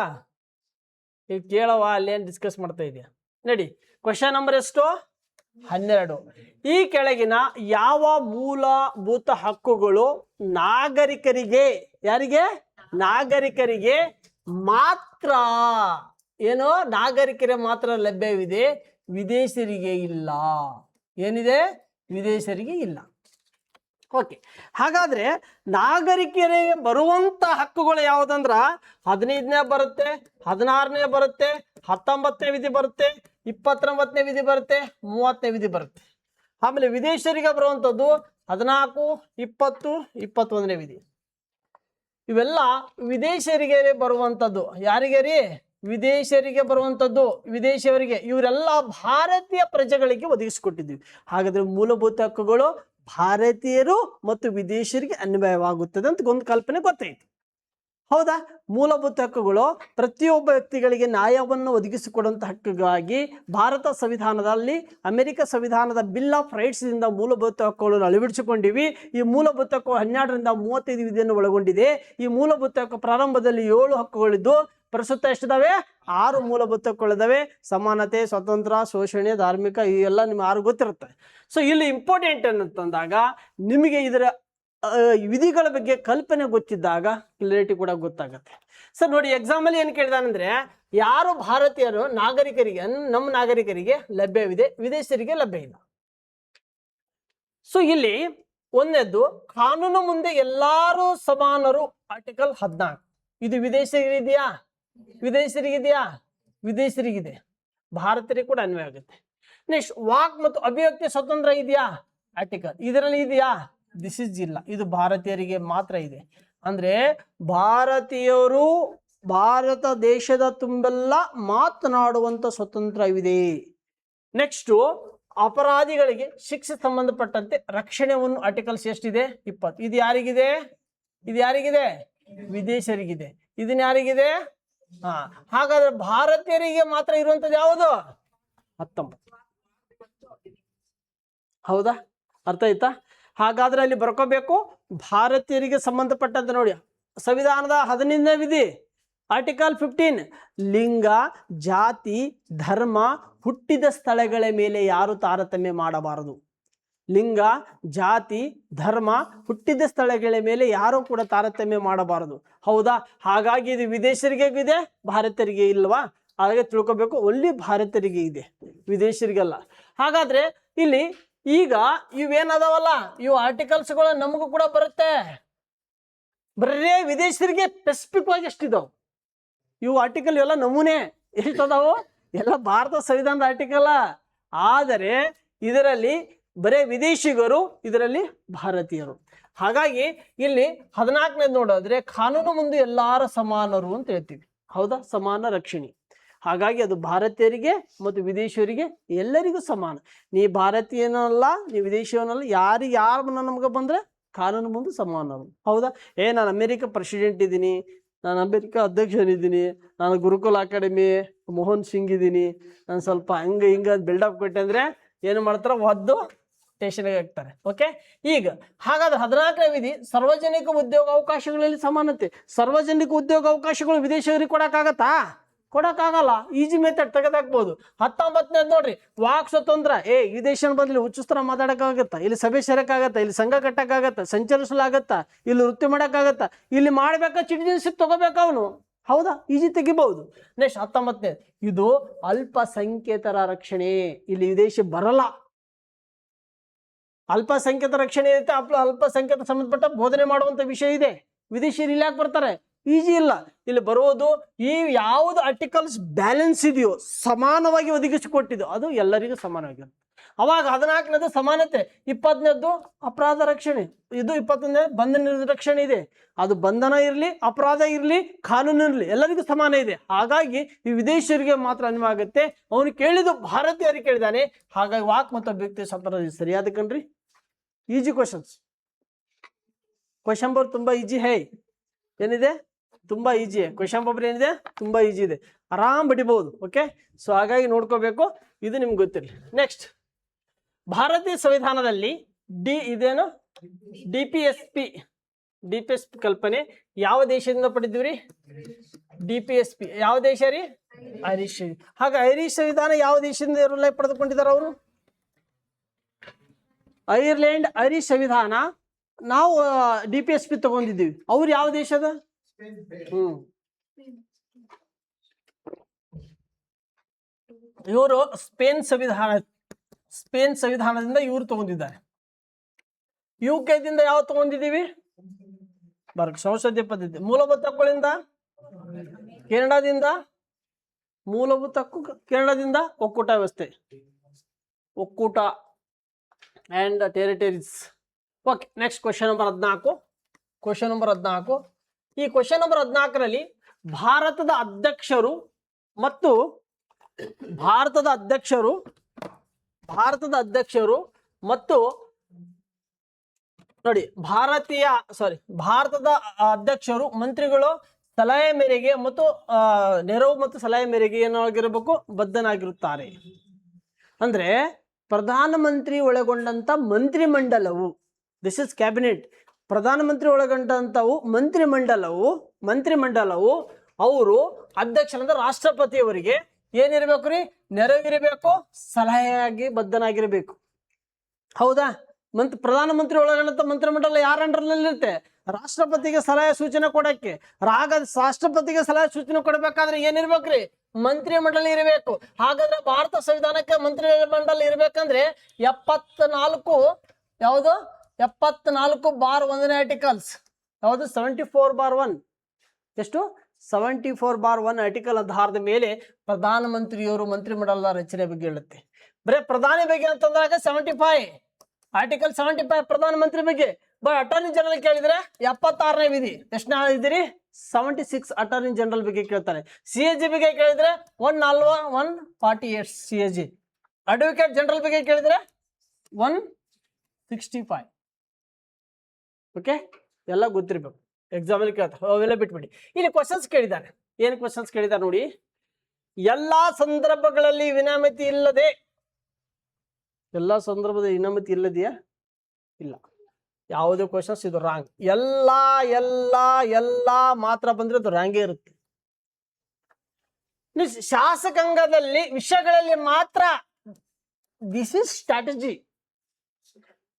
[SPEAKER 1] ಈಗ ಕೇಳವ, ಅಲ್ಲೇನು ಡಿಸ್ಕಸ್ ಮಾಡ್ತಾ ಇದೆಯಾ ನಡಿ. ಕ್ವಶನ್ ನಂಬರ್ ಎಷ್ಟು? 12. ಈ ಕೆಳಗಿನ ಯಾವ ಮೂಲಭೂತ ಹಕ್ಕುಗಳು ನಾಗರಿಕರಿಗೆ, ಯಾರಿಗೆ? ನಾಗರಿಕರಿಗೆ ಮಾತ್ರ, ಏನೋ ನಾಗರಿಕರಿಗೆ ಮಾತ್ರ ಲಭ್ಯವಿದೆ, ವಿದೇಶಿಯರಿಗೆ ಇಲ್ಲ? ಏನಿದೆ? ವಿದೇಶಿಯರಿಗೆ ಇಲ್ಲ. ಓಕೆ, ಹಾಗಾದ್ರೆ ನಾಗರಿಕರಿಗೆ ಬರುವಂತ ಹಕ್ಕುಗಳು ಯಾವುದಂದ್ರ 15ನೇ ಬರುತ್ತೆ, 16ನೇ ಬರುತ್ತೆ, 19ನೇ ವಿಧಿ ಬರುತ್ತೆ, 29ನೇ ವಿಧಿ ಬರುತ್ತೆ, 30ನೇ ವಿಧಿ ಬರುತ್ತೆ. ಆಮೇಲೆ ವಿದೇಶಿಯರಿಗೆ ಬರುವಂಥದ್ದು 14, 20, 21ನೇ ವಿಧಿ. ಇವೆಲ್ಲ ವಿದೇಶಿಯರಿಗೆ ಬರುವಂಥದ್ದು. ಯಾರಿಗೆ ರೀ? ವಿದೇಶಿಯರಿಗೆ ಬರುವಂಥದ್ದು, ವಿದೇಶಿಯವರಿಗೆ. ಇವರೆಲ್ಲ ಭಾರತೀಯ ಪ್ರಜೆಗಳಿಗೆ ಒದಗಿಸಿಕೊಟ್ಟಿದ್ವಿ. ಹಾಗಾದ್ರೆ ಮೂಲಭೂತ ಹಕ್ಕುಗಳು ಭಾರತೀಯರು ಮತ್ತು ವಿದೇಶಿಯರಿಗೆ ಅನ್ವಯವಾಗುತ್ತದೆ ಅಂತ ಒಂದು ಕಲ್ಪನೆ ಗೊತ್ತಾಯಿತು. ಹೌದಾ? ಮೂಲಭೂತ ಹಕ್ಕುಗಳು ಪ್ರತಿಯೊಬ್ಬ ವ್ಯಕ್ತಿಗಳಿಗೆ ನ್ಯಾಯವನ್ನು ಒದಗಿಸಿಕೊಡುವಂಥ ಹಕ್ಕುಗಾಗಿ ಭಾರತ ಸಂವಿಧಾನದಲ್ಲಿ ಅಮೆರಿಕ ಸಂವಿಧಾನದ ಬಿಲ್ ಆಫ್ ರೈಟ್ಸ್ ದಿಂದ ಮೂಲಭೂತ ಹಕ್ಕುಗಳನ್ನು ಅಳವಡಿಸಿಕೊಂಡಿವಿ. ಈ ಮೂಲಭೂತ ಹಕ್ಕು 12ರಿಂದ 35 ವಿಧಿಯನ್ನು ಒಳಗೊಂಡಿದೆ. ಈ ಮೂಲಭೂತ ಹಕ್ಕು ಪ್ರಾರಂಭದಲ್ಲಿ 7 ಹಕ್ಕುಗಳಿದ್ದು ಪ್ರಸ್ತುತ ಎಷ್ಟಿದಾವೆ? 6 ಮೂಲಭೂತ ಹಕ್ಕುಗಳಿದಾವೆ. ಸಮಾನತೆ, ಸ್ವತಂತ್ರ, ಶೋಷಣೆ, ಧಾರ್ಮಿಕ, ಇವೆಲ್ಲ ನಿಮ್ಗೆ 6 ಗೊತ್ತಿರುತ್ತೆ. ಸೊ ಇಲ್ಲಿ ಇಂಪಾರ್ಟೆಂಟ್ ಅಂತಂದಾಗ ನಿಮಗೆ ಇದರ ವಿಧಿಗಳ ಬಗ್ಗೆ ಕಲ್ಪನೆ ಗೊತ್ತಿದ್ದಾಗ ಕ್ಲಾರಿಟಿ ಕೂಡ ಗೊತ್ತಾಗುತ್ತೆ. ಸರ್ ನೋಡಿ, ಎಕ್ಸಾಂಪಲ್ ಏನು ಕೇಳಿದಾನಂದ್ರೆ ಯಾರು ಭಾರತೀಯರು ನಾಗರಿಕರಿಗೆ, ನಮ್ಮ ನಾಗರಿಕರಿಗೆ ಲಭ್ಯವಿದೆ, ವಿದೇಶಿಯರಿಗೆ ಲಭ್ಯ ಇಲ್ಲ. ಸೊ ಇಲ್ಲಿ ಒಂದನೇದ್ದು ಕಾನೂನು ಮುಂದೆ ಎಲ್ಲಾರು ಸಮಾನರು, ಆರ್ಟಿಕಲ್ 14. ಇದು ವಿದೇಶಿಯರಿದೆಯಾ? ವಿದೇಶಿಯರಿಗಿದೆಯಾ? ವಿದೇಶಿಯರಿಗಿದೆ. ಭಾರತೀಯರಿಗೆ ಕೂಡ ಅನ್ವಯ ಆಗುತ್ತೆ. ನೆಕ್ಸ್ಟ್ ವಾಕ್ ಮತ್ತು ಅಭಿವ್ಯಕ್ತಿ ಸ್ವತಂತ್ರ ಇದೆಯಾ? ಆರ್ಟಿಕಲ್ ಇದರಲ್ಲಿ ಇದೆಯಾ? ದಿಸ್ ಇಸ್ ಇಲ್ಲ. ಇದು ಭಾರತೀಯರಿಗೆ ಮಾತ್ರ ಇದೆ. ಅಂದ್ರೆ ಭಾರತೀಯರು ಭಾರತ ದೇಶದ ತುಂಬೆಲ್ಲ ಮಾತನಾಡುವಂತ ಸ್ವತಂತ್ರವಿದೆ. ನೆಕ್ಸ್ಟ್ ಅಪರಾಧಿಗಳಿಗೆ ಶಿಕ್ಷೆ ಸಂಬಂಧಪಟ್ಟಂತೆ ರಕ್ಷಣೆಯನ್ನು ಆರ್ಟಿಕಲ್ಸ್ ಎಷ್ಟಿದೆ? 20. ಇದು ಯಾರಿಗಿದೆ? ಇದು ಯಾರಿಗಿದೆ? ವಿದೇಶಿಯರಿಗಿದೆ. ಇದನ್ನ ಯಾರಿಗಿದೆ? ಹಾಗಾದ್ರೆ ಭಾರತೀಯರಿಗೆ ಮಾತ್ರ ಇರುವಂತದ್ದು ಯಾವುದು? 19. ಹೌದಾ? ಅರ್ಥ ಆಯ್ತಾ? ಹಾಗಾದ್ರೆ ಅಲ್ಲಿ ಬರ್ಕೋಬೇಕು ಭಾರತೀಯರಿಗೆ ಸಂಬಂಧಪಟ್ಟಂತೆ. ನೋಡಿ, ಸಂವಿಧಾನದ 15ನೇ ವಿಧಿ ಆರ್ಟಿಕಲ್ 15, ಲಿಂಗ, ಜಾತಿ, ಧರ್ಮ, ಹುಟ್ಟಿದ ಸ್ಥಳಗಳ ಮೇಲೆ ಯಾರು ತಾರತಮ್ಯ ಮಾಡಬಾರದು. ಲಿಂಗ, ಜಾತಿ, ಧರ್ಮ, ಹುಟ್ಟಿದ ಸ್ಥಳಗಳ ಮೇಲೆ ಯಾರು ಕೂಡ ತಾರತಮ್ಯ ಮಾಡಬಾರದು. ಹೌದಾ? ಹಾಗಾಗಿ ಇದು ವಿದೇಶಿಯರಿಗೆ ಇದೆ, ಭಾರತೀಯರಿಗೆ ಇಲ್ವಾ? ಹಾಗೆ ತಿಳ್ಕೊಬೇಕು. ಒಳ್ಳೆ ಭಾರತೀಯರಿಗೆ ಇದೆ, ವಿದೇಶಿಯರಿಗೆಲ್ಲ. ಹಾಗಾದ್ರೆ ಇಲ್ಲಿ ಈಗ ಇವೇನದಾವಲ್ಲ, ಇವು ಆರ್ಟಿಕಲ್ಸ್ಗಳು ನಮಗೂ ಕೂಡ ಬರುತ್ತೆ. ಬರೇ ವಿದೇಶಿಯರಿಗೆ ಸ್ಪೆಸಿಫಿಕ್ ಆಗಿ ಎಷ್ಟಿದಾವೆ ಇವು ಆರ್ಟಿಕಲ್? ಎಲ್ಲ ನಮೂನೆ ಎಷ್ಟದಾವು? ಎಲ್ಲ ಭಾರತ ಸಂವಿಧಾನದ ಆರ್ಟಿಕಲ್. ಆದರೆ ಇದರಲ್ಲಿ ಬರೇ ವಿದೇಶಿಗರು, ಇದರಲ್ಲಿ ಭಾರತೀಯರು. ಹಾಗಾಗಿ ಇಲ್ಲಿ 14ನೇದು ನೋಡಿದ್ರೆ ಕಾನೂನು ಮುಂದೆ ಎಲ್ಲಾರ ಸಮಾನರು ಅಂತ ಹೇಳ್ತೀವಿ. ಹೌದಾ? ಸಮಾನ ರಕ್ಷಣೆ. ಹಾಗಾಗಿ ಅದು ಭಾರತೀಯರಿಗೆ ಮತ್ತು ವಿದೇಶಿಯರಿಗೆ ಎಲ್ಲರಿಗೂ ಸಮಾನ. ನೀ ಭಾರತೀಯನಲ್ಲ, ನೀ ವಿದೇಶಿಯವನಲ್ಲ, ಯಾರು ನಮ್ಗೆ ಬಂದ್ರೆ ಕಾನೂನು ಮುಂದೆ ಸಮಾನರು. ಹೌದಾ? ನಾನು ಅಮೆರಿಕ ಪ್ರೆಸಿಡೆಂಟ್ ಇದ್ದೀನಿ, ನಾನು ಅಮೆರಿಕ ಅಧ್ಯಕ್ಷನಿದ್ದೀನಿ, ನಾನು ಗುರುಕುಲ ಅಕಾಡೆಮಿ ಮೋಹನ್ ಸಿಂಗ್ ಇದ್ದೀನಿ, ನಾನು ಸ್ವಲ್ಪ ಹಿಂಗೆ ಬಿಲ್ಡಪ್ ಕೊಟ್ಟೆ ಅಂದ್ರೆ ಏನು ಮಾಡ್ತಾರೆ? ಒದ್ದು ಸ್ಟೇಷನ್ಗೆ ಹಾಕ್ತಾರೆ. ಓಕೆ, ಈಗ ಹಾಗಾದ್ರೆ 14ನೇ ವಿಧಿ ಸಾರ್ವಜನಿಕ ಉದ್ಯೋಗ ಅವಕಾಶಗಳಲ್ಲಿ ಸಮಾನತೆ. ಸಾರ್ವಜನಿಕ ಉದ್ಯೋಗ ಅವಕಾಶಗಳು ವಿದೇಶಿಯರಿಗೆ ಕೊಡಕ್ಕಾಗತ್ತಾ? ಕೊಡಕ್ಕಾಗಲ್ಲ. Easy method ತೆಗೆದಾಕ್ಬೋದು. 19ನೇದು ನೋಡ್ರಿ, ವಾಕ್ ಸ್ವತಂತ್ರ. ವಿದೇಶನ ಬಂದ್ಲಿ ಉಚ್ಚಸ್ತ್ರ ಮಾತಾಡಕ್ಕಾಗತ್ತಾ? ಇಲ್ಲಿ ಸಭೆ ಸೇರಕ್ಕಾಗತ್ತಾ? ಇಲ್ಲಿ ಸಂಘ ಕಟ್ಟಕ್ಕಾಗತ್ತಾ? ಸಂಚರಿಸಲಾಗತ್ತಾ? ಇಲ್ಲಿ ವೃತ್ತಿ ಮಾಡಕ್ಕಾಗತ್ತಾ? ಇಲ್ಲಿ ಮಾಡ್ಬೇಕಾ? ಸಿಟಿಜನ್ಶಿಪ್ ತಗೋಬೇಕು ಅವನು. ಹೌದಾ? ಈಜಿ ತೆಗಿಬಹುದು. ನೆಕ್ಸ್ಟ್ 19ನೇದು, ಇದು ಅಲ್ಪಸಂಖ್ಯಾತರ ರಕ್ಷಣೆ. ಇಲ್ಲಿ ವಿದೇಶಿ ಬರಲ್ಲ. ಅಲ್ಪಸಂಖ್ಯಾತ ರಕ್ಷಣೆ ಇರುತ್ತೆ, ಅಲ್ಪಸಂಖ್ಯಾತ ಸಂಬಂಧಪಟ್ಟ ಬೋಧನೆ ಮಾಡುವಂತ ವಿಷಯ ಇದೆ. ವಿದೇಶಿಯರು ಇಲ್ಲಿ ಯಾಕೆ ಬರ್ತಾರೆ? ಈಜಿ ಇಲ್ಲ. ಇಲ್ಲಿ ಬರುವುದು ಈ ಯಾವುದು ಆರ್ಟಿಕಲ್ಸ್ ಬ್ಯಾಲೆನ್ಸ್ ಇದೆಯೋ, ಸಮಾನವಾಗಿ ಒದಗಿಸಿಕೊಟ್ಟಿದೆಯೋ ಅದು ಎಲ್ಲರಿಗೂ ಸಮಾನವಾಗಿರುತ್ತೆ. ಅವಾಗ 14ನೇದು ಸಮಾನತೆ, 20ನೇದ್ದು ಅಪರಾಧ ರಕ್ಷಣೆ, ಇದು 21ನೇ ಬಂಧನ ರಕ್ಷಣೆ ಇದೆ. ಅದು ಬಂಧನ ಇರಲಿ, ಅಪರಾಧ ಇರಲಿ, ಕಾನೂನು ಇರಲಿ, ಎಲ್ಲರಿಗೂ ಸಮಾನ ಇದೆ. ಹಾಗಾಗಿ ಈ ವಿದೇಶಿಯರಿಗೆ ಮಾತ್ರ ಅನ್ಯವಾಗುತ್ತೆ. ಅವನು ಕೇಳಿದ್ದು ಭಾರತೀಯರಿಗೆ ಕೇಳಿದಾನೆ. ಹಾಗಾಗಿ ವಾಕ್ ಮತ್ತು ಅಭಿವ್ಯಕ್ತಿ ಸಂಪರ್ಕ ಸರಿಯಾದ ಕಣ್ರಿ. Easy questions. ಕ್ವಶನ್ ಪೇಪರ್ ತುಂಬಾ ಈಜಿ ಹೇ, ಏನಿದೆ ತುಂಬಾ ಈಜಿ. ಕ್ವಶನ್ ಪೇಪರ್ ಏನಿದೆ ತುಂಬಾ ಈಜಿ ಇದೆ, ಆರಾಮ್ ಬಡಿಬಹುದು. ಓಕೆ, ಸೊ ಹಾಗಾಗಿ ನೋಡ್ಕೋಬೇಕು, ಇದು ನಿಮ್ಗೆ ಗೊತ್ತಿರಲಿ. ನೆಕ್ಸ್ಟ್, ಭಾರತೀಯ ಸಂವಿಧಾನದಲ್ಲಿ ಇದೇನು DPSP ಕಲ್ಪನೆ ಯಾವ ದೇಶದಿಂದ ಪಡೆದಿವ್ರಿ? DPSP ಯಾವ ದೇಶ ರೀ? ಐರಿಷ್. ಹಾಗೆ ಐರಿಷ್ ಸಂವಿಧಾನ ಯಾವ ದೇಶದಿಂದ ಇವರೆಲ್ಲ ಪಡೆದುಕೊಂಡಿದ್ದಾರೆ? ಅವರು ಐರ್ಲೆಂಡ್ ಐರಿಷ್ ಸಂವಿಧಾನ. ನಾವು DPSP ತಗೊಂಡಿದ್ದೀವಿ. ಅವ್ರು ಯಾವ ದೇಶದ? ಇವರು ಸ್ಪೇನ್ ಸಂವಿಧಾನದಿಂದ ಇವರು ತಗೊಂಡಿದ್ದಾರೆ. UK ದಿಂದ ಯಾವ ತಗೊಂಡಿದ್ದೀವಿ? ಸಂಸದೀಯ ಪದ್ಧತಿ. ಮೂಲಭೂತ ಹಕ್ಕುಗಳಿಂದ ಕೆನಡಾದಿಂದ, ಮೂಲಭೂತ ಹಕ್ಕು ಕೆನಡಾದಿಂದ ಒಕ್ಕೂಟ ವ್ಯವಸ್ಥೆ, ಒಕ್ಕೂಟ and territories. Okay, next question number 14. ಈ ಕ್ವಶನ್ ನಂಬರ್ 14ರಲ್ಲಿ ಭಾರತದ ಅಧ್ಯಕ್ಷರು ಮತ್ತು ನೋಡಿ, ಭಾರತದ ಅಧ್ಯಕ್ಷರು ಮಂತ್ರಿಗಳು ಸಲಹೆ ಮೇರೆಗೆ ಮತ್ತು ನೆರವು ಮತ್ತು ಸಲಹೆ ಮೇರೆಗೆ ಏನಾಗಿರಬೇಕು? ಬದ್ಧನಾಗಿರುತ್ತಾರೆ. ಅಂದ್ರೆ ಪ್ರಧಾನಮಂತ್ರಿ ಒಳಗೊಂಡಂತ ಮಂತ್ರಿಮಂಡಲವು, ದಿಸ್ ಇಸ್ ಕ್ಯಾಬಿನೆಟ್. ಪ್ರಧಾನಮಂತ್ರಿ ಒಳಗೊಂಡಂತವು ಮಂತ್ರಿಮಂಡಲವು ಅವರು ಅಧ್ಯಕ್ಷರಂದ್ರೆ ರಾಷ್ಟ್ರಪತಿಯವರಿಗೆ ಏನಿರ್ಬೇಕು ರೀ? ನೆರವಿರಬೇಕು, ಸಲಹೆಯಾಗಿ ಬದ್ಧನಾಗಿರ್ಬೇಕು. ಹೌದಾ? ಪ್ರಧಾನಮಂತ್ರಿ ಒಳಗೊಂಡಂತ ಮಂತ್ರಿಮಂಡಲ ಯಾರ ಅಂಡರ್ನಲ್ಲಿ ಇರುತ್ತೆ? ರಾಷ್ಟ್ರಪತಿಗೆ ಸಲಹೆ ಸೂಚನೆ ಕೊಡಕ್ಕೆ. ರಾಷ್ಟ್ರಪತಿಗೆ ಸಲಹೆ ಸೂಚನೆ ಕೊಡಬೇಕಾದ್ರೆ ಏನಿರ್ಬೇಕ್ರಿ? ಮಂತ್ರಿ ಮಂಡಲ ಇರಬೇಕು. ಹಾಗಾದ್ರೆ ಭಾರತ ಸಂವಿಧಾನಕ್ಕೆ ಮಂತ್ರಿ ಮಂಡಲ ಇರ್ಬೇಕಂದ್ರೆ 74/1 ಆರ್ಟಿಕಲ್ಸ್ ಯಾವುದು? 74/1. ಎಷ್ಟು? 74/1 ಆರ್ಟಿಕಲ್ ಆಧಾರದ ಮೇಲೆ ಪ್ರಧಾನಮಂತ್ರಿಯವರು ಮಂತ್ರಿಮಂಡಲದ ರಚನೆ ಬಗ್ಗೆ ಹೇಳುತ್ತೆ. ಬರೀ ಪ್ರಧಾನಿ ಬಗ್ಗೆ ಅಂತಂದಾಗ 75 ಆರ್ಟಿಕಲ್ 75 ಪ್ರಧಾನಮಂತ್ರಿ ಬಗ್ಗೆ. ಬಟ್ ಅಟಾರ್ನಿ ಜನರಲ್ ಕೇಳಿದ್ರೆ 76ನೇ ವಿಧಿ. ಎಷ್ಟನೇ ಇದ್ದೀರಿ? 76 ಅಟಾರ್ನಿ ಜನರಲ್ ಬಗ್ಗೆ ಕೇಳ್ತಾರೆ. CAG ಬಗ್ಗೆ ಕೇಳಿದ್ರೆ 148 CAG. ಅಡ್ವೊಕೇಟ್ ಜನರಲ್ ಬಗ್ಗೆ ಕೇಳಿದ್ರೆ 165. ಓಕೆ, ಎಲ್ಲ ಗೊತ್ತಿರ್ಬೇಕು, ಎಕ್ಸಾಮಲ್ಲಿ ಕೇಳ್ತಾರೆ, ಅವೆಲ್ಲ ಬಿಟ್ಬಿಡಿ. ಇಲ್ಲಿ ಕ್ವಶನ್ಸ್ ಕೇಳಿದ್ದಾರೆ. ಏನು ಕ್ವಶನ್ಸ್ ಕೇಳಿದ್ದಾರೆ ನೋಡಿ. ಎಲ್ಲಾ ಸಂದರ್ಭಗಳಲ್ಲಿ ವಿನಾಮಿತಿ ಇಲ್ಲದೆ, ಎಲ್ಲಾ ಸಂದರ್ಭದ ವಿನಾಮಿತಿ ಇಲ್ಲದೆಯಾ? ಇಲ್ಲ. ಯಾವುದೇ ಕ್ವಶನ್ಸ್ ಇದು ರಾಂಗ್. ಎಲ್ಲ ಮಾತ್ರ ಬಂದ್ರೆ ಅದು ರಾಂಗೇ ಇರುತ್ತೆ. ಶಾಸಕಾಂಗದಲ್ಲಿ ವಿಷಯಗಳಲ್ಲಿ ಮಾತ್ರ ದಿಸ್ ಇಸ್ ಸ್ಟ್ರಾಟಜಿ.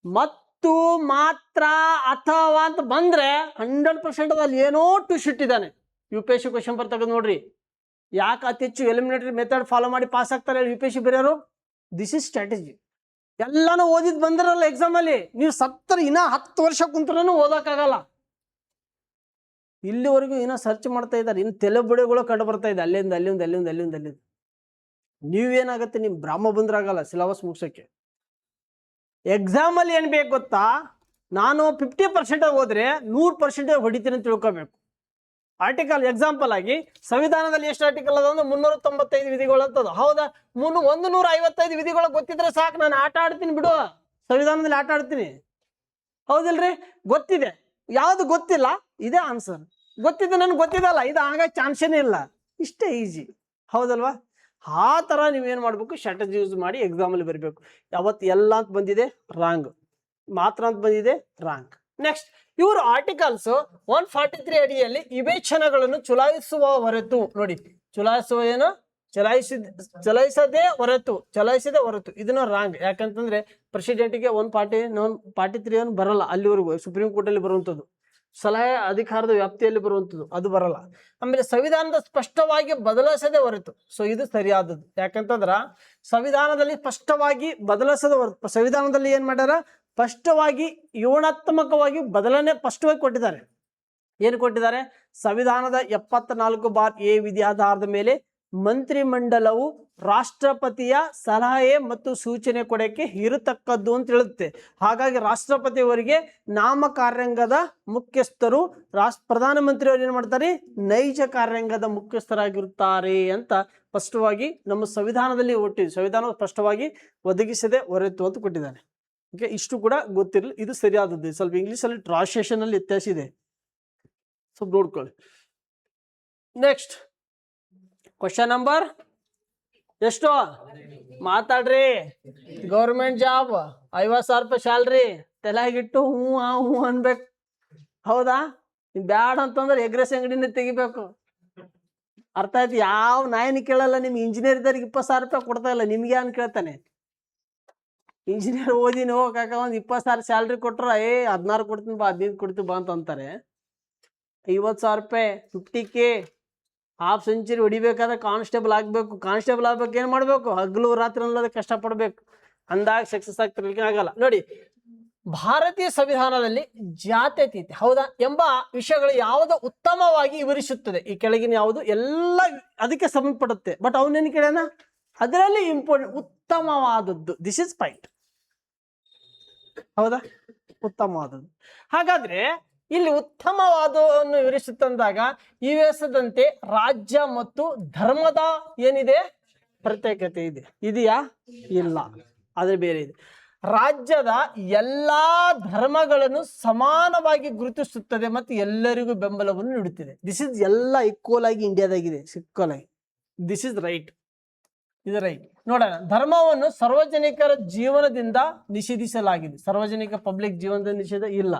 [SPEAKER 1] ಮತ್ತು ಮಾತ್ರ ಅಥವಾ ಅಂತ ಬಂದ್ರೆ 100% ಅದಲ್ಲಿ ಏನೋ ಟ್ವಿಸ್ಟ್ ಇಟ್ಟಿದ್ದಾನೆ. UPSC ಕ್ವಶನ್ ಬರ್ತಕ್ಕಂಥ ನೋಡ್ರಿ. ಯಾಕೆ ಅತಿ ಹೆಚ್ಚು ಎಲಿಮಿನೇಟರಿ ಮೆಥಡ್ ಫಾಲೋ ಮಾಡಿ ಪಾಸ್ ಆಗ್ತಾರೆ UPSC ಬೇರೆಯವರು? This is strategy. ಎಲ್ಲಾನು ಓದಿದ್ ಬಂದಿರಲ್ಲ ಎಕ್ಸಾಮ್ ಅಲ್ಲಿ. ನೀವು 10 ವರ್ಷ ಕುಂತ್ರೂ ಓದಕ್ಕಾಗಲ್ಲ. ಇಲ್ಲಿವರೆಗೂ ಏನೋ ಸರ್ಚ್ ಮಾಡ್ತಾ ಇದ್ದಾರೆ. ಇನ್ನು ತೆಲುಗುಗಳು ಕಂಡು ಬರ್ತಾ ಇದೆ, ಅಲ್ಲಿಂದ. ನೀವೇನಾಗತ್ತೆ, ನಿಮ್ ಬ್ರಾಹ್ಮ ಬಂದ್ರಾಗಲ್ಲ ಸಿಲೆಬಸ್ ಮುಗ್ಸಕ್ಕೆ. ಎಕ್ಸಾಮ್ ಅಲ್ಲಿ ಏನ್ ಬೇಕು ಗೊತ್ತಾ? ನಾನು 50% ಹೋದ್ರೆ 100% ಹೊಡಿತೀನಿ ಅಂತ ತಿಳ್ಕೊಬೇಕು. ಆರ್ಟಿಕಲ್ ಎಕ್ಸಾಂಪಲ್ ಆಗಿ ಸಂವಿಧಾನದಲ್ಲಿ ಎಷ್ಟು ಆರ್ಟಿಕಲ್ ಅದ? 395 ವಿಧಿಗಳು ಅಂತದ. ಹೌದಾ? 155 ವಿಧಿಗಳು ಗೊತ್ತಿದ್ರೆ ಸಾಕು, ನಾನು ಆಟ ಆಡ್ತೀನಿ ಬಿಡು, ಸಂವಿಧಾನದಲ್ಲಿ ಆಟ ಆಡ್ತೀನಿ. ಹೌದಿಲ್ರಿ? ಗೊತ್ತಿದೆ. ಯಾವ್ದು ಗೊತ್ತಿಲ್ಲ, ಇದೇ ಆನ್ಸರ್. ಗೊತ್ತಿದೆ, ನನ್ಗೆ ಗೊತ್ತಿದಲ್ಲ, ಇದು ಆಗ ಚಾನ್ಸೇನೇ ಇಲ್ಲ. ಇಷ್ಟೇ ಈಜಿ. ಹೌದಲ್ವಾ? ಆ ತರ ನೀವೇನ್ ಮಾಡ್ಬೇಕು? ಸ್ಟ್ರಾಟಜಿ ಯೂಸ್ ಮಾಡಿ ಎಕ್ಸಾಮ್ ಅಲ್ಲಿ ಬರಬೇಕು. ಯಾವತ್ತು ಎಲ್ಲ ಅಂತ ಬಂದಿದೆ ರಾಂಗ್, ಮಾತ್ರ ಅಂತ ಬಂದಿದೆ ರಾಂಗ್. ನೆಕ್ಸ್ಟ್, ಇವರು ಆರ್ಟಿಕಲ್ಸ್ 143 ಅಡಿಯಲ್ಲಿ ವಿವೇಚನೆಗಳನ್ನು ಚಲಾಯಿಸುವ ಹೊರತು, ನೋಡಿ, ಚಲಾಯಿಸುವ ಏನು? ಚಲಾಯಿಸದೆ ಹೊರತು ಇದನ್ನ ರಾಂಗ್. ಯಾಕಂತಂದ್ರೆ ಪ್ರೆಸಿಡೆಂಟ್ಗೆ 143 ಬರಲ್ಲ, ಅಲ್ಲಿವರೆಗೂ ಸುಪ್ರೀಂ ಕೋರ್ಟ್ ಅಲ್ಲಿ ಬರುವಂತದ್ದು. ಸಲಹೆ ಅಧಿಕಾರದ ವ್ಯಾಪ್ತಿಯಲ್ಲಿ ಬರುವಂಥದ್ದು ಅದು ಬರಲ್ಲ. ಆಮೇಲೆ ಸಂವಿಧಾನದ ಸ್ಪಷ್ಟವಾಗಿ ಬದಲಿಸದೆ ಹೊರತು, ಸೊ ಇದು ಸರಿಯಾದದ್ದು. ಯಾಕಂತಂದ್ರ ಸಂವಿಧಾನದಲ್ಲಿ ಸ್ಪಷ್ಟವಾಗಿ ಬದಲಿಸದ ಹೊರತು, ಸಂವಿಧಾನದಲ್ಲಿ ಏನ್ ಮಾಡ್ಯಾರ? ಸ್ಪಷ್ಟವಾಗಿ ವಿವರಣಾತ್ಮಕವಾಗಿ ಬದಲನೆ ಸ್ಪಷ್ಟವಾಗಿ ಕೊಟ್ಟಿದ್ದಾರೆ. ಏನು ಕೊಟ್ಟಿದ್ದಾರೆ? ಸಂವಿಧಾನದ 74/A ವಿಧಿ ಆಧಾರದ ಮೇಲೆ ಮಂತ್ರಿಮಂಡಲವು ರಾಷ್ಟ್ರಪತಿಯ ಸಲಹೆ ಮತ್ತು ಸೂಚನೆ ಕೊಡಕ್ಕೆ ಇರತಕ್ಕದ್ದು ಅಂತ ಹೇಳುತ್ತೆ. ಹಾಗಾಗಿ ರಾಷ್ಟ್ರಪತಿಯವರಿಗೆ ನಾಮ ಕಾರ್ಯಾಂಗದ ಮುಖ್ಯಸ್ಥರು, ಪ್ರಧಾನಮಂತ್ರಿಯವರು ಏನು ಮಾಡ್ತಾರೆ, ನೈಜ ಕಾರ್ಯಾಂಗದ ಮುಖ್ಯಸ್ಥರಾಗಿರುತ್ತಾರೆ ಅಂತ ಸ್ಪಷ್ಟವಾಗಿ ನಮ್ಮ ಸಂವಿಧಾನದಲ್ಲಿ ಸಂವಿಧಾನ ಸ್ಪಷ್ಟವಾಗಿ ಒದಗಿಸದೆ ಹೊರತು ಅಂತ ಕೊಟ್ಟಿದ್ದಾನೆ. ಓಕೆ, ಇಷ್ಟು ಕೂಡ ಗೊತ್ತಿರಲಿ, ಇದು ಸರಿಯಾದದ್ದು. ಸ್ವಲ್ಪ ಇಂಗ್ಲಿಷಲ್ಲಿ ಟ್ರಾನ್ಸ್ಲೇಷನ್ ಅಲ್ಲಿ ವ್ಯತ್ಯಾಸ ಇದೆ, ಸ್ವಲ್ಪ ನೋಡ್ಕೊಳ್ಳಿ. ನೆಕ್ಸ್ಟ್ ಕ್ವಶನ್ ನಂಬರ್ ಎಷ್ಟು ಮಾತಾಡ್ರಿ. ಗೌರ್ಮೆಂಟ್ ಜಾಬ್ 50,000 ರೂಪಾಯಿ ಸ್ಯಾಲ್ರಿ, ತಲೆಯಾಗಿಟ್ಟು ಹ್ಞೂ ಅನ್ಬೇಕು. ಹೌದಾ? ಬ್ಯಾಡ ಅಂತಂದ್ರೆ ಎಗ್ರೆಸ್ ಅಂಗಡಿನ ತೆಗಿಬೇಕು. ಅರ್ಥ ಆಯ್ತು? ಯಾವ ನಾಯಿನ ಕೇಳಲ್ಲ. ನಿಮ್ಗೆ ಇಂಜಿನಿಯರ್ ಇದ್ದವ್ರಿಗೆ 20,000 ರೂಪಾಯಿ ಕೊಡ್ತಾ ಇಲ್ಲ, ನಿಮ್ಗೆ ಏನ್ ಕೇಳ್ತಾನೆ? ಇಂಜಿನಿಯರ್ ಓದಿನ ಹೋಗಾಕ ಒಂದು 20,000 ಸ್ಯಾಲ್ರಿ ಕೊಟ್ರ 16 ಕೊಡ್ತೀನಿ ಬಾ, 15 ಕೊಡ್ತೀನಿ ಬಾ ಅಂತ ಅಂತಾರೆ. 50,000 ರೂಪಾಯಿ 50K ಹಾಫ್ ಸೆಂಚುರಿ ಹೊಡಿಬೇಕಾದ್ರೆ ಕಾನ್ಸ್ಟೇಬಲ್ ಆಗ್ಬೇಕು. ಕಾನ್ಸ್ಟೇಬಲ್ ಆಗ್ಬೇಕು ಏನ್ ಮಾಡ್ಬೇಕು? ಹಗಲು ರಾತ್ರಿ ಅನ್ನೋದು ಕಷ್ಟಪಡ್ಬೇಕು. ಅಂದಾಗ ಸಕ್ಸಸ್ ಆಗ್ತಿರ್ಲಿಕ್ಕೆ ಆಗಲ್ಲ. ನೋಡಿ, ಭಾರತೀಯ ಸಂವಿಧಾನದಲ್ಲಿ ಜಾತ್ಯತೀತ ಹೌದಾ ಎಂಬ ವಿಷಯಗಳು ಯಾವುದು ಉತ್ತಮವಾಗಿ ವಿವರಿಸುತ್ತದೆ. ಈ ಕೆಳಗಿನ ಯಾವುದು ಎಲ್ಲ ಅದಕ್ಕೆ ಸಂಬಂಧಪಡುತ್ತೆ. ಬಟ್ ಅವನೇನು ಕೇಳೋಣ, ಅದರಲ್ಲಿ ಇಂಪಾರ್ಟೆಂಟ್ ಉತ್ತಮವಾದದ್ದು. This is point. ಹೌದಾ? ಉತ್ತಮವಾದದ್ದು. ಹಾಗಾದ್ರೆ ಇಲ್ಲಿ ಉತ್ತಮವಾದವನ್ನು ವಿವರಿಸುತ್ತಂದಾಗ ದಂತೆ ರಾಜ್ಯ ಮತ್ತು ಧರ್ಮದ ಏನಿದೆ ಪ್ರತ್ಯೇಕತೆ ಇದೆ. ಇದೆಯಾ? ಇಲ್ಲ, ಆದ್ರೆ ಬೇರೆ ಇದೆ. ರಾಜ್ಯದ ಎಲ್ಲಾ ಧರ್ಮಗಳನ್ನು ಸಮಾನವಾಗಿ ಗುರುತಿಸುತ್ತದೆ ಮತ್ತು ಎಲ್ಲರಿಗೂ ಬೆಂಬಲವನ್ನು ನೀಡುತ್ತಿದೆ. ದಿಸ್ ಇಸ್ ಎಲ್ಲ ಈಕ್ವಲ್ ಆಗಿ ಇಂಡಿಯಾದಾಗಿದೆ, ಈಕ್ವಲ್ ಆಗಿ. ದಿಸ್ ಇಸ್ ರೈಟ್, ಇದು ರೈಟ್. ನೋಡೋಣ, ಧರ್ಮವನ್ನು ಸಾರ್ವಜನಿಕರ ಜೀವನದಿಂದ ನಿಷೇಧಿಸಲಾಗಿದೆ. ಸಾರ್ವಜನಿಕ ಪಬ್ಲಿಕ್ ಜೀವನದ ನಿಷೇಧ ಇಲ್ಲ.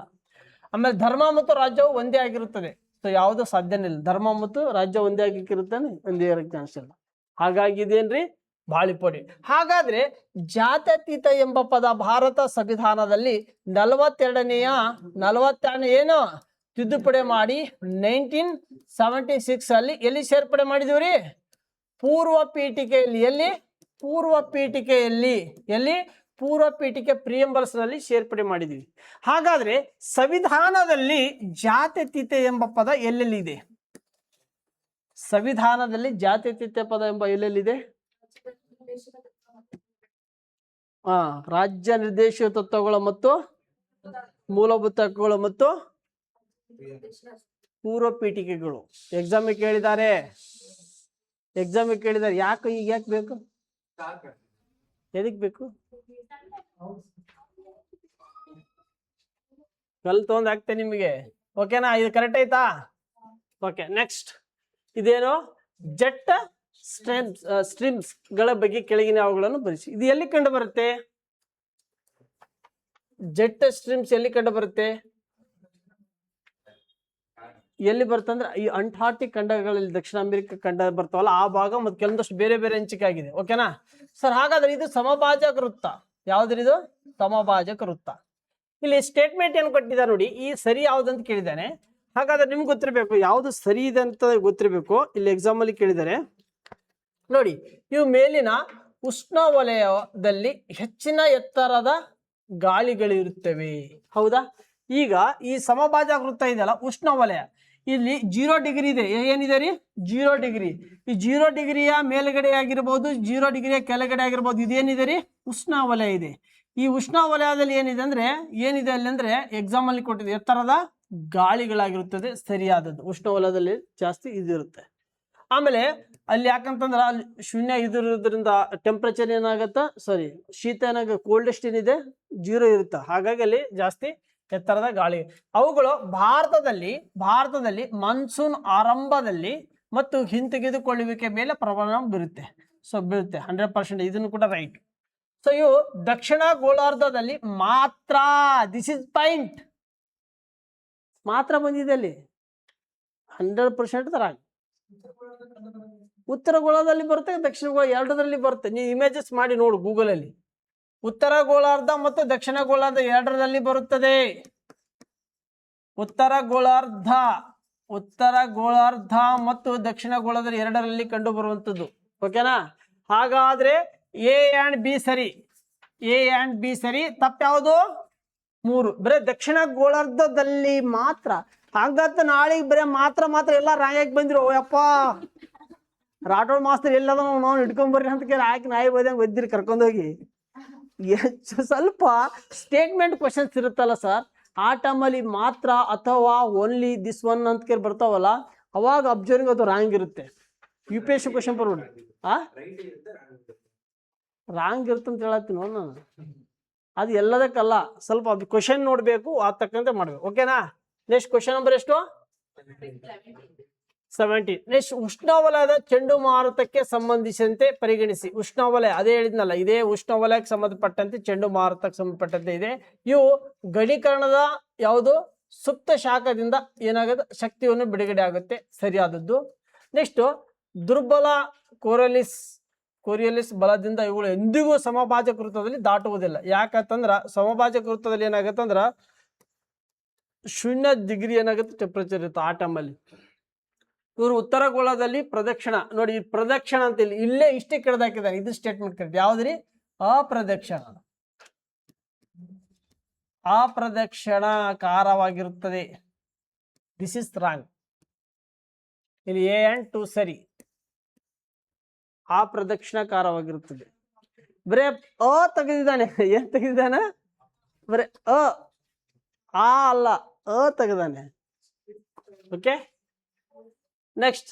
[SPEAKER 1] ಆಮೇಲೆ ಧರ್ಮ ಮತ್ತು ರಾಜ್ಯವು ಒಂದೇ ಆಗಿರುತ್ತದೆ. ಸೊ ಯಾವುದು ಸಾಧ್ಯನೇ ಇಲ್ಲ. ಧರ್ಮ ಮತ್ತು ರಾಜ್ಯ ಒಂದೇ ಆಗಿರುತ್ತಾನೆ, ಒಂದೇ ಇರಕ್ಕೆ ಚಾನ್ಸ್ ಇಲ್ಲ. ಹಾಗಾಗಿ ಇದೇನ್ರಿ ಬಾಳಿಪೊಡಿ. ಹಾಗಾದ್ರೆ ಜಾತ್ಯತೀತ ಎಂಬ ಪದ ಭಾರತ ಸಂವಿಧಾನದಲ್ಲಿ 42ನೇ ಏನು ತಿದ್ದುಪಡಿ ಮಾಡಿ 1976 ಅಲ್ಲಿ ಎಲ್ಲಿ ಸೇರ್ಪಡೆ ಮಾಡಿದೀವ್ರಿ? ಪೂರ್ವ ಪೀಠಿಕೆಯಲ್ಲಿ. ಎಲ್ಲಿ? ಪೂರ್ವ ಪೀಠಿಕೆಯಲ್ಲಿ. ಎಲ್ಲಿ? ಪೂರ್ವ ಪೀಠಿಕೆ ಪ್ರಿಯಂಬಲ್ಸ್ ನಲ್ಲಿ ಸೇರ್ಪಡೆ ಮಾಡಿದೀವಿ. ಹಾಗಾದ್ರೆ ಸಂವಿಧಾನದಲ್ಲಿ ಜಾತ್ಯತೀತ ಎಂಬ ಪದ ಎಲ್ಲೆಲ್ಲಿದೆ? ಸಂವಿಧಾನದಲ್ಲಿ ಜಾತ್ಯತೀತ ಪದ ಎಂಬ ಎಲ್ಲೆಲ್ಲಿದೆ? ರಾಜ್ಯ ನಿರ್ದೇಶಕ ತತ್ವಗಳು ಮತ್ತು ಮೂಲಭೂತ ಹಕ್ಕುಗಳು ಮತ್ತು ಪೂರ್ವ ಪೀಠಿಕೆಗಳು. ಎಕ್ಸಾಮಿಗೆ ಕೇಳಿದ್ದಾರೆ. ಯಾಕೆ ಈಗ ಯಾಕೆ ಬೇಕು? ಎದಕ್ ಬೇಕು? ಕಲ್ತೊಂದು ಆಗ್ತೇ ನಿಮಗೆ. ಓಕೆನಾ? ಇದು ಕರೆಕ್ಟ್ ಆಯ್ತಾ? ಓಕೆ, ನೆಕ್ಸ್ಟ್ ಇದೇನು? ಜೆಟ್ ಸ್ಟ್ರೀಮ್ಸ್ ಗಳ ಬಗ್ಗೆ ಕೆಳಗಿನ ಅವುಗಳನ್ನು ಬರೆಸಿ. ಇದು ಎಲ್ಲಿ ಕಂಡು ಬರುತ್ತೆ? ಜೆಟ್ ಸ್ಟ್ರೀಮ್ಸ್ ಎಲ್ಲಿ ಕಂಡು ಬರುತ್ತೆ? ಎಲ್ಲಿ ಬರ್ತಂದ್ರೆ ಈ ಅಂಟಾರ್ಟಿಕ್ ಖಂಡಗಳಲ್ಲಿ, ದಕ್ಷಿಣ ಅಮೆರಿಕ ಖಂಡ ಬರ್ತಾವಲ್ಲ ಆ ಭಾಗ ಮತ್ತು ಕೆಲವೊಂದಷ್ಟು ಬೇರೆ ಬೇರೆ ಹಂಚಿಕೆ ಆಗಿದೆ. ಓಕೆನಾ ಸರ್? ಹಾಗಾದ್ರೆ ಇದು ಸಮಭಾಜಕ ವೃತ್ತ. ಯಾವ್ದ್ರಿ ಇದು? ಸಮಭಾಜಕ ವೃತ್ತ. ಇಲ್ಲಿ ಸ್ಟೇಟ್ಮೆಂಟ್ ಏನು ಕೊಟ್ಟಿದ್ದಾರೆ ನೋಡಿ, ಈ ಸರಿ ಯಾವ್ದಂತ ಕೇಳಿದ್ದಾನೆ. ಹಾಗಾದ್ರೆ ನಿಮ್ಗೆ ಗೊತ್ತಿರಬೇಕು ಯಾವ್ದು ಸರಿ ಇದೆ ಅಂತ ಗೊತ್ತಿರಬೇಕು. ಇಲ್ಲಿ ಎಕ್ಸಾಮ್ ಅಲ್ಲಿ ಕೇಳಿದ್ದಾರೆ ನೋಡಿ. ಇವು ಮೇಲಿನ ಉಷ್ಣವಲಯದಲ್ಲಿ ಹೆಚ್ಚಿನ ಎತ್ತರದ ಗಾಳಿಗಳಿರುತ್ತವೆ. ಹೌದಾ? ಈಗ ಈ ಸಮಭಾಜಕ ವೃತ್ತ ಇದೆಯಲ್ಲ, ಉಷ್ಣವಲಯ, ಇಲ್ಲಿ 0 ಡಿಗ್ರಿ ಇದೆ. ಏನಿದೆ ರೀ? 0 ಡಿಗ್ರಿ. ಈ 0 ಡಿಗ್ರಿಯ ಮೇಲ್ಗಡೆ ಆಗಿರ್ಬೋದು, 0 ಡಿಗ್ರಿಯ ಕೆಳಗಡೆ ಆಗಿರ್ಬೋದು. ಇದೇನಿದೆ ರೀ? ಉಷ್ಣವಲಯ ಇದೆ. ಈ ಉಷ್ಣವಲಯದಲ್ಲಿ ಏನಿದೆ ಅಲ್ಲಿ ಅಂದ್ರೆ ಎಕ್ಸಾಮ್ ಅಲ್ಲಿ ಕೊಟ್ಟಿದೆ, ಎತ್ತರದ ಗಾಳಿಗಳಾಗಿರುತ್ತದೆ. ಸರಿಯಾದದ್ದು. ಉಷ್ಣವಲಯದಲ್ಲಿ ಜಾಸ್ತಿ ಇದಿರುತ್ತೆ. ಆಮೇಲೆ ಅಲ್ಲಿ ಯಾಕಂತಂದ್ರೆ ಅಲ್ಲಿ ಶೂನ್ಯ ಇದಿರೋದ್ರಿಂದ ಟೆಂಪರೇಚರ್ ಏನಾಗತ್ತ, ಶೀತ ಕೋಲ್ಡೆಸ್ಟ್ ಏನಿದೆ 0 ಇರುತ್ತೆ. ಹಾಗಾಗಿ ಅಲ್ಲಿ ಜಾಸ್ತಿ ಎತ್ತರದ ಗಾಳಿ. ಅವುಗಳು ಭಾರತದಲ್ಲಿ ಮಾನ್ಸೂನ್ ಆರಂಭದಲ್ಲಿ ಮತ್ತು ಹಿಂತೆಗೆದುಕೊಳ್ಳುವಿಕೆ ಮೇಲೆ ಪ್ರಭಾವ ಬೀರುತ್ತೆ. 100%. ಇದನ್ನು ಕೂಡ ರೈಟ್. ಸೊ ಇವು ದಕ್ಷಿಣ ಗೋಳಾರ್ಧದಲ್ಲಿ ಮಾತ್ರ. This is point. ಮಾತ್ರ ಬಂದಿದೆ ಅಲ್ಲಿ 100% ತರ. ಉತ್ತರ ಗೋಳಾರ್ಧದಲ್ಲಿ ಬರುತ್ತೆ, ದಕ್ಷಿಣ ಗೋಳ ಎರಡರಲ್ಲಿ ಬರುತ್ತೆ. ನೀವು ಇಮೇಜಸ್ ಮಾಡಿ ನೋಡು ಗೂಗಲ್ ಅಲ್ಲಿ. ಉತ್ತರ ಗೋಳಾರ್ಧ ಮತ್ತು ದಕ್ಷಿಣ ಗೋಳಾರ್ಧ ಎರಡರಲ್ಲಿ ಬರುತ್ತದೆ. ಉತ್ತರ ಗೋಳಾರ್ಧ ಮತ್ತು ದಕ್ಷಿಣ ಗೋಳಾರ್ಧ ಎರಡರಲ್ಲಿ ಕಂಡು ಬರುವಂತದ್ದು. ಓಕೆನಾ? ಹಾಗಾದ್ರೆ ಎ ಅಂಡ್ ಬಿ ಸರಿ. ತಪ್ಪು ಯಾವುದು? 3. ಬರೀ ದಕ್ಷಿಣ ಗೋಳಾರ್ಧದಲ್ಲಿ ಮಾತ್ರ. ಹಾಗಂತ ನಾಳೆಗೆ ಬರೀ ಮಾತ್ರ ಎಲ್ಲ ರಾಂಗ್ ಬಂದಿರೋ ಯಪ್ಪ. ರಾಠೋಡ್ ಮಾಸ್ತರ್ ಎಲ್ಲದ ನಾವು ಹಿಡ್ಕೊಂಬರ್ರಿ ಅಂತ ಕೇಳಿ ಹಾಕಿ ನಾಯಿ ಬೈದಂಗೆ ಒದ್ದಿರಿ ಕರ್ಕೊಂಡೋಗಿ. ಸ್ವಲ್ಪ ಸ್ಟೇಟ್ಮೆಂಟ್ ಕ್ವಶನ್ಸ್ ಇರುತ್ತಲ್ಲ ಸರ್, ಆ ಟೈಮಲ್ಲಿ ಮಾತ್ರ ಅಥವಾ ಓನ್ಲಿ ದಿಸ್ ಒನ್ ಅಂತ ಕೇಳಿ ಬರ್ತಾವಲ್ಲ, ಅವಾಗ ಅಬ್ಸರ್ವಿಂಗ್ ಅದು ರಾಂಗ್ ಇರುತ್ತೆ. U P S C question ಬರ್ಬೋದು ರಾಂಗ್ ಇರುತ್ತಂತ ಹೇಳತ್ತೀನಿ ನಾನು. ಅದು ಎಲ್ಲದಕ್ಕಲ್ಲ, ಸ್ವಲ್ಪ ಕ್ವಶನ್ ನೋಡಬೇಕು, ಅದ್ ತಕ್ಕಂತೆ ಮಾಡ್ಬೇಕು. ಓಕೆನಾ? ನೆಕ್ಸ್ಟ್ ಕ್ವಶನ್ ನಂಬರ್ ಎಷ್ಟು? 17. ನೆಕ್ಸ್ಟ್, ಉಷ್ಣವಲಯದ ಚಂಡುಮಾರುತಕ್ಕೆ ಸಂಬಂಧಿಸಿದಂತೆ ಪರಿಗಣಿಸಿ. ಉಷ್ಣವಲಯ ಅದೇ ಹೇಳಿದ್ನಲ್ಲ, ಇದೇ ಉಷ್ಣವಲಯಕ್ಕೆ ಸಂಬಂಧಪಟ್ಟಂತೆ ಚಂಡುಮಾರುತಕ್ಕೆ ಸಂಬಂಧಪಟ್ಟಂತೆ ಇದೆ. ಇವು ಗಣೀಕರಣದ ಯಾವುದು ಸುಪ್ತ ಶಾಖದಿಂದ ಏನಾಗುತ್ತೆ, ಶಕ್ತಿಯನ್ನು ಬಿಡುಗಡೆ ಆಗುತ್ತೆ, ಸರಿಯಾದದ್ದು. ನೆಕ್ಸ್ಟ್, ದುರ್ಬಲ ಕೊರಿಯಲಿಸ್ ಬಲದಿಂದ ಇವುಗಳು ಎಂದಿಗೂ ಸಮಭಾಜಕ ವೃತ್ತದಲ್ಲಿ ದಾಟುವುದಿಲ್ಲ. ಯಾಕಂತಂದ್ರ ಸಮಭಾಜಕ ವೃತ್ತದಲ್ಲಿ ಏನಾಗತ್ತಂದ್ರ 0 ಡಿಗ್ರಿ ಏನಾಗುತ್ತೆ ಟೆಂಪರೇಚರ್ ಇರುತ್ತೆ ಆ ಟೈಮಲ್ಲಿ. ಇವರು ಉತ್ತರ ಗೋಳದಲ್ಲಿ ಪ್ರದಕ್ಷಿಣ ನೋಡಿ, ಈ ಪ್ರದಕ್ಷಿಣ ಅಂತ ಇಲ್ಲೇ ಇಷ್ಟೇ ಕೆಳದಾಕಿದ್ದಾರೆ. ಇದು ಸ್ಟೇಟ್ಮೆಂಟ್ ಕರೆಕ್ಟ್. ಯಾವ್ದ್ರಿ? ಅಪ್ರದಕ್ಷಿಣಾಕಾರವಾಗಿರುತ್ತದೆ. This is wrong. ಇಲ್ಲಿ ಎ ಅಂಡ್ 2 ಸರಿ. ಅಪ್ರದಕ್ಷಿಣಾಕಾರವಾಗಿರುತ್ತದೆ. ಬರೇ ತೆಗೆದಿದ್ದಾನೆ. ಏನ್ ತೆಗೆದಿದ್ದಾನೆ? ಬರೇ ಅಲ್ಲ, ತೆಗೆದಾನೆ. ಓಕೆ. ನೆಕ್ಸ್ಟ್,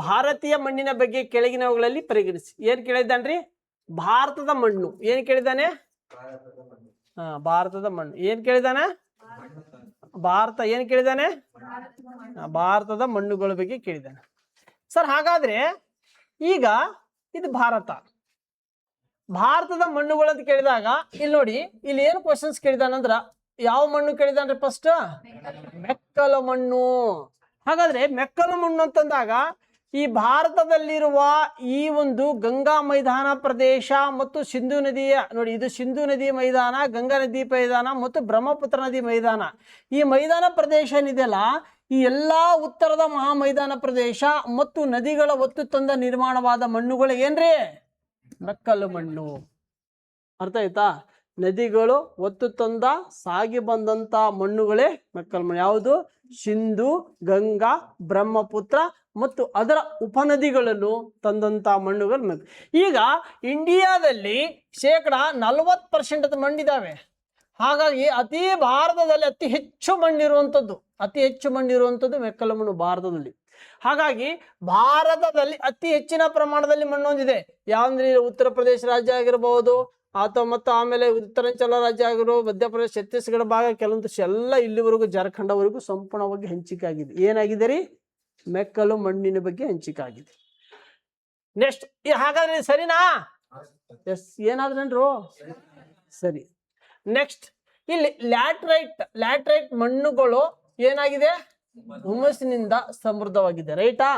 [SPEAKER 1] ಭಾರತೀಯ ಮಣ್ಣಿನ ಬಗ್ಗೆ ಕೆಳಗಿನವುಗಳಲ್ಲಿ ಪರಿಗಣಿಸಿ. ಏನ್ ಕೇಳಿದ್ದಾನ್ರಿ? ಭಾರತದ ಮಣ್ಣು. ಏನ್ ಕೇಳಿದ್ದಾನೆ? ಭಾರತದ ಮಣ್ಣು. ಏನ್ ಕೇಳಿದಾನೆ? ಏನ್ ಕೇಳಿದಾನೆ? ಭಾರತದ ಮಣ್ಣುಗಳ ಬಗ್ಗೆ ಕೇಳಿದ್ದಾನೆ. ಸರ್, ಹಾಗಾದ್ರೆ ಈಗ ಇದು ಭಾರತದ ಮಣ್ಣುಗಳು ಅಂತ ಕೇಳಿದಾಗ ಇಲ್ಲಿ ನೋಡಿ, ಇಲ್ಲಿ ಏನು ಕ್ವಶನ್ಸ್ ಕೇಳಿದಾನಂದ್ರ ಯಾವ ಮಣ್ಣು ಕೇಳಿದಾನ್ರಿ? ಫಸ್ಟ್ ಮೆಕ್ಕಲು ಮಣ್ಣು. ಹಾಗಾದ್ರೆ ಮೆಕ್ಕಲು ಮಣ್ಣು ಅಂತಂದಾಗ ಈ ಭಾರತದಲ್ಲಿರುವ ಈ ಒಂದು ಗಂಗಾ ಮೈದಾನ ಪ್ರದೇಶ ಮತ್ತು ಸಿಂಧು ನದಿಯ ನೋಡಿ, ಇದು ಸಿಂಧು ನದಿ ಮೈದಾನ, ಗಂಗಾ ನದಿ ಮೈದಾನ ಮತ್ತು ಬ್ರಹ್ಮಪುತ್ರ ನದಿ ಮೈದಾನ. ಈ ಮೈದಾನ ಪ್ರದೇಶ ಏನಿದೆಯಲ್ಲ, ಈ ಎಲ್ಲಾ ಉತ್ತರದ ಮಹಾ ಮೈದಾನ ಪ್ರದೇಶ ಮತ್ತು ನದಿಗಳ ಒತ್ತು ತಂದ ನಿರ್ಮಾಣವಾದ ಮಣ್ಣುಗಳು ಏನ್ರಿ? ಮೆಕ್ಕಲು ಮಣ್ಣು. ಅರ್ಥ ಆಯ್ತಾ? ನದಿಗಳು ಒತ್ತು ತಂದ ಸಾಗಿ ಬಂದಂತ ಮಣ್ಣುಗಳೇ ಮೆಕ್ಕಲು ಮಣ್ಣು. ಯಾವುದು? ಸಿಂಧು, ಗಂಗಾ, ಬ್ರಹ್ಮಪುತ್ರ ಮತ್ತು ಅದರ ಉಪನದಿಗಳನ್ನು ತಂದಂತ ಮಣ್ಣುಗಳು. ಈಗ ಇಂಡಿಯಾದಲ್ಲಿ 40% ಮಣ್ಣಿದಾವೆ. ಹಾಗಾಗಿ ಭಾರತದಲ್ಲಿ ಅತಿ ಹೆಚ್ಚು ಮಣ್ಣಿರುವಂಥದ್ದು ಮೆಕ್ಕಲು ಮಣ್ಣು ಭಾರತದಲ್ಲಿ. ಹಾಗಾಗಿ ಭಾರತದಲ್ಲಿ ಅತಿ ಹೆಚ್ಚಿನ ಪ್ರಮಾಣದಲ್ಲಿ ಮಣ್ಣು ಹೊಂದಿದೆ. ಯಾವಂದ್ರೆ ಉತ್ತರ ಪ್ರದೇಶ ರಾಜ್ಯ ಆಗಿರಬಹುದು, ಅಥವಾ ಮತ್ತು ಆಮೇಲೆ ಉತ್ತರಾಂಚಲ ರಾಜ್ಯ ಆಗಿರ್ಬೋದು, ಮಧ್ಯಪ್ರದೇಶ, ಛತ್ತೀಸ್ಗಢ ಭಾಗ, ಕೆಲವೊಂದು ಎಲ್ಲ ಇಲ್ಲಿವರೆಗೂ ಜಾರ್ಖಂಡ್ವರೆಗೂ ಸಂಪೂರ್ಣವಾಗಿ ಹಂಚಿಕೆ ಆಗಿದೆ. ಏನಾಗಿದೆ ರೀ? ಮೆಕ್ಕಲು ಮಣ್ಣಿನ ಬಗ್ಗೆ ಹಂಚಿಕೆ ಆಗಿದೆ. ನೆಕ್ಸ್ಟ್, ಹಾಗಾದ್ರೆ ಸರಿನಾ? ಎಸ್. ಏನಾದ್ರೇನ್ರು? ಸರಿ. ನೆಕ್ಸ್ಟ್, ಇಲ್ಲಿ ಲ್ಯಾಟ್ರೈಟ್ ಮಣ್ಣುಗಳು ಏನಾಗಿದೆ? ಹುಮ್ಮಸ್ಸಿನಿಂದ ಸಮೃದ್ಧವಾಗಿದೆ. ರೈಟಾ?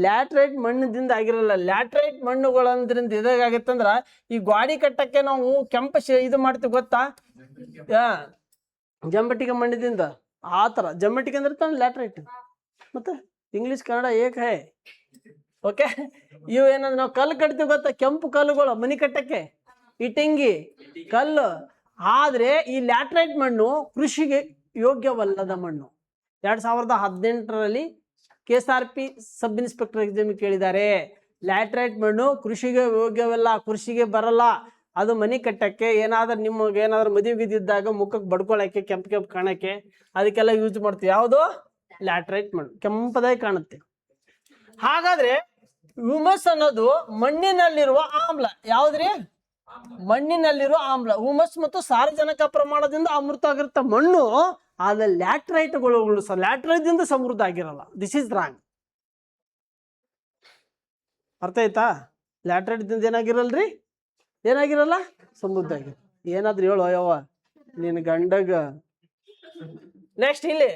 [SPEAKER 1] ಲ್ಯಾಟ್ರೈಟ್ ಮಣ್ಣದಿಂದ ಆಗಿರಲ್ಲ. ಲ್ಯಾಟ್ರೈಟ್ ಮಣ್ಣುಗಳಂದ್ರಿಂದ ಇದಾಗತ್ತಂದ್ರ ಈ ಗಾಡಿ ಕಟ್ಟಕ್ಕೆ ನಾವು ಕೆಂಪು ಇದು ಮಾಡ್ತೀವಿ, ಗೊತ್ತಾ? ಜಂಬಟಿಗೆ ಮಣ್ಣದಿಂದ. ಆ ತರ ಜಂಬಟಿಗೆ ಅಂದ್ರೆ ಲ್ಯಾಟ್ರೈಟ್. ಮತ್ತೆ ಇಂಗ್ಲಿಷ್ ಕನ್ನಡ ಏಕ ಹೇ. ಓಕೆ. ಇವು ಏನಂದ್ರೆ ನಾವು ಕಲ್ಲು ಕಟ್ತೀವಿ, ಗೊತ್ತಾ? ಕೆಂಪು ಕಲ್ಲುಗಳು ಮನಿ ಕಟ್ಟಕ್ಕೆ, ಇಟಿಂಗಿ ಕಲ್ಲು. ಆದ್ರೆ ಈ ಲ್ಯಾಟ್ರೈಟ್ ಮಣ್ಣು ಕೃಷಿಗೆ ಯೋಗ್ಯವಲ್ಲದ ಮಣ್ಣು. 2018ರಲ್ಲಿ KSRP ಸಬ್ ಇನ್ಸ್ಪೆಕ್ಟರ್ ಎಕ್ಸಾಮ್ ಕೇಳಿದ್ದಾರೆ. ಲ್ಯಾಟ್ರೈಟ್ ಮಣ್ಣು ಕೃಷಿಗೆ ಯೋಗ್ಯವಲ್ಲ, ಕೃಷಿಗೆ ಬರಲ್ಲ. ಅದು ಮನಿ ಕಟ್ಟಕ್ಕೆ, ನಿಮಗೆ ಏನಾದ್ರೂ ಮದುವೆಗಿದ್ದಾಗ ಮುಖಕ್ಕೆ ಬಡ್ಕೊಳಕ್ಕೆ, ಕೆಂಪು ಕಾಣಕ್ಕೆ, ಅದಕ್ಕೆಲ್ಲ ಯೂಸ್ ಮಾಡ್ತೀವಿ. ಯಾವುದು? ಲ್ಯಾಟ್ರೈಟ್ ಮಣ್ಣು ಕೆಂಪದಾಗಿ ಕಾಣುತ್ತೆ. ಹಾಗಾದ್ರೆ ಹ್ಯೂಮಸ್ ಅನ್ನೋದು ಮಣ್ಣಿನಲ್ಲಿರುವ ಆಮ್ಲ. ಯಾವ್ದ್ರಿ? ಮಣ್ಣಿನಲ್ಲಿರುವ ಆಮ್ಲ. ಹ್ಯೂಮಸ್ ಮತ್ತು ಸಾರಜನಕ ಪ್ರಮಾಣದಿಂದ ಅಮೃತ ಆಗಿರುತ್ತೆ ಮಣ್ಣು. ಆದ್ರೆ ಲ್ಯಾಟ್ರೈಟ್ಗಳು ಲ್ಯಾಟ್ರೈಟ್ ದಿಂದ ಸಮೃದ್ಧ ಆಗಿರಲ್ಲ. This is wrong. ಅರ್ಥ ಆಯ್ತಾ? ಲ್ಯಾಟ್ರೈಟ್ ದಿಂದ ಏನಾಗಿರಲ್ಲ? ಸಮೃದ್ಧ ಆಗಿರ. ಏನಾದ್ರೂ ಹೇಳು ಯವ್ವ ನಿನ್ ಗಂಡಗ. ನೆಕ್ಸ್ಟ್, ಇಲ್ಲಿ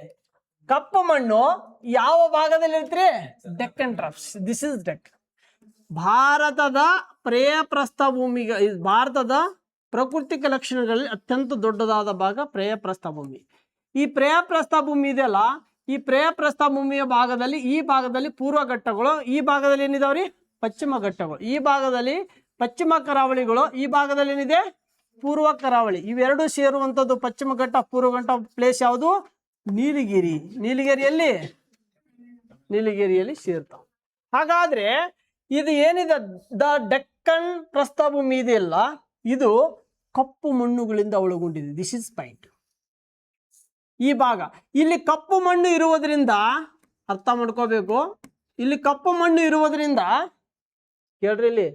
[SPEAKER 1] ಕಪ್ಪು ಮಣ್ಣು ಯಾವ ಭಾಗದಲ್ಲಿ ಇರ್ತೀರಿ? Deccan traps. This is deck. ಭಾರತದ ಪ್ರಸ್ಥಭೂಮಿಗೆ, ಭಾರತದ ಪ್ರಾಕೃತಿಕ ಲಕ್ಷಣಗಳಲ್ಲಿ ಅತ್ಯಂತ ದೊಡ್ಡದಾದ ಭಾಗ ಪ್ರಸ್ಥಭೂಮಿ. ಈ ಪ್ರಸ್ಥಭೂಮಿ ಇದೆಯಲ್ಲ, ಈ ಪ್ರಸ್ಥಭೂಮಿಯ ಭಾಗದಲ್ಲಿ, ಈ ಭಾಗದಲ್ಲಿ ಪೂರ್ವ ಘಟ್ಟಗಳು, ಈ ಭಾಗದಲ್ಲಿ ಏನಿದಾವ್ರಿ? ಪಶ್ಚಿಮ ಘಟ್ಟಗಳು. ಈ ಭಾಗದಲ್ಲಿ ಪಶ್ಚಿಮ ಕರಾವಳಿಗಳು, ಈ ಭಾಗದಲ್ಲಿ ಏನಿದೆ? ಪೂರ್ವ ಕರಾವಳಿ. ಇವೆರಡು ಸೇರುವಂಥದ್ದು ಪಶ್ಚಿಮ ಘಟ್ಟ, ಪೂರ್ವ ಘಟ್ಟ ಪ್ಲೇಸ್ ಯಾವುದು? ನೀಲಗಿರಿ. ನೀಲಗಿರಿಯಲ್ಲಿ ನೀಲಗಿರಿಯಲ್ಲಿ ಸೇರ್ತಾವೆ. ಹಾಗಾದ್ರೆ ಇದು ಏನಿದೆ ದ ಡೆಕ್ಕನ್ ಪ್ರಸ್ಥಭೂಮಿ ಇದೆಯಲ್ಲ, ಇದು ಕಪ್ಪು ಮಣ್ಣುಗಳಿಂದ ಒಳಗೊಂಡಿದೆ. This is point. ಈ ಭಾಗ ಇಲ್ಲಿ ಕಪ್ಪು ಮಣ್ಣು ಇರುವುದರಿಂದ ಅರ್ಥ ಮಾಡ್ಕೋಬೇಕು. ಇಲ್ಲಿ ಕಪ್ಪು ಮಣ್ಣು ಇರುವುದರಿಂದ ಕೇಳ್ರಿ, ಇಲ್ಲಿ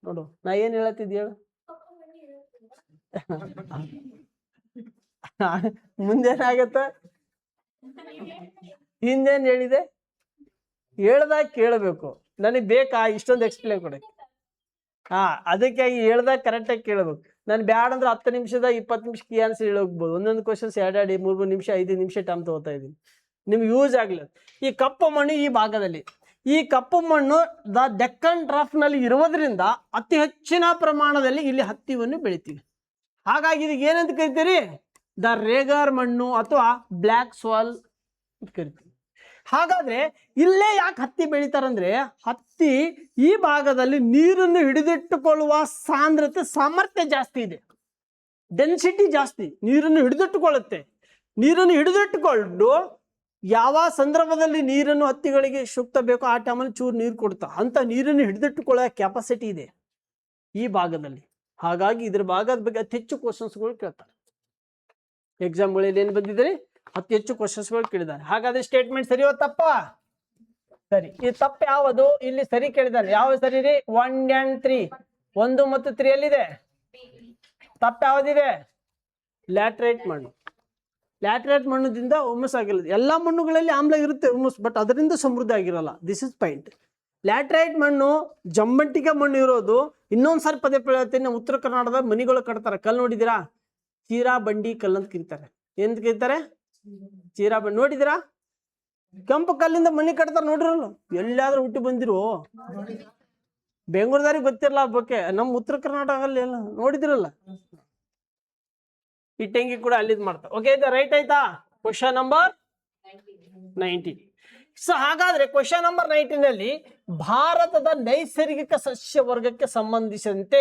[SPEAKER 1] ನೋಡು ನಾ ಏನ್ ಹೇಳತ್ತಿದ್ದೆ ಹೇಳು. ಮುಂದೇನಾಗತ್ತ, ಹಿಂದೇನ್ ಹೇಳಿದೆ, ಹೇಳ್ದಾಗ ಕೇಳಬೇಕು. ನನಗೆ ಬೇಕಾ ಇಷ್ಟೊಂದು ಎಕ್ಸ್ಪ್ಲೇನ್ ಕೊಡಕ್ಕೆ? ಅದಕ್ಕಾಗಿ ಹೇಳ್ದಾಗ ಕರೆಕ್ಟಾಗಿ ಕೇಳಬೇಕು. ನಾನು ಬ್ಯಾಡ ಅಂದ್ರೆ 10 ನಿಮಿಷದ 20 ನಿಮಿಷಕ್ಕೆ ಆನ್ಸರ್ ಹೇಳೋಗ್ಬೋದು. ಒಂದೊಂದು ಕ್ವಶನ್ಸ್ 2 3 ನಿಮಿಷ 5 ನಿಮಿಷ ಟೈಮ್ ತಗೋತಾ ಇದ್ದೀನಿ, ನಿಮ್ಗೆ ಯೂಸ್ ಆಗಲಿ. ಈ ಕಪ್ಪು ಮಣ್ಣು ಈ ಭಾಗದಲ್ಲಿ, ಈ ಕಪ್ಪು ಮಣ್ಣು ದ ಡೆಕ್ಕನ್ ಡ್ರಾಫ್ಟ್ನಲ್ಲಿ ಇರುವುದರಿಂದ ಅತಿ ಹೆಚ್ಚಿನ ಪ್ರಮಾಣದಲ್ಲಿ ಇಲ್ಲಿ ಹತ್ತಿವನ್ನು ಬೆಳಿತೀವಿ. ಹಾಗಾಗಿ ಇದಕ್ಕೆ ಏನಂತ ಕರಿತೀರಿ, ದ ರೇಗರ್ ಮಣ್ಣು ಅಥವಾ ಬ್ಲ್ಯಾಕ್ ಸಾಯಿಲ್ ಅಂತ ಕರಿತೀವಿ. ಹಾಗಾದ್ರೆ ಇಲ್ಲೇ ಯಾಕೆ ಹತ್ತಿ ಬೆಳಿತಾರಂದ್ರೆ, ಹತ್ತಿ ಈ ಭಾಗದಲ್ಲಿ ನೀರನ್ನು ಹಿಡಿದಿಟ್ಟುಕೊಳ್ಳುವ ಸಾಮರ್ಥ್ಯ ಜಾಸ್ತಿ ಇದೆ, ಡೆನ್ಸಿಟಿ ಜಾಸ್ತಿ, ನೀರನ್ನು ಹಿಡಿದಿಟ್ಟುಕೊಳ್ಳುತ್ತೆ. ನೀರನ್ನು ಹಿಡಿದಿಟ್ಟುಕೊಂಡು ಯಾವ ಸಂದರ್ಭದಲ್ಲಿ ನೀರನ್ನು ಹತ್ತಿಗಳಿಗೆ ಸೂಕ್ತ ಬೇಕೋ ಆ ಟೈಮಲ್ಲಿ ಚೂರು ನೀರು ಕೊಡ್ತಾ, ಅಂತ ನೀರನ್ನು ಹಿಡಿದಿಟ್ಟುಕೊಳ್ಳೋ ಕೆಪಾಸಿಟಿ ಇದೆ ಈ ಭಾಗದಲ್ಲಿ. ಹಾಗಾಗಿ ಇದ್ರ ಭಾಗದ ಬಗ್ಗೆ ಅತಿ ಹೆಚ್ಚು ಕ್ವಶನ್ಸ್ಗಳು ಕೇಳ್ತಾರೆ. ಎಕ್ಸಾಮ್ಗಳಲ್ಲಿ ಏನು ಬಂದಿದ್ದಾರೆ, ಅತಿ ಹೆಚ್ಚು ಕ್ವಶನ್ಸ್ಗಳು ಕೇಳಿದ್ದಾರೆ. ಹಾಗಾದ್ರೆ ಸ್ಟೇಟ್ಮೆಂಟ್ ಸರಿಯೋ ತಪ್ಪ? ಸರಿ. ಈ ತಪ್ಪು ಯಾವುದು? ಇಲ್ಲಿ ಸರಿ ಕೇಳಿದ್ದಾರೆ. ಯಾವ ಸರಿ ರೀ? 1 and 3, 1 ಮತ್ತು 3 ಎಲ್ಲಿದೆ? ತಪ್ಪು ಯಾವ್ದಿದೆ? ಲ್ಯಾಟ್ರೈಟ್ ಮಣ್ಣು. ಲ್ಯಾಟ್ರೈಟ್ ಮಣ್ಣದಿಂದ ಹುಮ್ಮಸ್ ಆಗಿಲ್ಲ. ಎಲ್ಲಾ ಮಣ್ಣುಗಳಲ್ಲಿ ಆಮ್ಲ ಇರುತ್ತೆ ಹುಮ್ಮಸ್, ಬಟ್ ಅದರಿಂದ ಸಮೃದ್ಧ ಆಗಿರಲ್ಲ. This is point. ಲ್ಯಾಟ್ರೈಟ್ ಮಣ್ಣು ಜಂಬಂಟಿಗೆ ಮಣ್ಣು ಇರೋದು. ಇನ್ನೊಂದ್ಸಾರಿ ಪದೇ ಹೇಳ್ತೀನಿ, ಉತ್ತರ ಕರ್ನಾಟಕದ ಮನಿಗಳು ಕಟ್ತಾರೆ, ಕಲ್ಲು ನೋಡಿದಿರಾ? ಚೀರಾ ಬಂಡಿ ಕಲ್ಲು ಅಂತ ಕರೀತಾರೆ. ಏನ್ ಕರೀತಾರೆ? ಚೀರಾ ಬಂಡಿ. ನೋಡಿದಿರಾ? ಕೆಂಪು ಕಲ್ಲಿಂದ ಮನಿ ಕಟ್ತಾರೆ, ನೋಡಿರಲ್ಲ? ಎಲ್ಲಾದ್ರೂ ಹುಟ್ಟಿ ಬಂದಿರೋ? ಬೆಂಗಳೂರದಾರಿಗೆ ಗೊತ್ತಿರಲ್ಲ ಬಗ್ಗೆ, ನಮ್ಮ ಉತ್ತರ ಕರ್ನಾಟಕದಲ್ಲಿ ಎಲ್ಲ ನೋಡಿದಿರಲ್ಲ. ಇಟ್ಟಂಗಿ ಕೂಡ ಅಲ್ಲಿದ್ ಮಾಡ್ತಾರೆ. ಓಕೆ, ಇದು ರೈಟ್ ಆಯ್ತಾ? Question number 19. ಸೊ ಹಾಗಾದ್ರೆ ಕ್ವಶನ್ ನಂಬರ್ 19 ಅಲ್ಲಿ ಭಾರತದ ನೈಸರ್ಗಿಕ ಸಸ್ಯ ವರ್ಗಕ್ಕೆ ಸಂಬಂಧಿಸಿದಂತೆ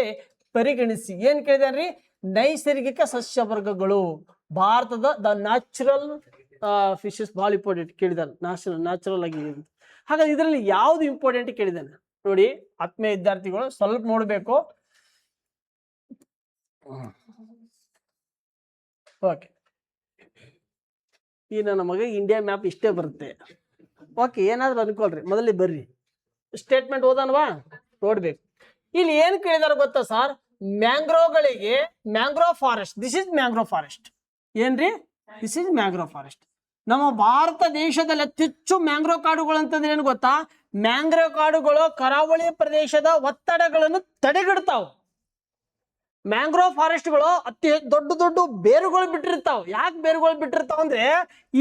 [SPEAKER 1] ಪರಿಗಣಿಸಿ. ಏನ್ ಕೇಳಿದಾರ್ರಿ? ನೈಸರ್ಗಿಕ ಸಸ್ಯ ವರ್ಗಗಳು ಭಾರತದ ದ ನ್ಯಾಚುರಲ್ ಫಿಶಸ್ ಭಾಳ ಇಂಪಾರ್ಟೆಂಟ್ ಕೇಳಿದಾನೆ. ನ್ಯಾಚುರಲ್ ಆಗಿ. ಹಾಗಾದ್ರೆ ಇದರಲ್ಲಿ ಯಾವ್ದು ಇಂಪಾರ್ಟೆಂಟ್ ಕೇಳಿದಾನೆ ನೋಡಿ. ಆತ್ಮೀಯ ವಿದ್ಯಾರ್ಥಿಗಳು ಸ್ವಲ್ಪ ನೋಡ್ಬೇಕು. ಓಕೆ, ಈ ನನ್ನ ಮಗ ಇಂಡಿಯಾ ಮ್ಯಾಪ್ ಇಷ್ಟೇ ಬರುತ್ತೆ. ಓಕೆ, ಏನಾದ್ರು ಅನ್ಕೊಳ್ರಿ, ಮೊದಲೇ ಬರ್ರಿ. ಸ್ಟೇಟ್ಮೆಂಟ್ ಓದನ್ವಾ? ನೋಡ್ಬೇಕು. ಇಲ್ಲಿ ಏನ್ ಕೇಳಿದಾರ ಗೊತ್ತಾ ಸರ್? ಮ್ಯಾಂಗ್ರೋವ್ಗಳಿಗೆ mangrove forest. This is mangrove forest. ಏನ್ರಿ? This is mangrove forest. ನಮ್ಮ ಭಾರತ ದೇಶದಲ್ಲಿ ಅತಿ ಹೆಚ್ಚು ಮ್ಯಾಂಗ್ರೋವ್ ಕಾಡುಗಳು ಅಂತಂದ್ರೆ ಏನು ಗೊತ್ತಾ? ಮ್ಯಾಂಗ್ರೋವ್ ಕಾಡುಗಳು ಕರಾವಳಿ ಪ್ರದೇಶದ ಒತ್ತಡಗಳನ್ನು ತಡೆಗಟ್ತಾವ. ಮ್ಯಾಂಗ್ರೋವ್ ಫಾರೆಸ್ಟ್ಗಳು ಅತಿ ದೊಡ್ಡ ದೊಡ್ಡ ಬೇರುಗಳು ಬಿಟ್ಟಿರ್ತಾವ. ಯಾಕೆ ಬೇರುಗಳು ಬಿಟ್ಟಿರ್ತಾವ ಅಂದ್ರೆ,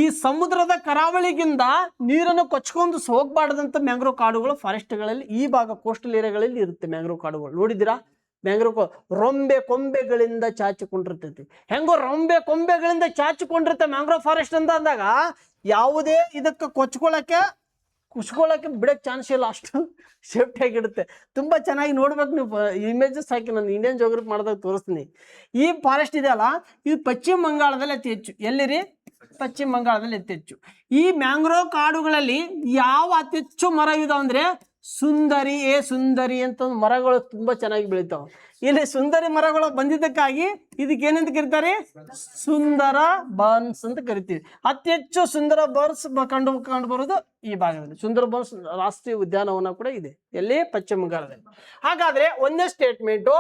[SPEAKER 1] ಈ ಸಮುದ್ರದ ಕರಾವಳಿಗಿಂದ ನೀರನ್ನು ಕೊಚ್ಕೊಂಡು ಹೋಗ್ಬಾರ್ದಂತ ಮ್ಯಾಂಗ್ರೋವ್ ಕಾಡುಗಳು ಫಾರೆಸ್ಟ್ಗಳಲ್ಲಿ ಈ ಭಾಗ ಕೋಸ್ಟಲ್ ಏರಿಯಾಗಳಲ್ಲಿ ಇರುತ್ತೆ. ಮ್ಯಾಂಗ್ರೋವ್ ಕಾಡುಗಳು ನೋಡಿದಿರಾ? ಮ್ಯಾಂಗ್ರೋವ್ ರೊಂಬೆ ಕೊಂಬೆಗಳಿಂದ ಚಾಚಿಕೊಂಡಿರ್ತೈತಿ. ಹೆಂಗೋ ರೊಂಬೆ ಕೊಂಬೆಗಳಿಂದ ಚಾಚಿಕೊಂಡಿರುತ್ತೆ ಮ್ಯಾಂಗ್ರೋವ್ ಫಾರೆಸ್ಟ್ ಅಂತ ಅಂದಾಗ, ಯಾವುದೇ ಇದಕ್ಕೆ ಕುಚ್ಕೊಳ್ಳಕ್ಕೆ ಬಿಡಕ್ ಚಾನ್ಸ್ ಇಲ್ಲ, ಅಷ್ಟು ಸೇಫ್ಟಿ ಆಗಿಡುತ್ತೆ. ತುಂಬಾ ಚೆನ್ನಾಗಿ ನೋಡ್ಬೇಕು ನೀವು. ಇಮೇಜಸ್ ಹಾಕಿ ನಾನು ಇಂಡಿಯನ್ ಜೋಗ್ರಫಿ ಮಾಡಿದಾಗ ತೋರಿಸ್ತೀನಿ. ಈ ಫಾರೆಸ್ಟ್ ಇದೆಯಲ್ಲ, ಇದು ಪಶ್ಚಿಮ ಬಂಗಾಳದಲ್ಲಿ ಅತಿ ಹೆಚ್ಚು. ಎಲ್ಲಿರಿ? ಪಶ್ಚಿಮ ಬಂಗಾಳದಲ್ಲಿ ಅತಿ ಹೆಚ್ಚು. ಈ ಮ್ಯಾಂಗ್ರೋವ್ ಕಾಡುಗಳಲ್ಲಿ ಯಾವ ಅತಿ ಹೆಚ್ಚು ಮರ ಇದಾವ ಅಂದ್ರೆ ಸುಂದರಿ ಅಂತ ಮರಗಳು ತುಂಬಾ ಚೆನ್ನಾಗಿ ಬೆಳಿತಾವ. ಇಲ್ಲಿ ಸುಂದರಿ ಮರಗಳು ಬಂದಿದ್ದಕ್ಕಾಗಿ ಇದಕ್ಕೆ ಏನಂತ ಕರೀತಾರೆ? ಸುಂದರ ಬರ್ನ್ಸ್ ಅಂತ ಕರಿತೀವಿ. ಅತಿ ಹೆಚ್ಚು ಸುಂದರ ಬರ್ನ್ಸ್ ಕಂಡು ಬರೋದು ಈ ಭಾಗದಲ್ಲಿ. ಸುಂದರ ಬರ್ನ್ಸ್ ರಾಷ್ಟ್ರೀಯ ಉದ್ಯಾನವನ ಕೂಡ ಇದೆ. ಎಲ್ಲಿ? ಪಶ್ಚಿಮ ಬಂಗಾಳದಲ್ಲಿ. ಹಾಗಾದ್ರೆ ಒಂದೇ ಸ್ಟೇಟ್ಮೆಂಟು,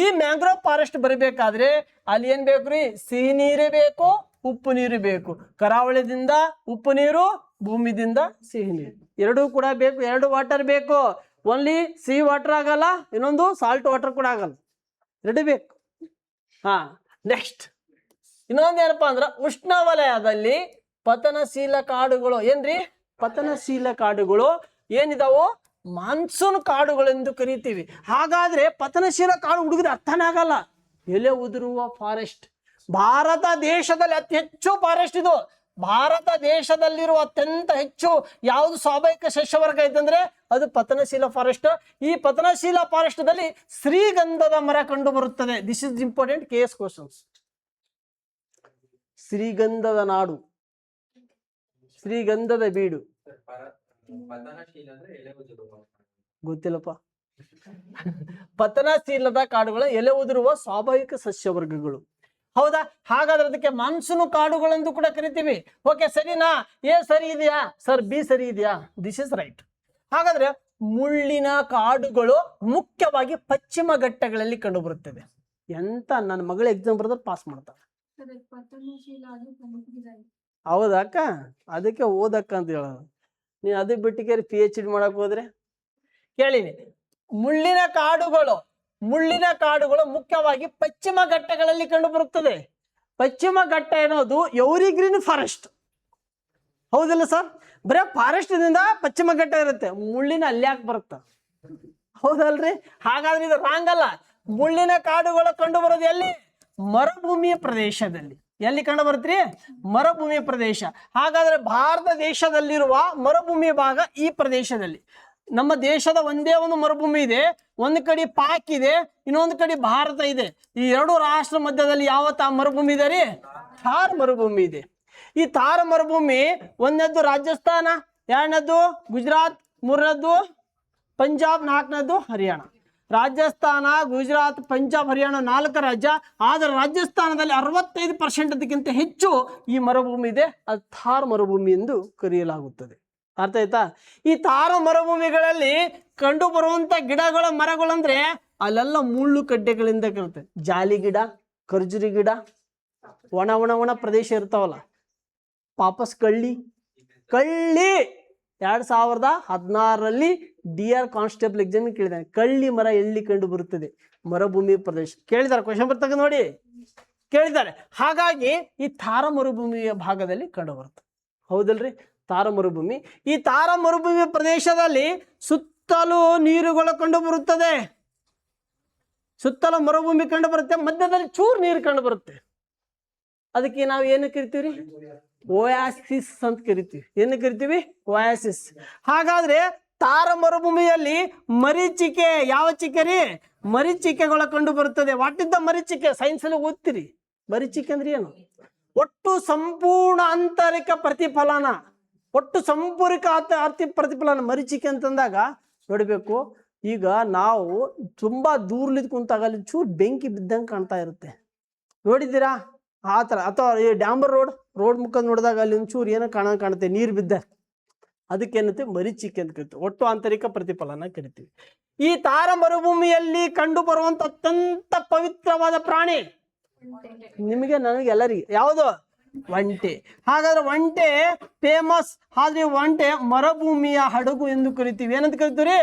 [SPEAKER 1] ಈ ಮ್ಯಾಂಗ್ರೋವ್ ಫಾರೆಸ್ಟ್ ಬರಬೇಕಾದ್ರೆ ಅಲ್ಲಿ ಏನ್ ಬೇಕ್ರಿ? ಸಿಹಿ ನೀರೇ ಬೇಕು, ಉಪ್ಪು ನೀರು ಬೇಕು. ಕರಾವಳಿದಿಂದ ಉಪ್ಪು ನೀರು, ಭೂಮಿದಿಂದ ಸಿಹಿ ನೀರು ಎರಡೂ ಕೂಡ ಬೇಕು. 2 ವಾಟರ್ ಬೇಕು. ಓನ್ಲಿ ಸಿಹಿ ವಾಟರ್ ಆಗಲ್ಲ, ಇನ್ನೊಂದು ಸಾಲ್ಟ್ ವಾಟರ್ ಕೂಡ ಆಗಲ್ಲ, 2 ಬೇಕು. ನೆಕ್ಸ್ಟ್ ಇನ್ನೊಂದು ಏನಪ್ಪಾ ಅಂದ್ರ, ಉಷ್ಣವಲಯದಲ್ಲಿ ಪತನಶೀಲ ಕಾಡುಗಳು. ಏನ್ರಿ? ಪತನಶೀಲ ಕಾಡುಗಳು ಏನಿದಾವೋ ಮಾನ್ಸೂನ್ ಕಾಡುಗಳೆಂದು ಕರಿತೀವಿ. ಹಾಗಾದ್ರೆ ಪತನಶೀಲ ಕಾಡು ಹುಡುಗರು ಅರ್ಥನೇ ಆಗಲ್ಲ. ಎಲೆ ಉದುರುವ ಫಾರೆಸ್ಟ್. ಭಾರತ ದೇಶದಲ್ಲಿ ಅತಿ ಹೆಚ್ಚು ಫಾರೆಸ್ಟ್ ಇದು. ಭಾರತ ದೇಶದಲ್ಲಿರುವ ಅತ್ಯಂತ ಹೆಚ್ಚು ಯಾವುದು ಸ್ವಾಭಾವಿಕ ಸಸ್ಯವರ್ಗ ಐತಂದ್ರೆ ಅದು ಪತನಶೀಲ ಫಾರೆಸ್ಟ್. ಈ ಪತನಶೀಲ ಫಾರೆಸ್ಟ್ ದಲ್ಲಿ ಶ್ರೀಗಂಧದ ಮರ ಕಂಡು ಬರುತ್ತದೆ. This is important KS questions. ಶ್ರೀಗಂಧದ ನಾಡು, ಶ್ರೀಗಂಧದ ಬೀಡು, ಗೊತ್ತಿಲ್ಲಪ್ಪ. ಪತನಶೀಲದ ಕಾಡುಗಳು ಎಲೆ ಉದುರುವ ಸ್ವಾಭಾವಿಕ ಸಸ್ಯವರ್ಗಗಳು. ಹೌದಾ? ಹಾಗಾದ್ರೆ ಅದಕ್ಕೆ ಮಾನ್ಸೂನ್ ಕಾಡುಗಳೆಂದು ಕೂಡ ಕರಿತೀವಿ. ಓಕೆ, ಸರಿನಾ? ಎ ಸರಿ ಇದೆಯಾ ಸರ್? ಬಿ ಸರಿ ಇದೆಯಾ? This is right. ಹಾಗಾದ್ರೆ ಮುಳ್ಳಿನ ಕಾಡುಗಳು ಮುಖ್ಯವಾಗಿ ಪಶ್ಚಿಮ ಘಟ್ಟಗಳಲ್ಲಿ ಕಂಡು ಬರುತ್ತವೆ. ಎಂತ ನನ್ನ ಮಗಳ ಎಕ್ಸಾಮ್ ಬರೆದ್ರೆ ಪಾಸ್ ಮಾಡ್ತಾಳೆ. ಹೌದಕ್ಕ? ಅದಕ್ಕೆ ಓದಕ್ಕ ಅಂತ ಹೇಳೋದು. ನೀನು ಅದು ಬಿಟ್ಟಿಗೆ PhD ಮಾಡಕ್ ಹೋದ್ರೆ ಕೇಳಿನಿ. ಮುಳ್ಳಿನ ಕಾಡುಗಳು ಮುಖ್ಯವಾಗಿ ಪಶ್ಚಿಮ ಘಟ್ಟಗಳಲ್ಲಿ ಕಂಡು ಬರುತ್ತದೆ. ಪಶ್ಚಿಮ ಘಟ್ಟ ಎನ್ನುವುದು ಎವರಿಗ್ರೀನ್ ಫಾರೆಸ್ಟ್. ಹೌದಿಲ್ಲ ಸರ್? ಬರೇ ಫಾರೆಸ್ಟ್ ದಿಂದ ಪಶ್ಚಿಮ ಘಟ್ಟ ಇರುತ್ತೆ, ಮುಳ್ಳಿನ ಅಲ್ಲಿ ಯಾಕೆ ಬರುತ್ತ? ಹೌದಲ್ರಿ? ಹಾಗಾದ್ರೆ ಇದು ರಾಂಗ್ ಅಲ್ಲ. ಮುಳ್ಳಿನ ಕಾಡುಗಳು ಕಂಡು ಬರೋದು ಎಲ್ಲಿ? ಮರುಭೂಮಿಯ ಪ್ರದೇಶದಲ್ಲಿ. ಎಲ್ಲಿ ಕಂಡು ಬರುತ್ತೀರಿ? ಮರುಭೂಮಿಯ ಪ್ರದೇಶ. ಹಾಗಾದ್ರೆ ಭಾರತ ದೇಶದಲ್ಲಿರುವ ಮರುಭೂಮಿ ಭಾಗ ಈ ಪ್ರದೇಶದಲ್ಲಿ. ನಮ್ಮ ದೇಶದ ಒಂದೇ ಒಂದು ಮರುಭೂಮಿ ಇದೆ. ಒಂದು ಕಡೆ ಪಾಕ್ ಇದೆ, ಇನ್ನೊಂದು ಕಡೆ ಭಾರತ ಇದೆ. ಈ ಎರಡು ರಾಷ್ಟ್ರ ಮಧ್ಯದಲ್ಲಿ ಯಾವ ಮರುಭೂಮಿ ಇದೆ ರೀ? ಥಾರ್ ಮರುಭೂಮಿ ಇದೆ. ಈ ಥಾರ್ ಮರುಭೂಮಿ ಒಂದನೇದ್ದು ರಾಜಸ್ಥಾನ, ಎರಡನೇದ್ದು ಗುಜರಾತ್, ಮೂರನೇದ್ದು ಪಂಜಾಬ್, ನಾಲ್ಕನೇದ್ದು ಹರಿಯಾಣ. ರಾಜಸ್ಥಾನ, ಗುಜರಾತ್, ಪಂಜಾಬ್, ಹರಿಯಾಣ 4 ರಾಜ್ಯ. ಆದರೆ ರಾಜಸ್ಥಾನದಲ್ಲಿ 65% ಹೆಚ್ಚು ಈ ಮರುಭೂಮಿ ಇದೆ. ಅದು ಥಾರ್ ಮರುಭೂಮಿ ಎಂದು ಕರೆಯಲಾಗುತ್ತದೆ. ಅರ್ಥ ಆಯ್ತಾ? ಈ ಥಾರ್ ಮರುಭೂಮಿಗಳಲ್ಲಿ ಕಂಡು ಬರುವಂತ ಗಿಡಗಳ ಮರಗಳಂದ್ರೆ ಅಲ್ಲೆಲ್ಲ ಮುಳ್ಳು ಕಡ್ಡೆಗಳಿಂದ ಇರುತ್ತೆ. ಜಾಲಿ ಗಿಡ, ಖರ್ಜೂರಿ ಗಿಡ, ಒಣ ಪ್ರದೇಶ ಇರ್ತಾವಲ್ಲ, ಪಾಪಸ್ ಕಳ್ಳಿ 2016ರಲ್ಲಿ DR ಕಾನ್ಸ್ಟೇಬಲ್ ಎಕ್ಸಾಮ್ ಕೇಳಿದಾನೆ. ಕಳ್ಳಿ ಮರ ಎಲ್ಲಿ ಕಂಡು ಬರುತ್ತದೆ? ಮರುಭೂಮಿ ಪ್ರದೇಶ. ಕೇಳಿದಾರೆ, ಕ್ವಶನ್ ಬರ್ತಕ್ಕ ನೋಡಿ, ಕೇಳಿದ್ದಾರೆ. ಹಾಗಾಗಿ ಈ ಥಾರ್ ಮರುಭೂಮಿಯ ಭಾಗದಲ್ಲಿ ಕಂಡು ಬರುತ್ತೆ. ಹೌದಲ್ರಿ? ಥಾರ್ ಮರುಭೂಮಿ. ಈ ಥಾರ್ ಮರುಭೂಮಿ ಪ್ರದೇಶದಲ್ಲಿ ಸುತ್ತಲೂ ನೀರುಗಳು ಕಂಡು ಬರುತ್ತದೆ. ಸುತ್ತಲೂ ಮರುಭೂಮಿ ಕಂಡು ಬರುತ್ತೆ, ಮಧ್ಯದಲ್ಲಿ ಚೂರು ನೀರು ಕಂಡು ಬರುತ್ತೆ. ಅದಕ್ಕೆ ನಾವು ಏನು ಕರಿತೀವಿ? ಓಯಾಸಿಸ್ ಅಂತ ಕರಿತೀವಿ. ಏನು ಕರಿತೀವಿ? ಓಯಾಸಿಸ್. ಹಾಗಾದ್ರೆ ಥಾರ್ ಮರುಭೂಮಿಯಲ್ಲಿ ಮರೀಚಿಕೆ, ಯಾವ ಚಿಕೆ ರೀ? ಮರೀಚಿಕೆಗಳು ಕಂಡು ಬರುತ್ತದೆ. ವಾಟಿದ್ದ ಮರೀಚಿಕೆ ಸೈನ್ಸ್ ಅಲ್ಲಿ ಓದ್ತೀರಿ. ಮರೀಚಿಕೆ ಅಂದ್ರೆ ಏನು? ಒಟ್ಟು ಸಂಪೂರ್ಣ ಆಂತರಿಕ ಪ್ರತಿಫಲನ, ಒಟ್ಟು ಸಂಪೂರ್ಣ ಪ್ರತಿಫಲನ ಮರೀಚಿಕೆ ಅಂತಂದಾಗ ನೋಡ್ಬೇಕು. ಈಗ ನಾವು ತುಂಬಾ ದೂರ್ಲಿದ್ ಕುಂತಾಗ ಅಲ್ಲಿ ಚೂರು ಬೆಂಕಿ ಬಿದ್ದಂಗೆ ಕಾಣ್ತಾ ಇರುತ್ತೆ, ನೋಡಿದ್ದೀರಾ? ಆ ಥರ. ಅಥವಾ ಈ ಡಾಂಬರ್ ರೋಡ್ ಮುಖ ನೋಡಿದಾಗ ಅಲ್ಲಿ ಒಂಚೂರು ಏನೋ ಕಾಣುತ್ತೆ, ನೀರು ಬಿದ್ದ, ಅದಕ್ಕೇನಂತೆ ಮರೀಚಿಕೆ ಅಂತ ಕರಿತೀವಿ. ಒಟ್ಟು ಆಂತರಿಕ ಪ್ರತಿಫಲನ ಕರಿತೀವಿ. ಈ ಥಾರ್ ಮರುಭೂಮಿಯಲ್ಲಿ ಕಂಡು ಬರುವಂತ ಅತ್ಯಂತ ಪವಿತ್ರವಾದ ಪ್ರಾಣಿ ನಿಮಗೆ ನನಗೆ ಎಲ್ಲರಿಗೆ ಯಾವುದು? ಒಂಟೆ. ಹಾಗಾದ್ರೆ ಒಂಟೆ ಫೇಮಸ್. ಆದ್ರೆ ಒಂಟೆ ಮರುಭೂಮಿಯ ಹಡಗು ಎಂದು ಕರಿತೀವಿ. ಏನಂತ ಕರಿತೀವಿ?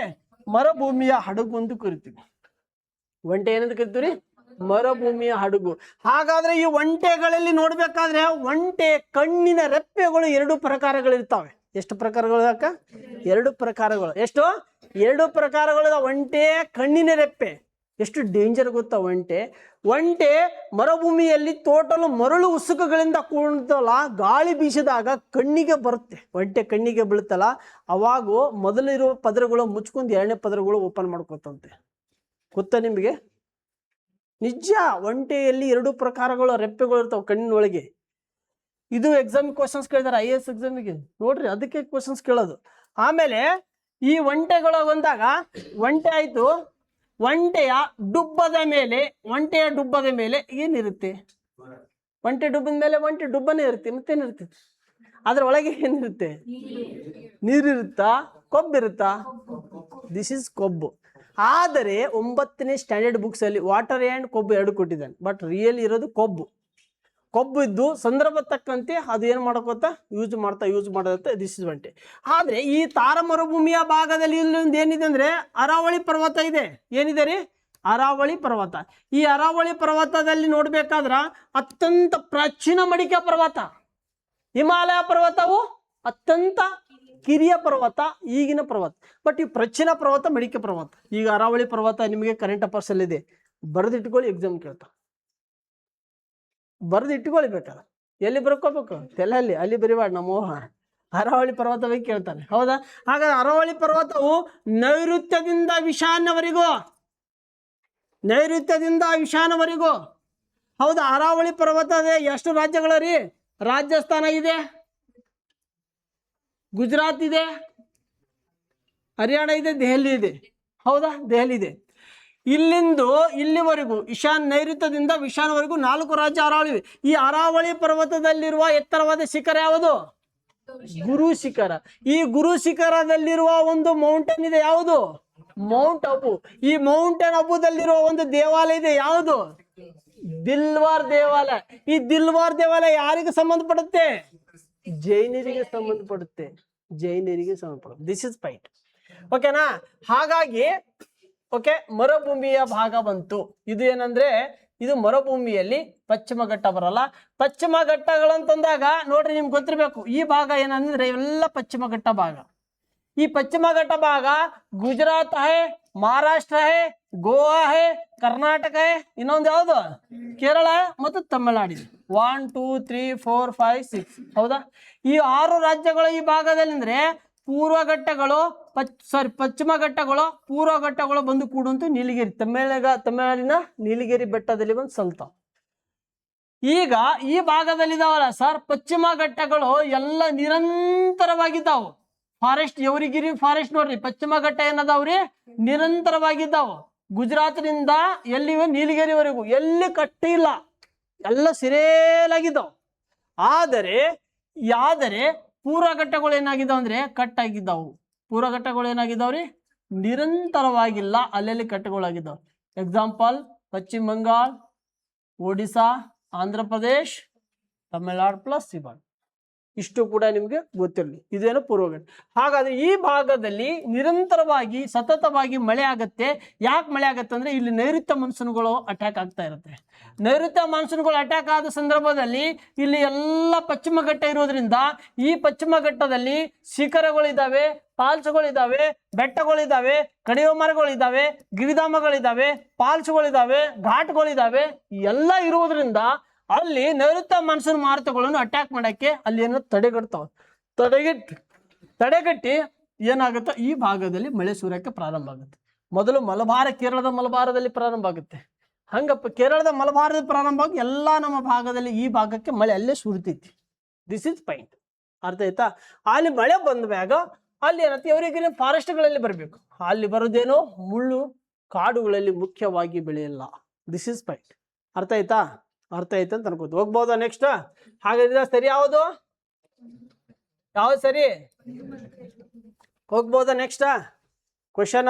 [SPEAKER 1] ಮರುಭೂಮಿಯ ಹಡಗು ಅಂತ ಕರಿತೀವಿ. ಒಂಟೆ ಏನಂತ ಕರಿತೀವಿ? ಮರುಭೂಮಿಯ ಹಡಗು. ಹಾಗಾದ್ರೆ ಈ ಒಂಟೆಗಳಲ್ಲಿ ನೋಡ್ಬೇಕಾದ್ರೆ ಒಂಟೆ ಕಣ್ಣಿನ ರೆಪ್ಪೆಗಳು 2 ಪ್ರಕಾರಗಳಿರ್ತಾವೆ. ಎಷ್ಟು ಪ್ರಕಾರಗಳು ಅಕ್ಕ? 2 ಪ್ರಕಾರಗಳು. ಎಷ್ಟು? 2 ಪ್ರಕಾರಗಳು. ಒಂಟೆ ಕಣ್ಣಿನ ರೆಪ್ಪೆ ಎಷ್ಟು ಡೇಂಜರ್ ಗೊತ್ತಾ? ಒಂಟೆ ಮರುಭೂಮಿಯಲ್ಲಿ ಟೋಟಲ್ ಮರಳು ಉಸುಕುಗಳಿಂದ ಕೂಡಲ್ಲ, ಗಾಳಿ ಬೀಸಿದಾಗ ಕಣ್ಣಿಗೆ ಬರುತ್ತೆ. ಒಂಟೆ ಕಣ್ಣಿಗೆ ಬೀಳುತ್ತಲ್ಲ, ಅವಾಗ ಮೊದಲಿರುವ ಪದರಗಳು ಮುಚ್ಕೊಂಡು 2ನೇ ಪದರಗಳು ಓಪನ್ ಮಾಡ್ಕೊತಂತೆ. ಗೊತ್ತಾ ನಿಮಗೆ? ನಿಜ. ಒಂಟೆಯಲ್ಲಿ 2 ಪ್ರಕಾರಗಳು ರೆಪ್ಪೆಗಳು ಇರ್ತಾವೆ ಕಣ್ಣಿನೊಳಗೆ. ಇದು ಎಕ್ಸಾಮ್ ಕ್ವಶನ್ಸ್ ಕೇಳಿದಾರೆ IAS ಎಕ್ಸಾಮಿಗೆ, ನೋಡ್ರಿ. ಅದಕ್ಕೆ ಕ್ವಶನ್ಸ್ ಕೇಳೋದು. ಆಮೇಲೆ ಈ ಒಂಟೆಗಳು ಬಂದಾಗ ಒಂಟೆ ಆಯ್ತು, ಒಂಟೆಯ ಡುಬ್ಬದ ಮೇಲೆ ಏನಿರುತ್ತೆ? ಒಂಟೆ ಡುಬ್ಬದ ಮೇಲೆ ಒಂಟೆ ಡುಬ್ಬನೇ ಇರುತ್ತೆ, ಮತ್ತೇನಿರುತ್ತೆ? ಅದ್ರ ಒಳಗೆ ಏನಿರುತ್ತೆ? ನೀರಿರುತ್ತಾ? ಕೊಬ್ಬಿರುತ್ತಾ? ದಿಸ್ ಇಸ್ ಕೊಬ್ಬು. ಆದರೆ 9ನೇ ಸ್ಟ್ಯಾಂಡರ್ಡ್ ಬುಕ್ಸ್ ಅಲ್ಲಿ ವಾಟರ್ ಆ್ಯಂಡ್ ಕೊಬ್ಬು 2 ಕೊಟ್ಟಿದ್ದಾನೆ. ಬಟ್ ರಿಯಲಿ ಇರೋದು ಕೊಬ್ಬು. ಕೊಬ್ಬು ಇದ್ದು ಸಂದರ್ಭ ತಕ್ಕಂತೆ ಅದು ಏನು ಮಾಡ್ಕೋತ ಯೂಸ್ ಮಾಡುತ್ತೆ. ದಿಸ್ ಇಸ್ ಒಂಟೆ. ಆದ್ರೆ ಈ ಥಾರ್ ಮರುಭೂಮಿಯ ಭಾಗದಲ್ಲಿ ಇಲ್ಲೊಂದು ಏನಿದೆ ಅಂದ್ರೆ ಅರಾವಳಿ ಪರ್ವತ ಇದೆ. ಏನಿದೆ ರೀ? ಅರಾವಳಿ ಪರ್ವತ. ಈ ಅರಾವಳಿ ಪರ್ವತದಲ್ಲಿ ನೋಡ್ಬೇಕಾದ್ರ ಅತ್ಯಂತ ಪ್ರಾಚೀನ ಮಡಿಕೆ ಪರ್ವತ. ಹಿಮಾಲಯ ಪರ್ವತವು ಅತ್ಯಂತ ಕಿರಿಯ ಪರ್ವತ, ಈಗಿನ ಪರ್ವತ. ಬಟ್ ಈ ಪ್ರಾಚೀನ ಪರ್ವತ ಮಡಿಕೆ ಪರ್ವತ. ಈಗ ಅರಾವಳಿ ಪರ್ವತ ನಿಮಗೆ ಕರೆಂಟ್ ಅಫೇರ್ಸ್ ಅಲ್ಲಿ ಇದೆ, ಬರೆದಿಟ್ಕೊಳ್ಳಿ. ಎಕ್ಸಾಮ್ ಕೇಳ್ತಾ ಬರೆದಿಟ್ಕೊಳ್ಳಿ. ಬೇಕಾದ್ರೆ ಎಲ್ಲಿ ಬರ್ಕೋಬೇಕು? ತಲೆಯಲ್ಲಿ. ಅಲ್ಲಿ ಬರಿಬೇಡ. ನಮ್ಮೋಹ ಅರಾವಳಿ ಪರ್ವತ ಬಗ್ಗೆ ಕೇಳ್ತಾನೆ. ಹೌದಾ? ಹಾಗಾದ್ರೆ ಅರಾವಳಿ ಪರ್ವತವು ನೈಋತ್ಯದಿಂದ ಈಶಾನ್ಯವರೆಗೂ. ಹೌದಾ? ಅರಾವಳಿ ಪರ್ವತದ ಎಷ್ಟು ರಾಜ್ಯಗಳ ರೀ? ರಾಜಸ್ಥಾನ ಇದೆ, ಗುಜರಾತ್ ಇದೆ, ಹರಿಯಾಣ ಇದೆ, ದೆಹಲಿ ಇದೆ. ಹೌದಾ? ದೆಹಲಿ ಇದೆ. ಇಲ್ಲಿಂದು ಇಲ್ಲಿವರೆಗೂ ನೈಋತ್ಯದಿಂದ ಈಶಾನ್ಯವರೆಗೂ 4 ರಾಜ್ಯ ಅರಾವಳಿ. ಈ ಅರಾವಳಿ ಪರ್ವತದಲ್ಲಿರುವ ಎತ್ತರವಾದ ಶಿಖರ ಯಾವುದು? ಗುರು ಶಿಖರ. ಈ ಗುರು ಶಿಖರದಲ್ಲಿರುವ ಒಂದು ಮೌಂಟೇನ್ ಇದೆ, ಯಾವುದು? ಮೌಂಟ್ ಅಬು. ಈ ಮೌಂಟೇನ್ ಅಬುದಲ್ಲಿರುವ ಒಂದು ದೇವಾಲಯ ಇದೆ, ಯಾವುದು? ದಿಲ್ವಾರ್ ದೇವಾಲಯ. ಈ ದಿಲ್ವಾರ್ ದೇವಾಲಯ ಯಾರಿಗೆ ಸಂಬಂಧಪಡುತ್ತೆ? ಜೈನರಿಗೆ ಸಂಬಂಧಪಡುತ್ತೆ. ಜೈನರಿಗೆ ಸಂಬಂಧಪಡುತ್ತೆ. This is point. ಓಕೆನಾ? ಹಾಗಾಗಿ ಓಕೆ, ಮರುಭೂಮಿಯ ಭಾಗ ಬಂತು. ಇದು ಏನಂದ್ರೆ ಇದು ಮರುಭೂಮಿಯಲ್ಲಿ ಪಶ್ಚಿಮ ಘಟ್ಟ ಬರಲ್ಲ. ಪಶ್ಚಿಮ ಘಟ್ಟಗಳಂತಂದಾಗ ನೋಡ್ರಿ, ನಿಮ್ಗೆ ಗೊತ್ತಿರ್ಬೇಕು, ಈ ಭಾಗ ಏನಂದ್ರೆ ಎಲ್ಲ ಪಶ್ಚಿಮ ಘಟ್ಟ ಭಾಗ. ಈ ಪಶ್ಚಿಮ ಘಟ್ಟ ಭಾಗ ಗುಜರಾತ್ ಹೇ, ಮಹಾರಾಷ್ಟ್ರ ಹೇ, ಗೋವಾ ಹೇ, ಕರ್ನಾಟಕ ಹೇ, ಇನ್ನೊಂದು ಯಾವುದು? ಕೇರಳ ಮತ್ತು ತಮಿಳುನಾಡು. 1 2 3 4 5 6. ಹೌದಾ? ಈ 6 ರಾಜ್ಯಗಳು ಈ ಭಾಗದಲ್ಲಿ ಅಂದ್ರೆ ಪೂರ್ವ ಘಟ್ಟಗಳು, ಪಶ್ಚಿಮ ಘಟ್ಟಗಳು, ಪೂರ್ವ ಘಟ್ಟಗಳು ಬಂದು ಕೂಡುವಂತ ನೀಲಗಿರಿ, ತಮಿಳುನಾಡಿನ ನೀಲಗಿರಿ ಬೆಟ್ಟದಲ್ಲಿ ಬಂದು ಸಲ್ತಾವ್. ಈಗ ಈ ಭಾಗದಲ್ಲಿದ್ದಾವಲ್ಲ ಸರ್, ಪಶ್ಚಿಮ ಘಟ್ಟಗಳು ಎಲ್ಲ ನಿರಂತರವಾಗಿದ್ದಾವು. ಫಾರೆಸ್ಟ್, ಯವರಿಗಿರಿ ಫಾರೆಸ್ಟ್ ನೋಡ್ರಿ, ಪಶ್ಚಿಮ ಘಟ್ಟ ಏನದಾವ್ರಿ? ನಿರಂತರವಾಗಿದ್ದಾವು. ಗುಜರಾತ್ನಿಂದ ಎಲ್ಲಿ ನೀಲಗಿರಿವರೆಗೂ ಎಲ್ಲಿ ಕಟ್ಟಿಲ್ಲ, ಎಲ್ಲ ಸಿರೇಲಾಗಿದ್ದಾವ. ಆದರೆ ಪೂರ್ವ ಘಟ್ಟಗಳು ಏನಾಗಿದ್ದಾವ ಅಂದ್ರೆ ಕಟ್ಟಾಗಿದ್ದಾವು. ಪೂರ್ವ ಘಟ್ಟಗಳು ಏನಾಗಿದ್ದಾವ್ರಿ? ನಿರಂತರವಾಗಿಲ್ಲ, ಅಲ್ಲೆಲ್ಲಿ ಕಟ್ಟುಗಳಾಗಿದ್ದಾವ. ಎಕ್ಸಾಂಪಲ್ ಪಶ್ಚಿಮ ಬಂಗಾಳ, ಒಡಿಶಾ, ಆಂಧ್ರ ಪ್ರದೇಶ್, ತಮಿಳುನಾಡು ಪ್ಲಸ್ ಈ ಭಾಗ. ಇಷ್ಟು ಕೂಡ ನಿಮ್ಗೆ ಗೊತ್ತಿರಲಿ. ಇದೇನು ಪೂರ್ವಘಟ್ಟ. ಹಾಗಾದ್ರೆ ಈ ಭಾಗದಲ್ಲಿ ನಿರಂತರವಾಗಿ ಸತತವಾಗಿ ಮಳೆ ಆಗತ್ತೆ. ಯಾಕೆ ಮಳೆ ಆಗತ್ತೆ ಅಂದ್ರೆ ಇಲ್ಲಿ ನೈಋತ್ಯ ಮಾನ್ಸೂನ್ಗಳು ಅಟ್ಯಾಕ್ ಆಗ್ತಾ ಇರುತ್ತೆ. ನೈಋತ್ಯ ಮಾನ್ಸೂನ್ಗಳು ಅಟ್ಯಾಕ್ ಆದ ಸಂದರ್ಭದಲ್ಲಿ ಇಲ್ಲಿ ಎಲ್ಲ ಪಶ್ಚಿಮ ಘಟ್ಟ ಇರೋದ್ರಿಂದ ಈ ಪಶ್ಚಿಮ ಘಟ್ಟದಲ್ಲಿ ಶಿಖರಗಳಿದ್ದಾವೆ, ಫಾಲ್ಸ್ಗಳಿದ್ದಾವೆ, ಬೆಟ್ಟಗಳಿದ್ದಾವೆ, ಕಣಿವೆ ಮರಗಳಿದ್ದಾವೆ, ಗಿರಿಧಾಮಗಳಿದ್ದಾವೆ, ಫಾಲ್ಸ್ಗಳಿದ್ದಾವೆ, ಘಾಟ್ಗಳಿದ್ದಾವೆ. ಎಲ್ಲ ಇರುವುದರಿಂದ ಅಲ್ಲಿ ನೈಋತ್ಯ ಮಾನ್ಸೂನ್ ಮಾರುತಗಳನ್ನು ಅಟ್ಯಾಕ್ ಮಾಡಕ್ಕೆ ಅಲ್ಲಿ ಏನೋ ತಡೆಗಟ್ಟಿ ಏನಾಗುತ್ತೋ ಈ ಭಾಗದಲ್ಲಿ ಮಳೆ ಸುರಿಯಕ್ಕೆ ಪ್ರಾರಂಭ ಆಗುತ್ತೆ. ಮೊದಲು ಕೇರಳದ ಮಲಬಾರದಲ್ಲಿ ಪ್ರಾರಂಭ ಆಗುತ್ತೆ. ಹಂಗಪ್ಪ ಕೇರಳದ ಮಲಬಾರದ ಪ್ರಾರಂಭ ಆಗಿ ಎಲ್ಲ ನಮ್ಮ ಭಾಗದಲ್ಲಿ ಈ ಭಾಗಕ್ಕೆ ಮಳೆ ಅಲ್ಲೇ ಸುರಿತೈತಿ. This is point. ಅರ್ಥ ಆಯ್ತಾ? ಅಲ್ಲಿ ಮಳೆ ಬಂದಾಗ ಅಲ್ಲಿ ಏನತ್ತೆ, ಅವರಿಗೆ ಫಾರೆಸ್ಟ್ಗಳಲ್ಲಿ ಬರಬೇಕು. ಅಲ್ಲಿ ಬರೋದೇನೋ ಮುಳ್ಳು ಕಾಡುಗಳಲ್ಲಿ ಮುಖ್ಯವಾಗಿ ಬೆಳೆಯಲ್ಲ. This is point. ಅರ್ಥ ಆಯ್ತಾ? ಅರ್ಥ ಆಯ್ತು ಅಂತ ಅನ್ಕೋದು. ಹೋಗ್ಬೋದಾ ನೆಕ್ಸ್ಟ್? ಹಾಗಾದ್ರೆ ಸರಿ ಯಾವುದು ಸರಿ? ಹೋಗ್ಬೋದಾ ನೆಕ್ಸ್ಟ್ ಕ್ವಶನ್?